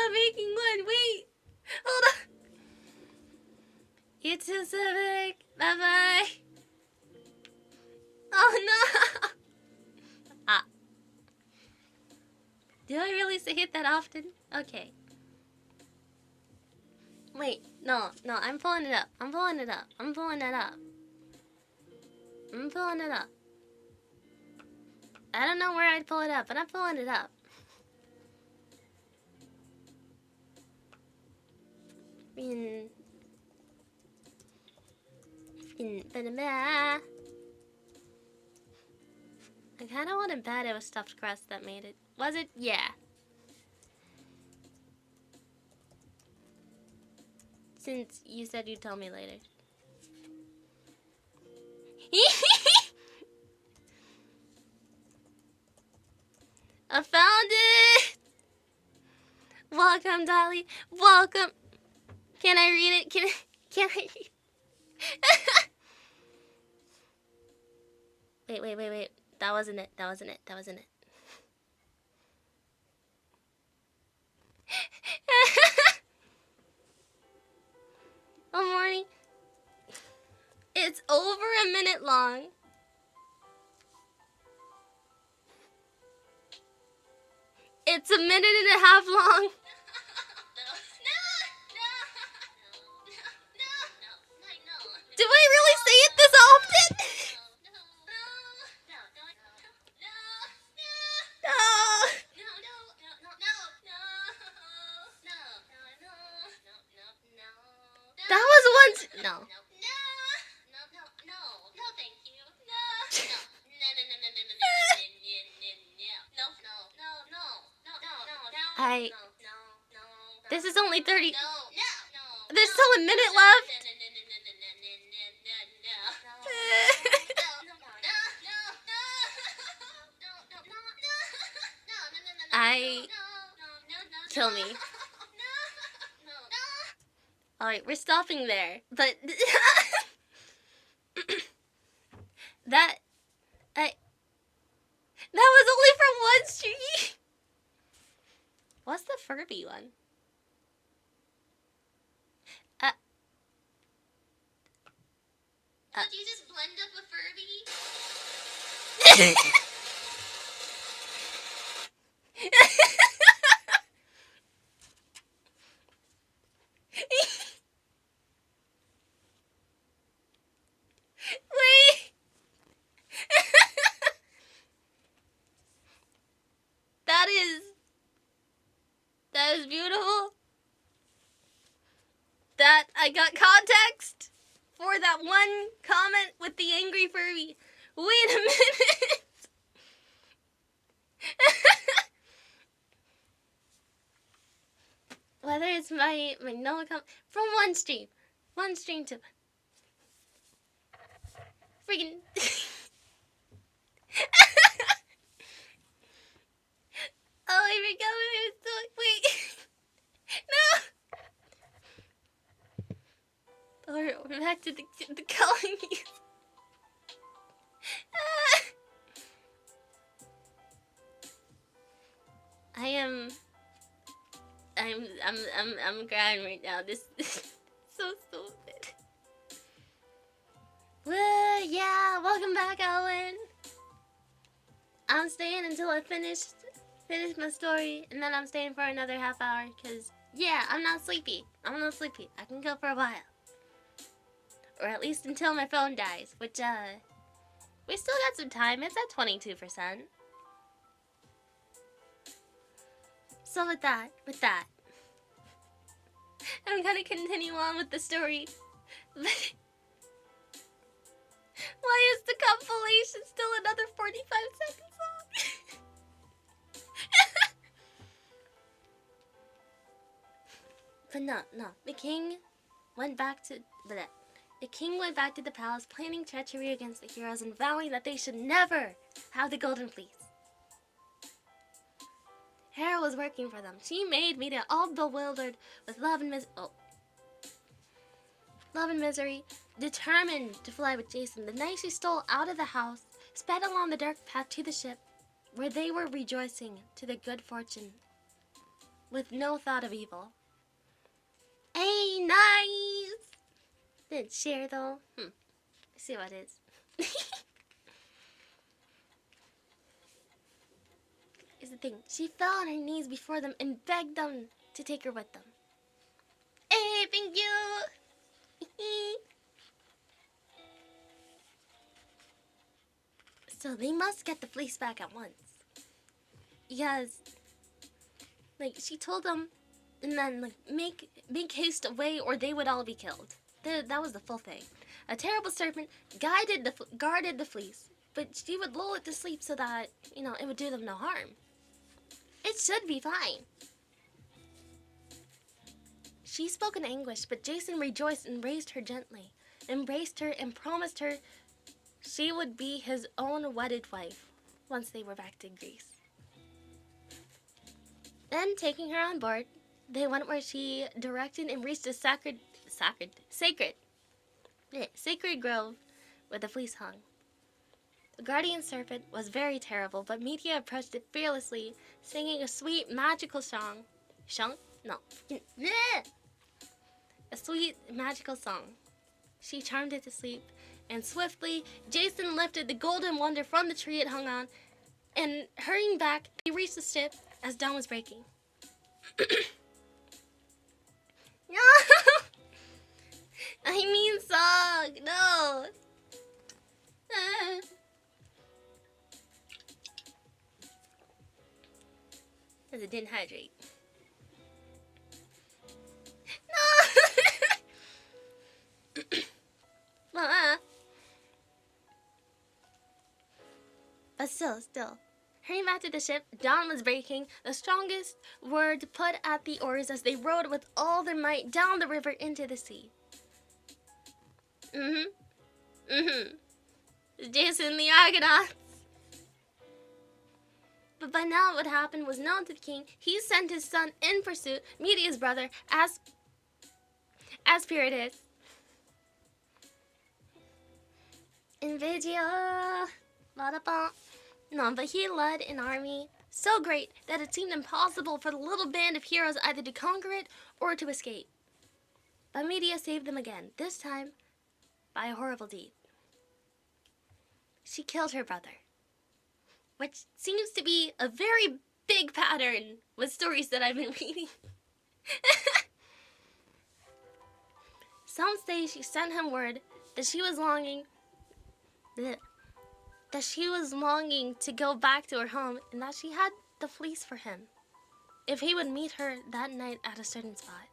not making one. Wait. Hold on. You too, Civic. Bye-bye. Oh, no. Ah. Do I really say it that often? Okay. Wait. No. I'm pulling it up. I'm pulling it up. I'm pulling it up. I'm pulling it up. I don't know where I'd pull it up, but I'm pulling it up. I kind of want to bet it was stuffed crust that made it. Was it? Yeah. Since you said you'd tell me later. I found it! Welcome, Dolly. Welcome. Can I read it? Can I read it? Wait. That wasn't it. Good morning. It's over a minute long. It's a minute and a half long. Do I really say it this often? That was once. No. This is only 30. There's still a minute left. Kill me. Alright, we're stopping there. But that was only for one stream. What's the Furby one? Did you just blend up a Furby? Wait. That is beautiful. That I got context for that one comment with the angry Furby. Wait a minute. Whether it's my Noah comment from one stream to freaking. Oh, I forgot what I was doing. Wait. No. We're back to the colonies. I'm crying right now. This is so stupid. Well, yeah, welcome back, Owen. I'm staying until I finish my story, and then I'm staying for another half hour, cause yeah, I'm not sleepy. I can go for a while. Or at least until my phone dies, which we still got some time. It's at 22%. So with that, I'm gonna continue on with the story. Why is the compilation still another 45 seconds long? But no. The king went back to the palace, planning treachery against the heroes and vowing that they should never have the golden fleece. Hera was working for them. She made Media all bewildered with love and misery, determined to fly with Jason. The night she stole out of the house, sped along the dark path to the ship, where they were rejoicing to the good fortune with no thought of evil. Hey, nice! Didn't share though. Let's see what it is. Here's the thing. She fell on her knees before them and begged them to take her with them. Hey, thank you! So they must get the fleece back at once. Because, like, she told them, and then, like, make haste away or they would all be killed. That was the full thing. A terrible serpent guarded the fleece, but she would lull it to sleep so that, it would do them no harm. It should be fine. She spoke in anguish, but Jason rejoiced and raised her gently, embraced her, and promised her she would be his own wedded wife once they were back to Greece. Then, taking her on board, they went where she directed and reached a sacred grove where the fleece hung. The guardian serpent was very terrible, but Medea approached it fearlessly, singing a sweet, magical song. A sweet, magical song. She charmed it to sleep, and swiftly, Jason lifted the golden wonder from the tree it hung on, and hurrying back, they reached the ship as dawn was breaking. No! I mean song! No! Because it didn't hydrate. No! Well, but still. Hurrying back to the ship, dawn was breaking. The strongest were to put at the oars as they rowed with all their might down the river into the sea. Jason the Argonauts. But by now what happened was known to the king. He sent his son in pursuit, Medea's brother, Asperitus. Invidia. No, but he led an army so great that it seemed impossible for the little band of heroes either to conquer it or to escape. But Medea saved them again, this time by a horrible deed. She killed her brother, which seems to be a very big pattern with stories that I've been reading. Some say she sent him word that she was longing to go back to her home and that she had the fleece for him if he would meet her that night at a certain spot.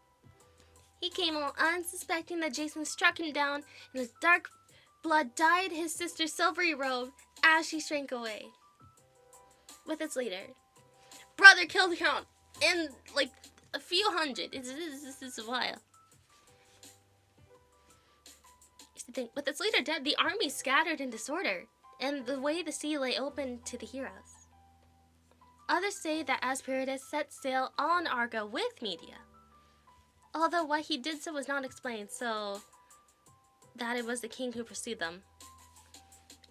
He came all unsuspecting that Jason struck him down and his dark blood dyed his sister's silvery robe as she shrank away. With its leader, brother killed count and like a few hundred. It's a while. With its leader dead, the army scattered in disorder, and the way the sea lay open to the heroes. Others say that Asperitus set sail on Argo with Medea, although why he did so was not explained, so that it was the king who pursued them.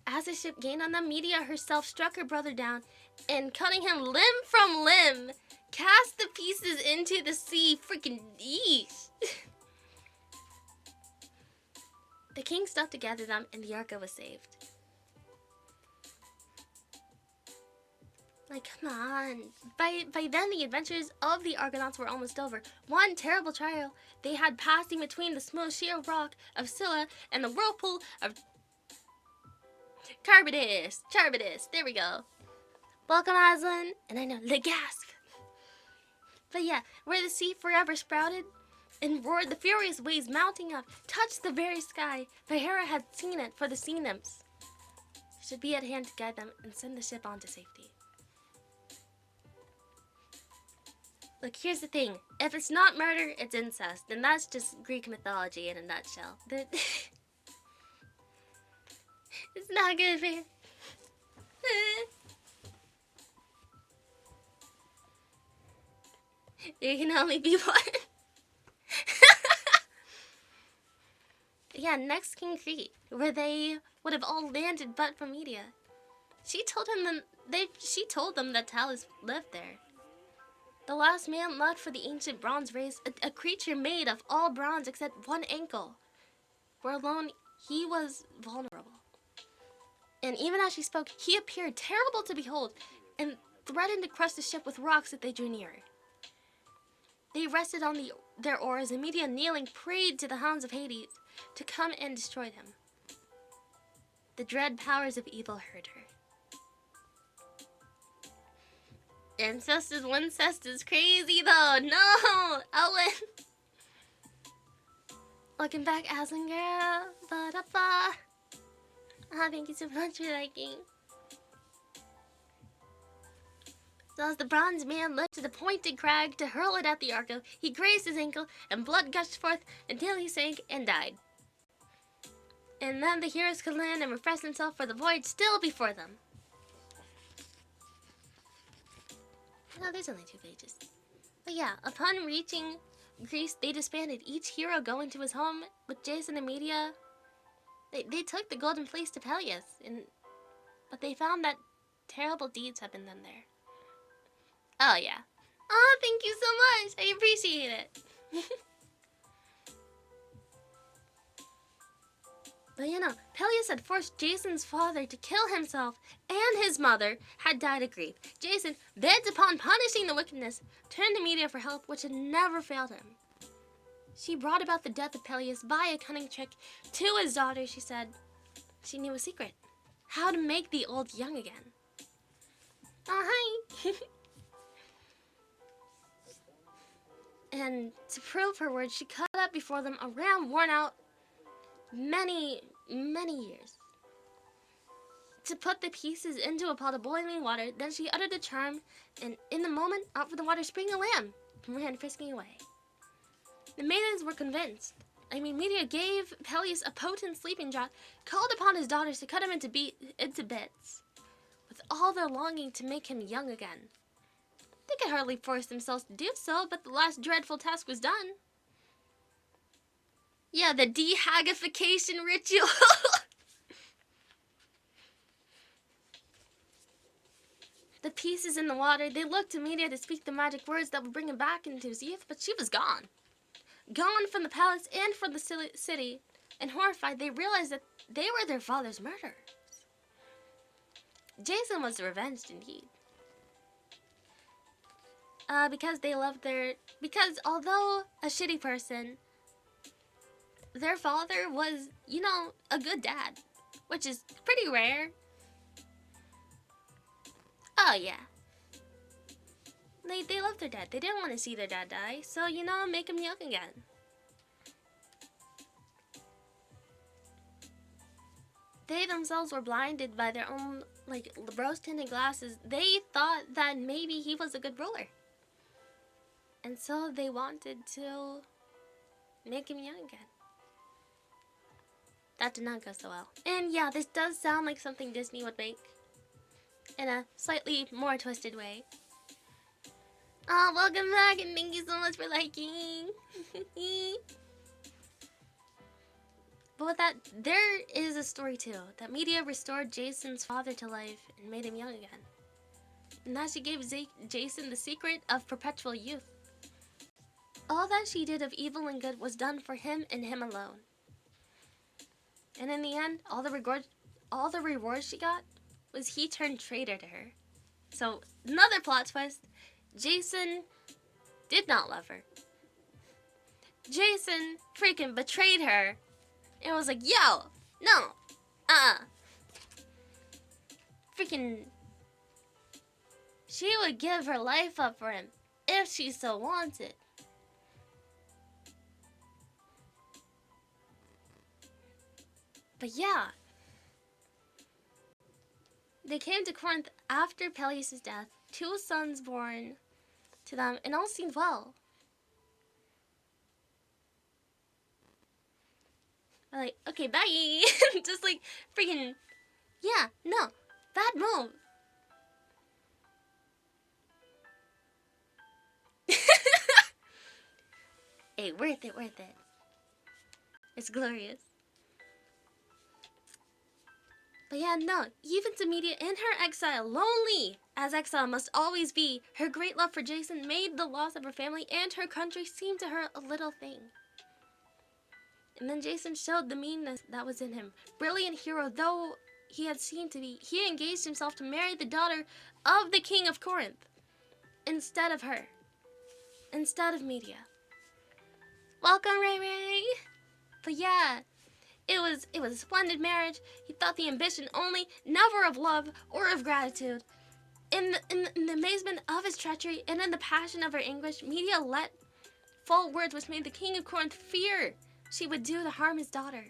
As the ship gained on them, Medea herself struck her brother down, and cutting him limb from limb, cast the pieces into the sea. Freaking yeesh. The king stopped to gather them, and the Argo was saved. Like, come on. By then, the adventures of the Argonauts were almost over. One terrible trial they had passing between the smooth sheer rock of Scylla and the whirlpool of Charybdis. There we go. Welcome, Aslan. And I know, the gasp. But yeah, where the sea forever sprouted and roared, the furious waves mounting up touched the very sky. For Hera had seen it for the sea nymphs should be at hand to guide them and send the ship on to safety. Look, here's the thing. If it's not murder, it's incest. And that's just Greek mythology in a nutshell. It's not gonna be. There can only be one. Yeah, next King Crete, where they would have all landed but for Medea. She told them that Talus lived there. The last man left for the ancient bronze race, a creature made of all bronze except one ankle, where alone he was vulnerable. And even as she spoke, he appeared terrible to behold, and threatened to crush the ship with rocks if they drew near. They rested on their oars, and Medea, kneeling, prayed to the hounds of Hades to come and destroy them. The dread powers of evil heard her. Wincest is crazy though. No, Ellen. Looking back, Aslan girl. Ba-da-ba. Thank you so much for liking. So as the bronze man lifted the pointed crag to hurl it at the Argo, he grazed his ankle, and blood gushed forth until he sank and died. And then the heroes could land and refresh themselves for the voyage still before them. No, there's only 2 pages. But yeah, upon reaching Greece, they disbanded, each hero going to his home with Jason and Medea. They took the golden fleece to Peleus, but they found that terrible deeds had been done there. Oh yeah. Oh, thank you so much. I appreciate it. But you know, Peleus had forced Jason's father to kill himself, and his mother had died of grief. Jason, bent upon punishing the wickedness, turned to Medea for help, which had never failed him. She brought about the death of Peleus by a cunning trick to his daughter. She said she knew a secret: how to make the old young again. Oh, hi! And to prove her words, she cut up before them a ram worn out many years. To put the pieces into a pot of boiling water, then she uttered a charm, and in the moment, out from the water sprang a lamb and ran frisking away. The maidens were convinced. Medea gave Peleus a potent sleeping draught, called upon his daughters to cut him into bits, with all their longing to make him young again. They could hardly force themselves to do so, but the last dreadful task was done. Yeah, the dehagification ritual. The pieces in the water, they looked to Medea to speak the magic words that would bring him back into his youth, but she was gone. Gone from the palace and from the city, and horrified, they realized that they were their father's murderers. Jason was revenged indeed. Because although a shitty person, their father was, a good dad, which is pretty rare. Oh yeah. They loved their dad. They didn't want to see their dad die, so make him young again. They themselves were blinded by their own, rose-tinted glasses. They thought that maybe he was a good ruler. And so they wanted to make him young again. That did not go so well. And yeah, this does sound like something Disney would make in a slightly more twisted way. Oh, welcome back, and thank you so much for liking. But with that, there is a story too, that Medea restored Jason's father to life and made him young again. And that she gave Jason the secret of perpetual youth. All that she did of evil and good was done for him and him alone. And in the end, all the reward she got was he turned traitor to her. So, another plot twist. Jason did not love her. Jason freaking betrayed her and was like, yo, no, freaking, she would give her life up for him if she so wanted. But yeah, they came to Corinth after Peleus' death, 2 sons born to them, and all seemed well. I'm like, okay, bye. Just freaking, yeah, no, bad move. Hey, worth it. It's glorious. But yeah, no, even to Media in her exile, lonely as exile must always be, her great love for Jason made the loss of her family and her country seem to her a little thing. And then Jason showed the meanness that was in him. Brilliant hero though he had seemed to be, he engaged himself to marry the daughter of the king of Corinth instead of her, instead of Media. Welcome, Ray Ray! But yeah, it was a splendid marriage. He thought the ambition only, never of love or of gratitude. In the amazement of his treachery and in the passion of her anguish, Media let fall words which made the king of Corinth fear she would do to harm his daughter.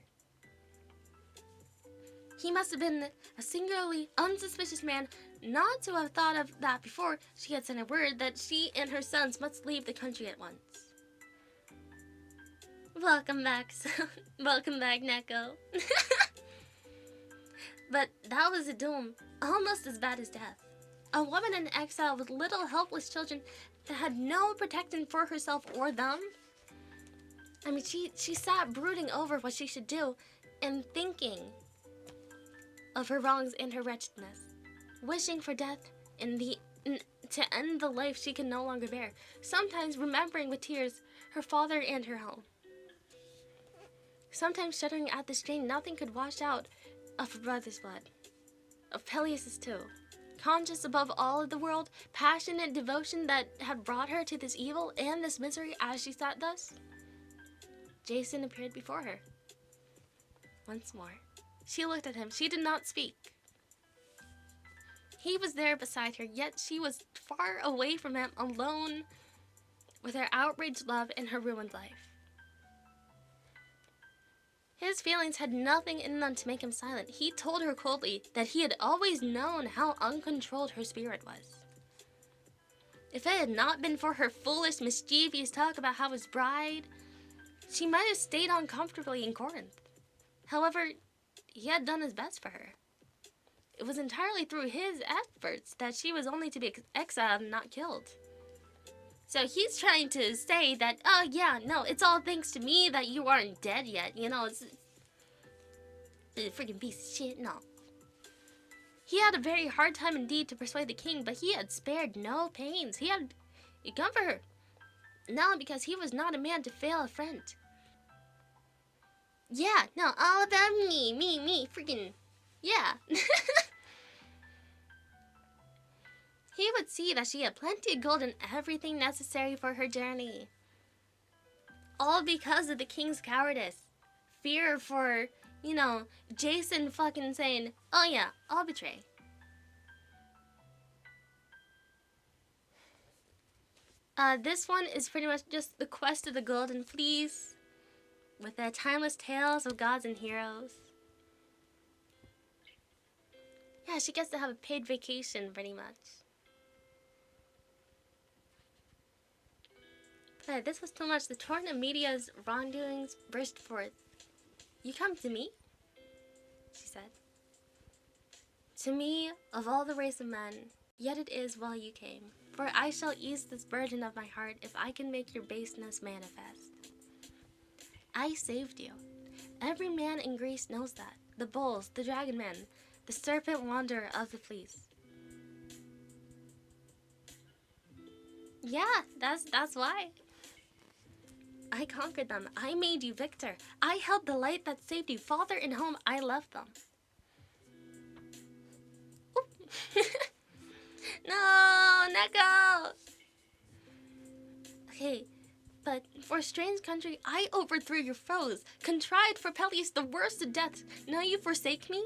He must have been a singularly unsuspicious man not to have thought of that before she had sent a word that she and her sons must leave the country at once. Welcome back, welcome back, Neko. But that was a doom almost as bad as death. A woman in exile with little helpless children that had no protection for herself or them. I mean, she sat brooding over what she should do and thinking of her wrongs and her wretchedness, wishing for death to end the life she can no longer bear, sometimes remembering with tears her father and her home. Sometimes shuddering at the strain nothing could wash out of her brother's blood, of Peleus's too. Conscious above all of the world, passionate devotion that had brought her to this evil and this misery as she sat thus, Jason appeared before her. Once more. She looked at him. She did not speak. He was there beside her, yet she was far away from him, alone with her outraged love and her ruined life. His feelings had nothing in them to make him silent. He told her coldly that he had always known how uncontrolled her spirit was. If it had not been for her foolish, mischievous talk about how his bride, she might have stayed on comfortably in Corinth. However, he had done his best for her. It was entirely through his efforts that she was only to be exiled and not killed. So he's trying to say that, oh yeah, no, it's all thanks to me that you aren't dead yet. You know, it's a freaking piece of shit. No. He had a very hard time indeed to persuade the king, but he had spared no pains. He had come for her. No, because he was not a man to fail a friend. Yeah, no, all about me, freaking, yeah. He would see that she had plenty of gold and everything necessary for her journey. All because of the king's cowardice. Fear for, Jason fucking saying, oh yeah, I'll betray. This one is pretty much just the quest of the Golden Fleece, with their timeless tales of gods and heroes. Yeah, she gets to have a paid vacation, pretty much. But this was too much. The torrent of Media's wrongdoings burst forth. You come to me? She said. To me, of all the race of men, yet it is well you came. For I shall ease this burden of my heart if I can make your baseness manifest. I saved you. Every man in Greece knows that. The bulls, the dragon men, the serpent wanderer of the fleece. Yeah, that's why. I conquered them. I made you victor. I held the light that saved you. Father and home, I left them. No, Neko! Okay, but for a strange country, I overthrew your foes, contrived for Peleus the worst of deaths. Now you forsake me?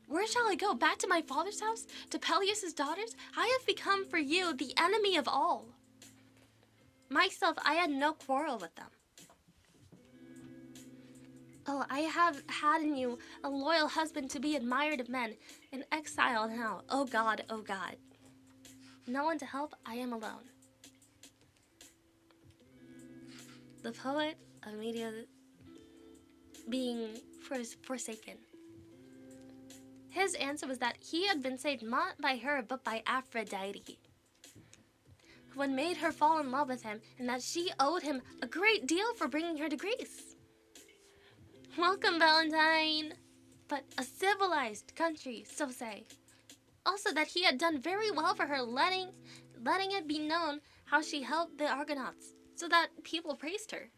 Where shall I go? Back to my father's house? To Peleus' daughters? I have become for you the enemy of all. Myself, I had no quarrel with them. Oh, I have had in you a loyal husband to be admired of men, in exile now. Oh God, oh God. No one to help, I am alone. The poet of Media being forsaken. His answer was that he had been saved not by her, but by Aphrodite, who had made her fall in love with him, and that she owed him a great deal for bringing her to Greece. Welcome, Valentine! but a civilized country, so say. Also that he had done very well for her, letting it be known how she helped the Argonauts, so that people praised her.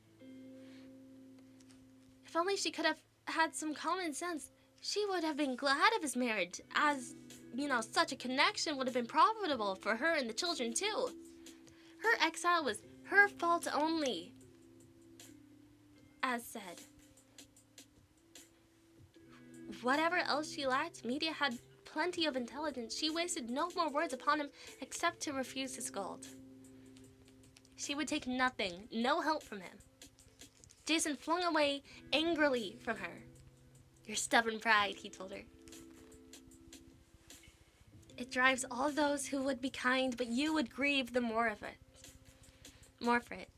If only she could have had some common sense, she would have been glad of his marriage, as, such a connection would have been profitable for her and the children too. Her exile was her fault only, as said. Whatever else she lacked, Medea had plenty of intelligence. She wasted no more words upon him except to refuse his gold. She would take nothing, no help from him. Jason flung away angrily from her. Your stubborn pride, he told her. It drives all those who would be kind, but you would grieve the more for it.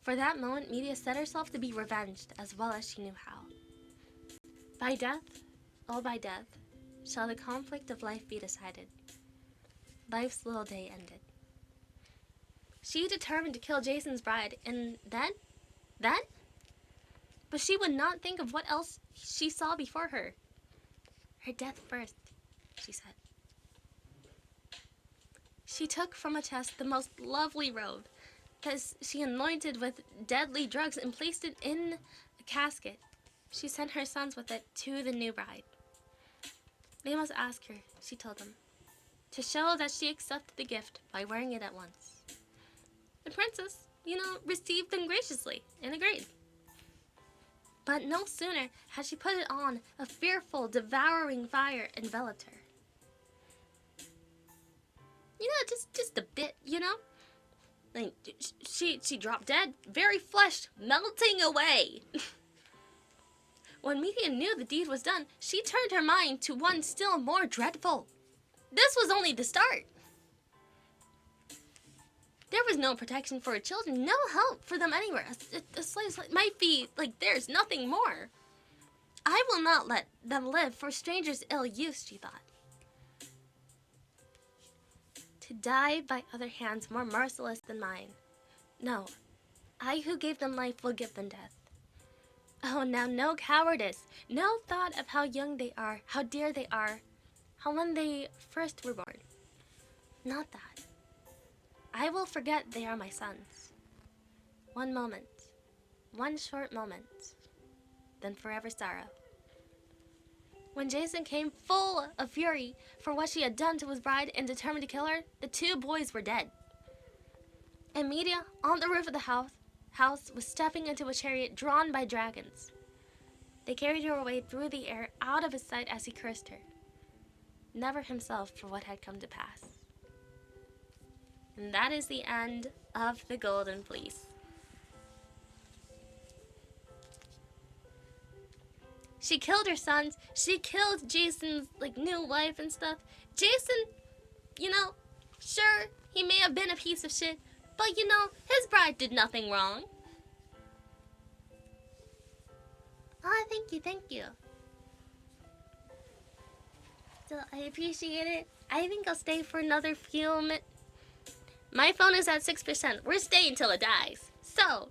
For that moment, Medea set herself to be revenged as well as she knew how. By death, oh by death, shall the conflict of life be decided. Life's little day ended. She determined to kill Jason's bride, and then? But she would not think of what else she saw before her. Her death first, she said. She took from a chest the most lovely robe that she anointed with deadly drugs and placed it in a casket. She sent her sons with it to the new bride. They must ask her, she told them, to show that she accepted the gift by wearing it at once. The princess, received them graciously and agreed. But no sooner had she put it on, a fearful, devouring fire enveloped her. Just a bit, Like, she dropped dead, very flesh melting away. When Medea knew the deed was done, she turned her mind to one still more dreadful. This was only the start. There was no protection for her children, no help for them anywhere. A slave's life might be like there's nothing more. I will not let them live for strangers' ill use, she thought. To die by other hands more merciless than mine. No, I who gave them life will give them death. Oh, now no cowardice, no thought of how young they are, how dear they are, how when they first were born. Not that. I will forget they are my sons. One moment, one short moment, then forever sorrow. When Jason came full of fury for what she had done to his bride and determined to kill her, the two boys were dead. And Medea, on the roof of the house, was stepping into a chariot drawn by dragons. They carried her away through the air, out of his sight as he cursed her, never himself for what had come to pass. And that is the end of the Golden Fleece. She killed her sons. She killed Jason's new wife and stuff. Jason, sure, he may have been a piece of shit, but his bride did nothing wrong. Oh, thank you. So I appreciate it. I think I'll stay for another few minutes. My phone is at 6%. We're staying till it dies. So,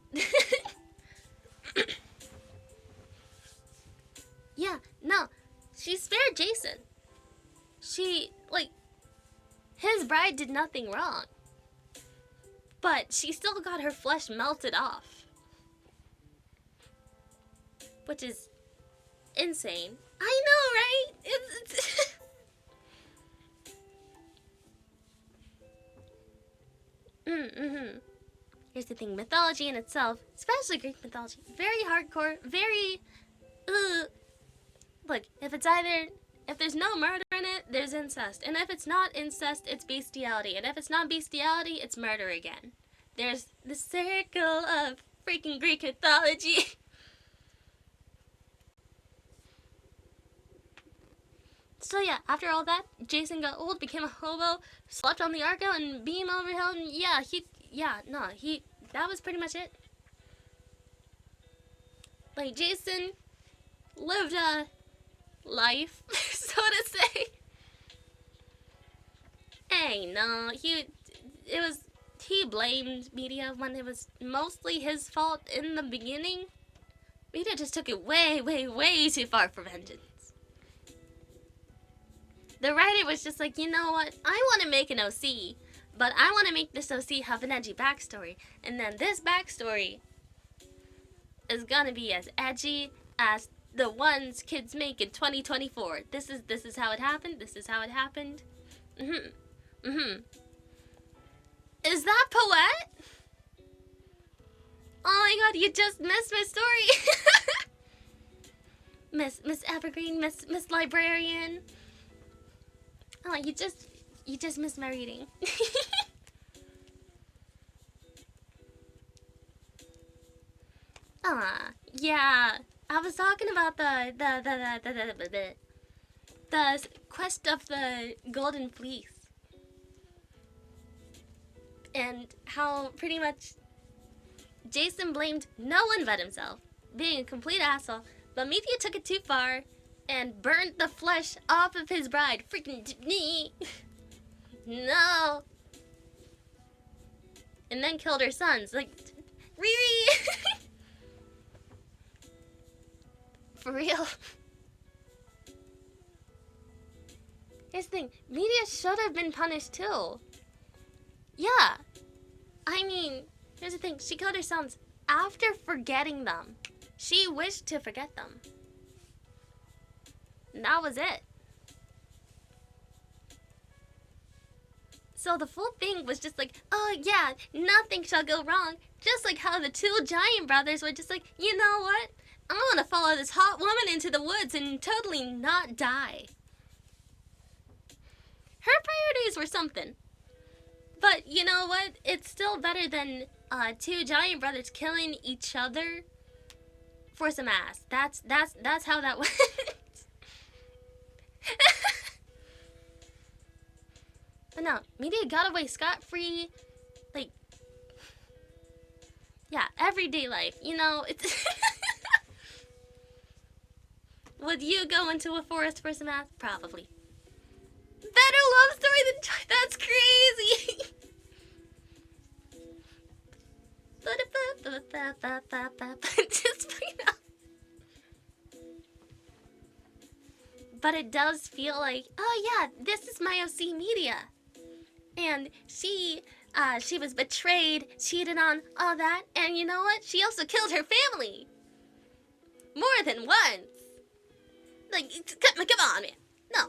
yeah, no, she spared Jason. His bride did nothing wrong. But she still got her flesh melted off. Which is insane. I know, right? It's Here's the thing, mythology in itself, especially Greek mythology, very hardcore, very, Look, if there's no murder in it, there's incest. And if it's not incest, it's bestiality. And if it's not bestiality, it's murder again. There's the circle of freaking Greek mythology. So yeah, after all that, Jason got old, became a hobo, slept on the Argo, and beam over hell, and that was pretty much it. Jason lived a life, so to say. Hey, no, he blamed Medea when it was mostly his fault in the beginning. Medea just took it way, way, way too far for vengeance. The writer was just like, you know what? I want to make an OC, but I want to make this OC have an edgy backstory. And then this backstory is gonna be as edgy as the ones kids make in 2024. This is how it happened. This is how it happened. Is that poet? Oh my god, you just missed my story. Miss Evergreen, Miss Librarian. Oh, you just missed my reading. Yeah. I was talking about the quest of the Golden Fleece. And how pretty much Jason blamed no one but himself, being a complete asshole, but Media took it too far and burned the flesh off of his bride. Freaking me. No. And then killed her sons. Like, Riri. For real. Here's the thing. Media should have been punished too. Yeah. I mean, here's the thing. She killed her sons after forgetting them. She wished to forget them. And that was it. So the full thing was just like, oh yeah, nothing shall go wrong. Just like how the two giant brothers were just like, you know what? I want to follow this hot woman into the woods and totally not die. Her priorities were something. But you know what? It's still better than two giant brothers killing each other for some ass. That's how that went. But no, Media got away scot-free. Like, yeah, everyday life. You know, it's... Would you go into a forest for some ass? Probably. Better love story than... That's crazy! Just, you know. But it does feel like, oh yeah, this is my OC Media. And she was betrayed, cheated on, all that. And you know what? She also killed her family. More than once. Like, come on, man. No.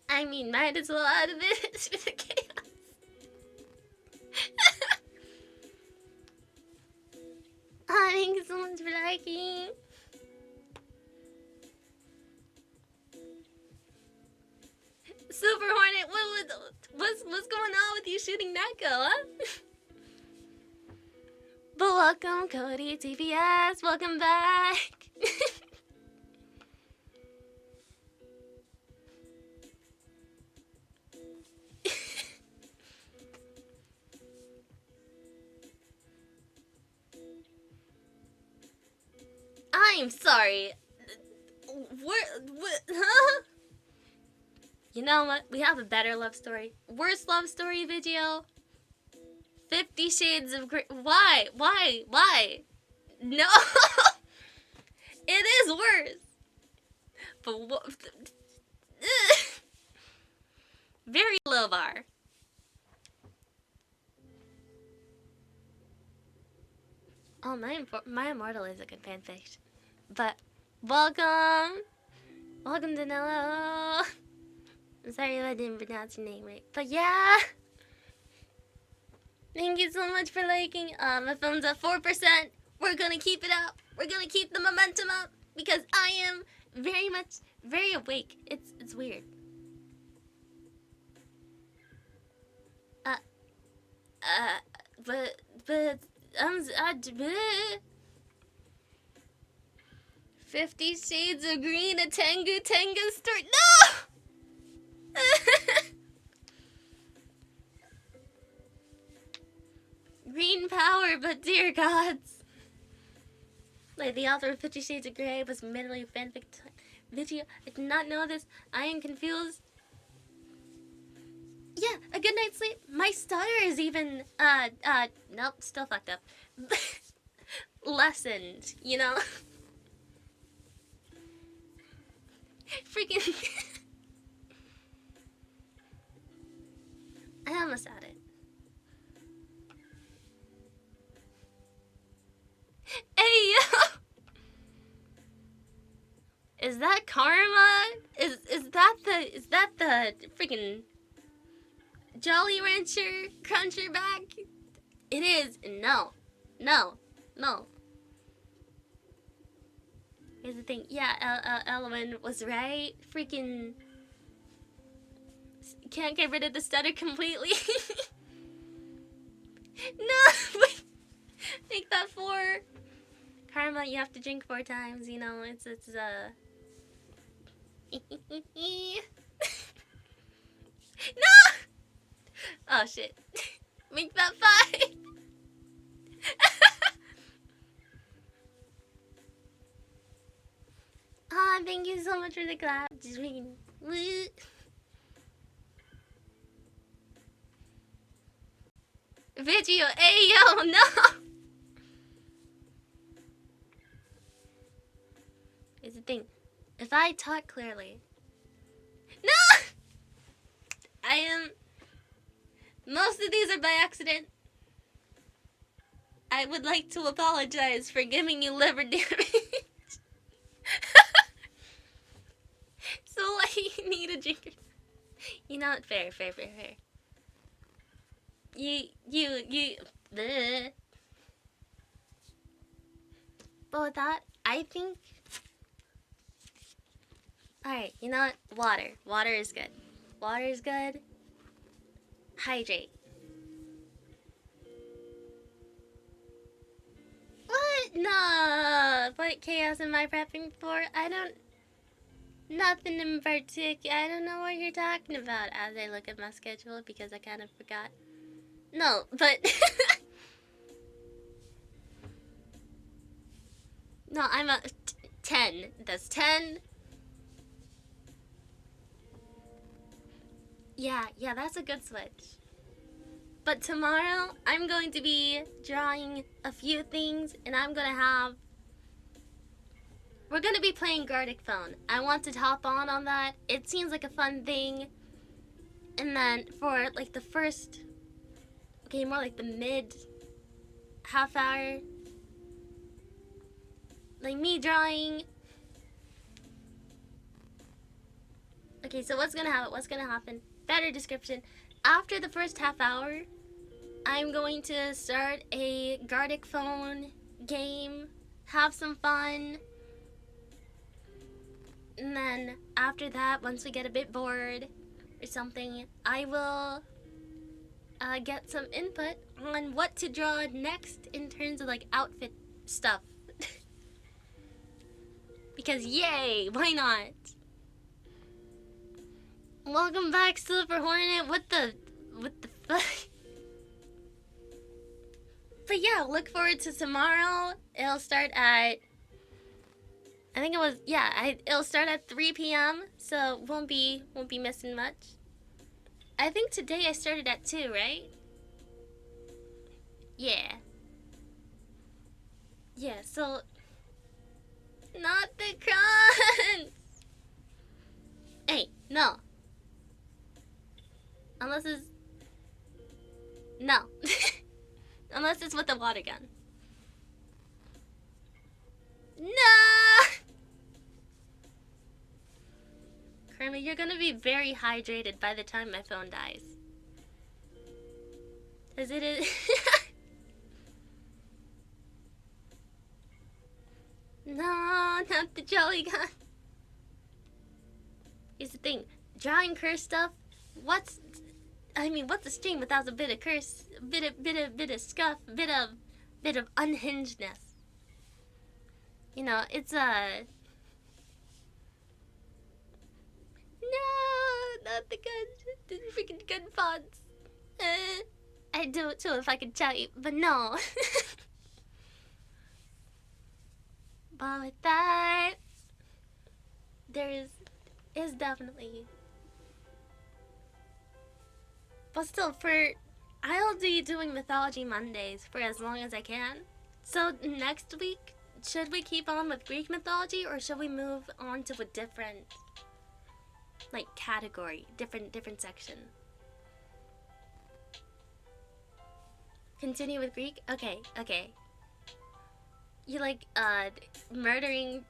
I mean, might as well out of it with the chaos. Oh, thank you so much for liking. Super Hornet, what's going on with you shooting Neko, huh? But welcome, Cody TPS. Welcome back. I'm sorry. What? Huh? You know what? We have a better love story. Worst love story video. 50 Shades of Grey. Why? No. It is worse. But what? Very low bar. Oh, my Immortal is a good fanfiction. But welcome to Nell. I'm sorry if I didn't pronounce your name right. But yeah. Thank you so much for liking. My phone's at 4%. We're gonna keep it up. We're gonna keep the momentum up because I am very awake. It's weird. But 50 Shades of Green, a Tengu story. No! Green power, but dear gods. Like, the author of 50 Shades of Grey was admittedly a fanfic video. I did not know this. I am confused. Yeah, a good night's sleep. My stutter is even, nope, still fucked up. Lessened, you know? Freaking. I almost had it. Hey, yo! Is that karma? Is that the freaking Jolly Rancher Cruncher back? It is. No. No. No. Here's the thing. Yeah, Elwin was right. Freaking can't get rid of the stutter completely. No! Make that 4. Karma, you have to drink 4 times, you know, it's No! Oh shit. Make that 5. Ah, thank you so much for the clap. Just freaking video. Hey yo, no. Here's the thing. If I talk clearly. No! I am. Most of these are by accident. I would like to apologize for giving you liver damage. So I need a drink. You know, fair. You. Bleh. But with that, I think. Alright, you know what? Water. Water is good. Water is good. Hydrate. What? No. What chaos am I prepping for? I don't. Nothing in particular. I don't know what you're talking about as I look at my schedule because I kind of forgot. No, but. No, I'm a 10. That's 10. Yeah, that's a good switch. But tomorrow, I'm going to be drawing a few things, and we're gonna be playing Gartic Phone. I want to hop on that. It seems like a fun thing. And then for like the first, okay, more like the mid half hour, like me drawing. Okay, so what's gonna happen? Better description. After the first half hour, I'm going to start a Gartic Phone game, have some fun, and then after that, once we get a bit bored or something, I will get some input on what to draw next in terms of like outfit stuff. Because yay, why not? Welcome back, Silver Hornet. What the fuck? But yeah, look forward to tomorrow. It'll start at, I think it was, yeah, it'll start at 3 p.m. So won't be missing much. I think today I started at 2, right? Yeah. Yeah, so not the crunch. Hey, no. Unless it's no. Unless it's with the water gun. No! Kermit, you're gonna be very hydrated by the time my phone dies. Cause it is. No, not the jolly gun. Here's the thing. Drawing curse stuff. What's a stream without a bit of curse, bit of scuff, bit of unhingedness. You know, it's a. No, not the gun. The freaking gun fonts. I'd do it too if I could tell you, but no. But with that, there is definitely But still, I'll be doing Mythology Mondays for as long as I can. So next week, should we keep on with Greek mythology, or should we move on to a different, like, category, different section? Continue with Greek? Okay. You like, murdering,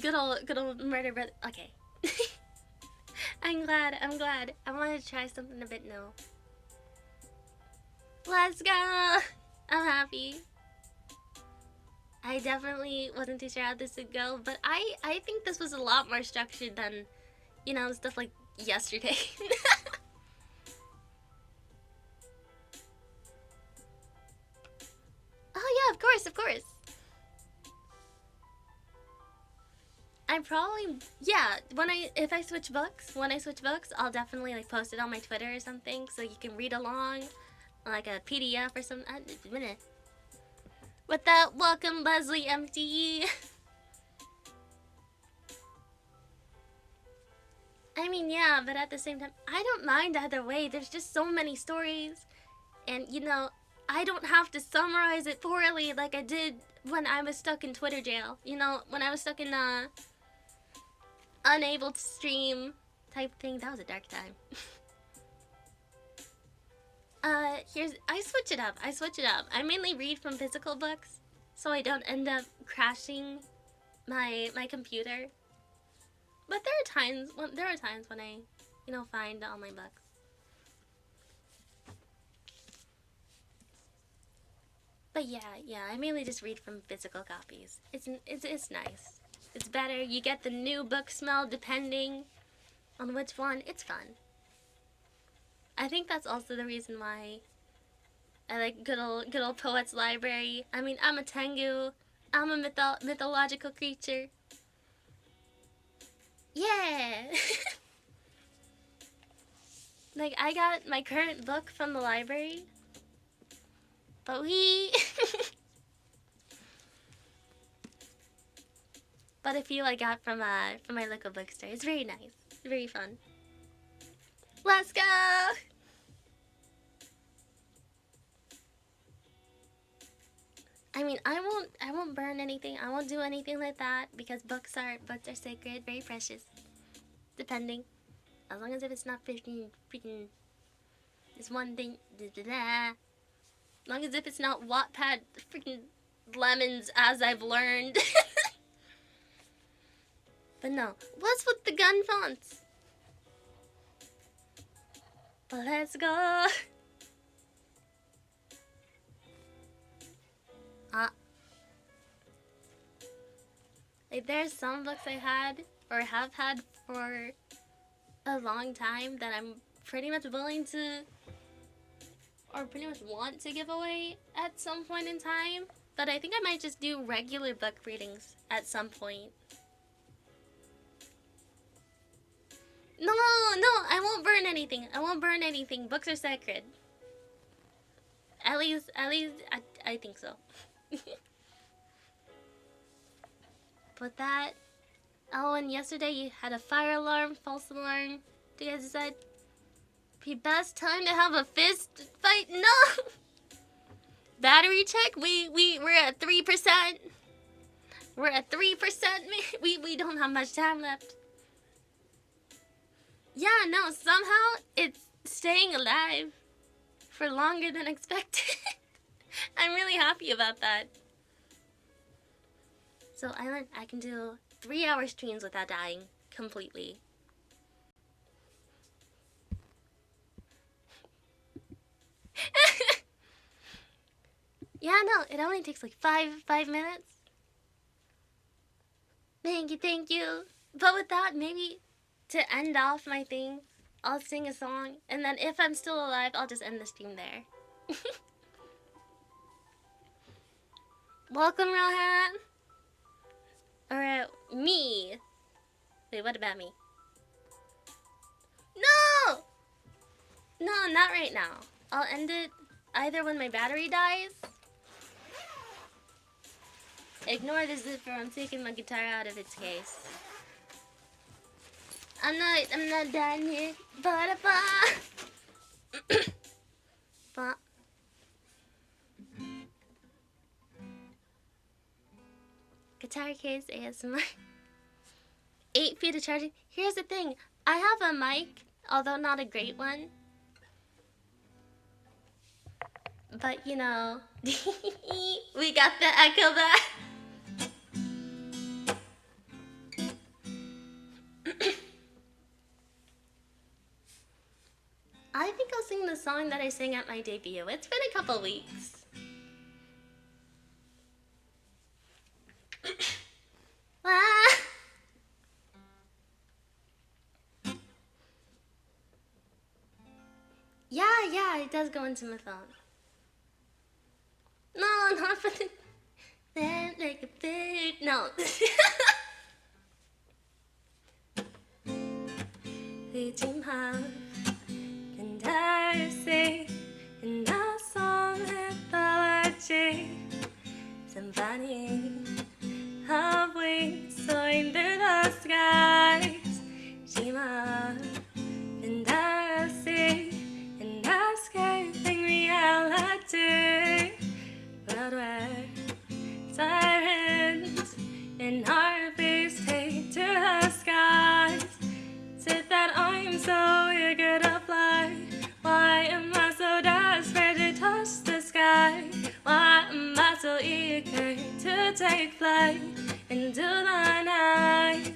good old murder brother. Okay. I'm glad. I wanted to try something a bit new. Let's go! I'm happy. I definitely wasn't too sure how this would go, but I think this was a lot more structured than, you know, stuff like yesterday. Oh yeah, of course. I probably, yeah, if I switch books, I'll definitely like post it on my Twitter or something so you can read along, like a PDF or something. With that, welcome Leslie MTE. I mean, yeah, but at the same time, I don't mind either way. There's just so many stories, and you know, I don't have to summarize it poorly like I did when I was stuck in Twitter jail. You know, when I was stuck in unable to stream type thing. That was a dark time. I switch it up. I mainly read from physical books, so I don't end up crashing my computer. But there are times when I, you know, find online books. But yeah, I mainly just read from physical copies. It's nice. It's better. You get the new book smell depending on which one. It's fun. I think that's also the reason why I like good old Poets Library. I mean, I'm a Tengu. I'm a mythological creature. Yeah! Like, I got my current book from the library. But but a few I got from my local bookstore. It's very nice. Very fun. Let's go! I mean, I won't burn anything. I won't do anything like that because books are sacred, very precious. Depending, as long as if it's not freaking this one thing. As long as if it's not Wattpad freaking lemons, as I've learned. But no, what's with the gun fonts? But let's go. Like, there's some books I had or have had for a long time that I'm pretty much willing to, or pretty much want to give away at some point in time. But I think I might just do regular book readings at some point. No, I won't burn anything. Books are sacred. At least, I think so. But that, oh, and yesterday you had a fire alarm, false alarm. You guys decide, be best time to have a fist fight? No! Battery check? We're at 3%. We're at 3%. We don't have much time left. Yeah, no, somehow it's staying alive for longer than expected. I'm really happy about that. So I learned I can do 3-hour streams without dying completely. Yeah, no, it only takes like five minutes. Thank you. But with that, maybe to end off my thing, I'll sing a song, and then if I'm still alive, I'll just end the stream there. Welcome, Rohan. Or me. Wait, what about me? No! No, not right now. I'll end it either when my battery dies. Ignore the zipper, I'm taking my guitar out of its case. I'm not done yet. Ba-da-ba. Guitar case ASMR. 8 feet of charging. Here's the thing. I have a mic, although not a great one. But you know, we got the echo back. I think I'll sing the song that I sang at my debut. It's been a couple weeks. Ah. Yeah, it does go into Mythology. No, not for the... Then like a bird. No. We dream of and I sing in our song mythology. Somebody of wings soaring through the skies. Dream of and I sing and escaping reality. World where sirens in our face take to the skies. Said that I'm so eager to fly. Why am I so desperate to touch the sky? Why am I so eager to take flight into the night?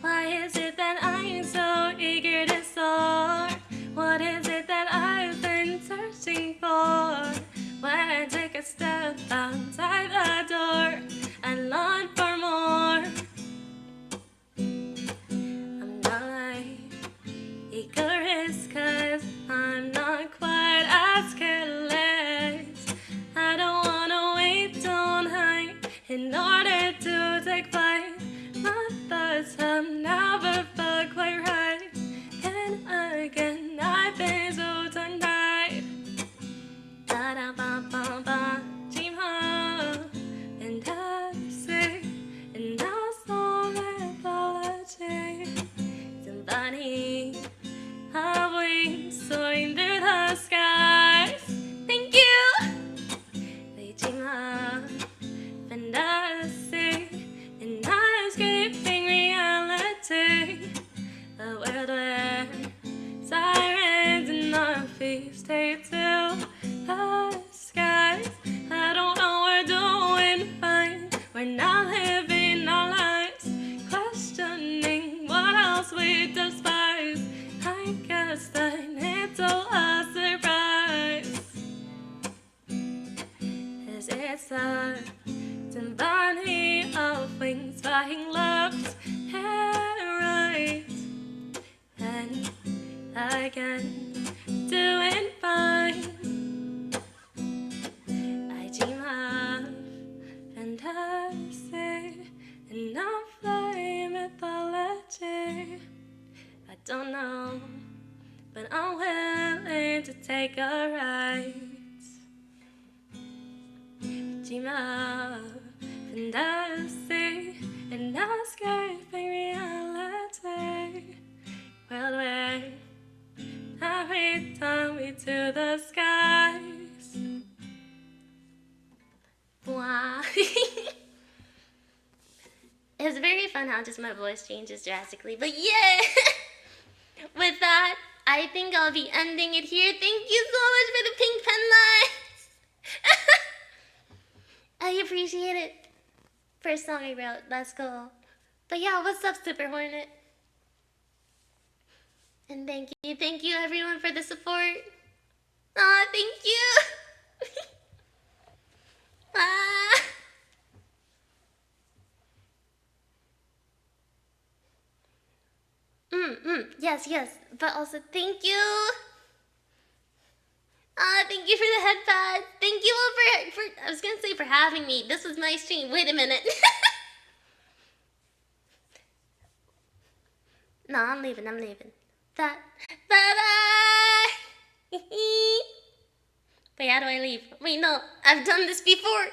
Why is it that I'm so eager to soar? What is it that I've been searching for? When I take a step outside the door, I long for more. I'm not like Icarus, 'cause I'm not quite as careless. I don't wanna wait till night in order to take flight. My thoughts have never felt quite right. And again, I've been so tonight. Da-da-ba-ba-ba, dream of and I sing and I saw mythology. Somebody have wings soaring through the skies. Thank you. They dream of and I sing and I'm escaping reality. A world where sirens in our face take to the skies. I don't know we're doing fine. We're not living our lives, questioning what else we despise. I guess that it's all a surprise. 'Cause it's a symphony of wings flying left and right. And I can do it fine. I dream of fantasy and I fly mythology. I don't know, but I'm willing to take a ride. Dream of fantasy and escaping reality. World where every time we to the skies. Wow. It's very fun how just my voice changes drastically, but yeah! With that, I think I'll be ending it here. Thank you so much for the pink pen lines! I appreciate it. First song I wrote, let's go. But yeah, what's up, Super Hornet? And thank you everyone for the support. Aw, thank you! Ah. Yes, but also thank you. Thank you for the headpad. Thank you all for I was gonna say for having me. This was my stream. Wait a minute. No, I'm leaving. Bye bye. Wait, how do I leave? Wait, no, I've done this before.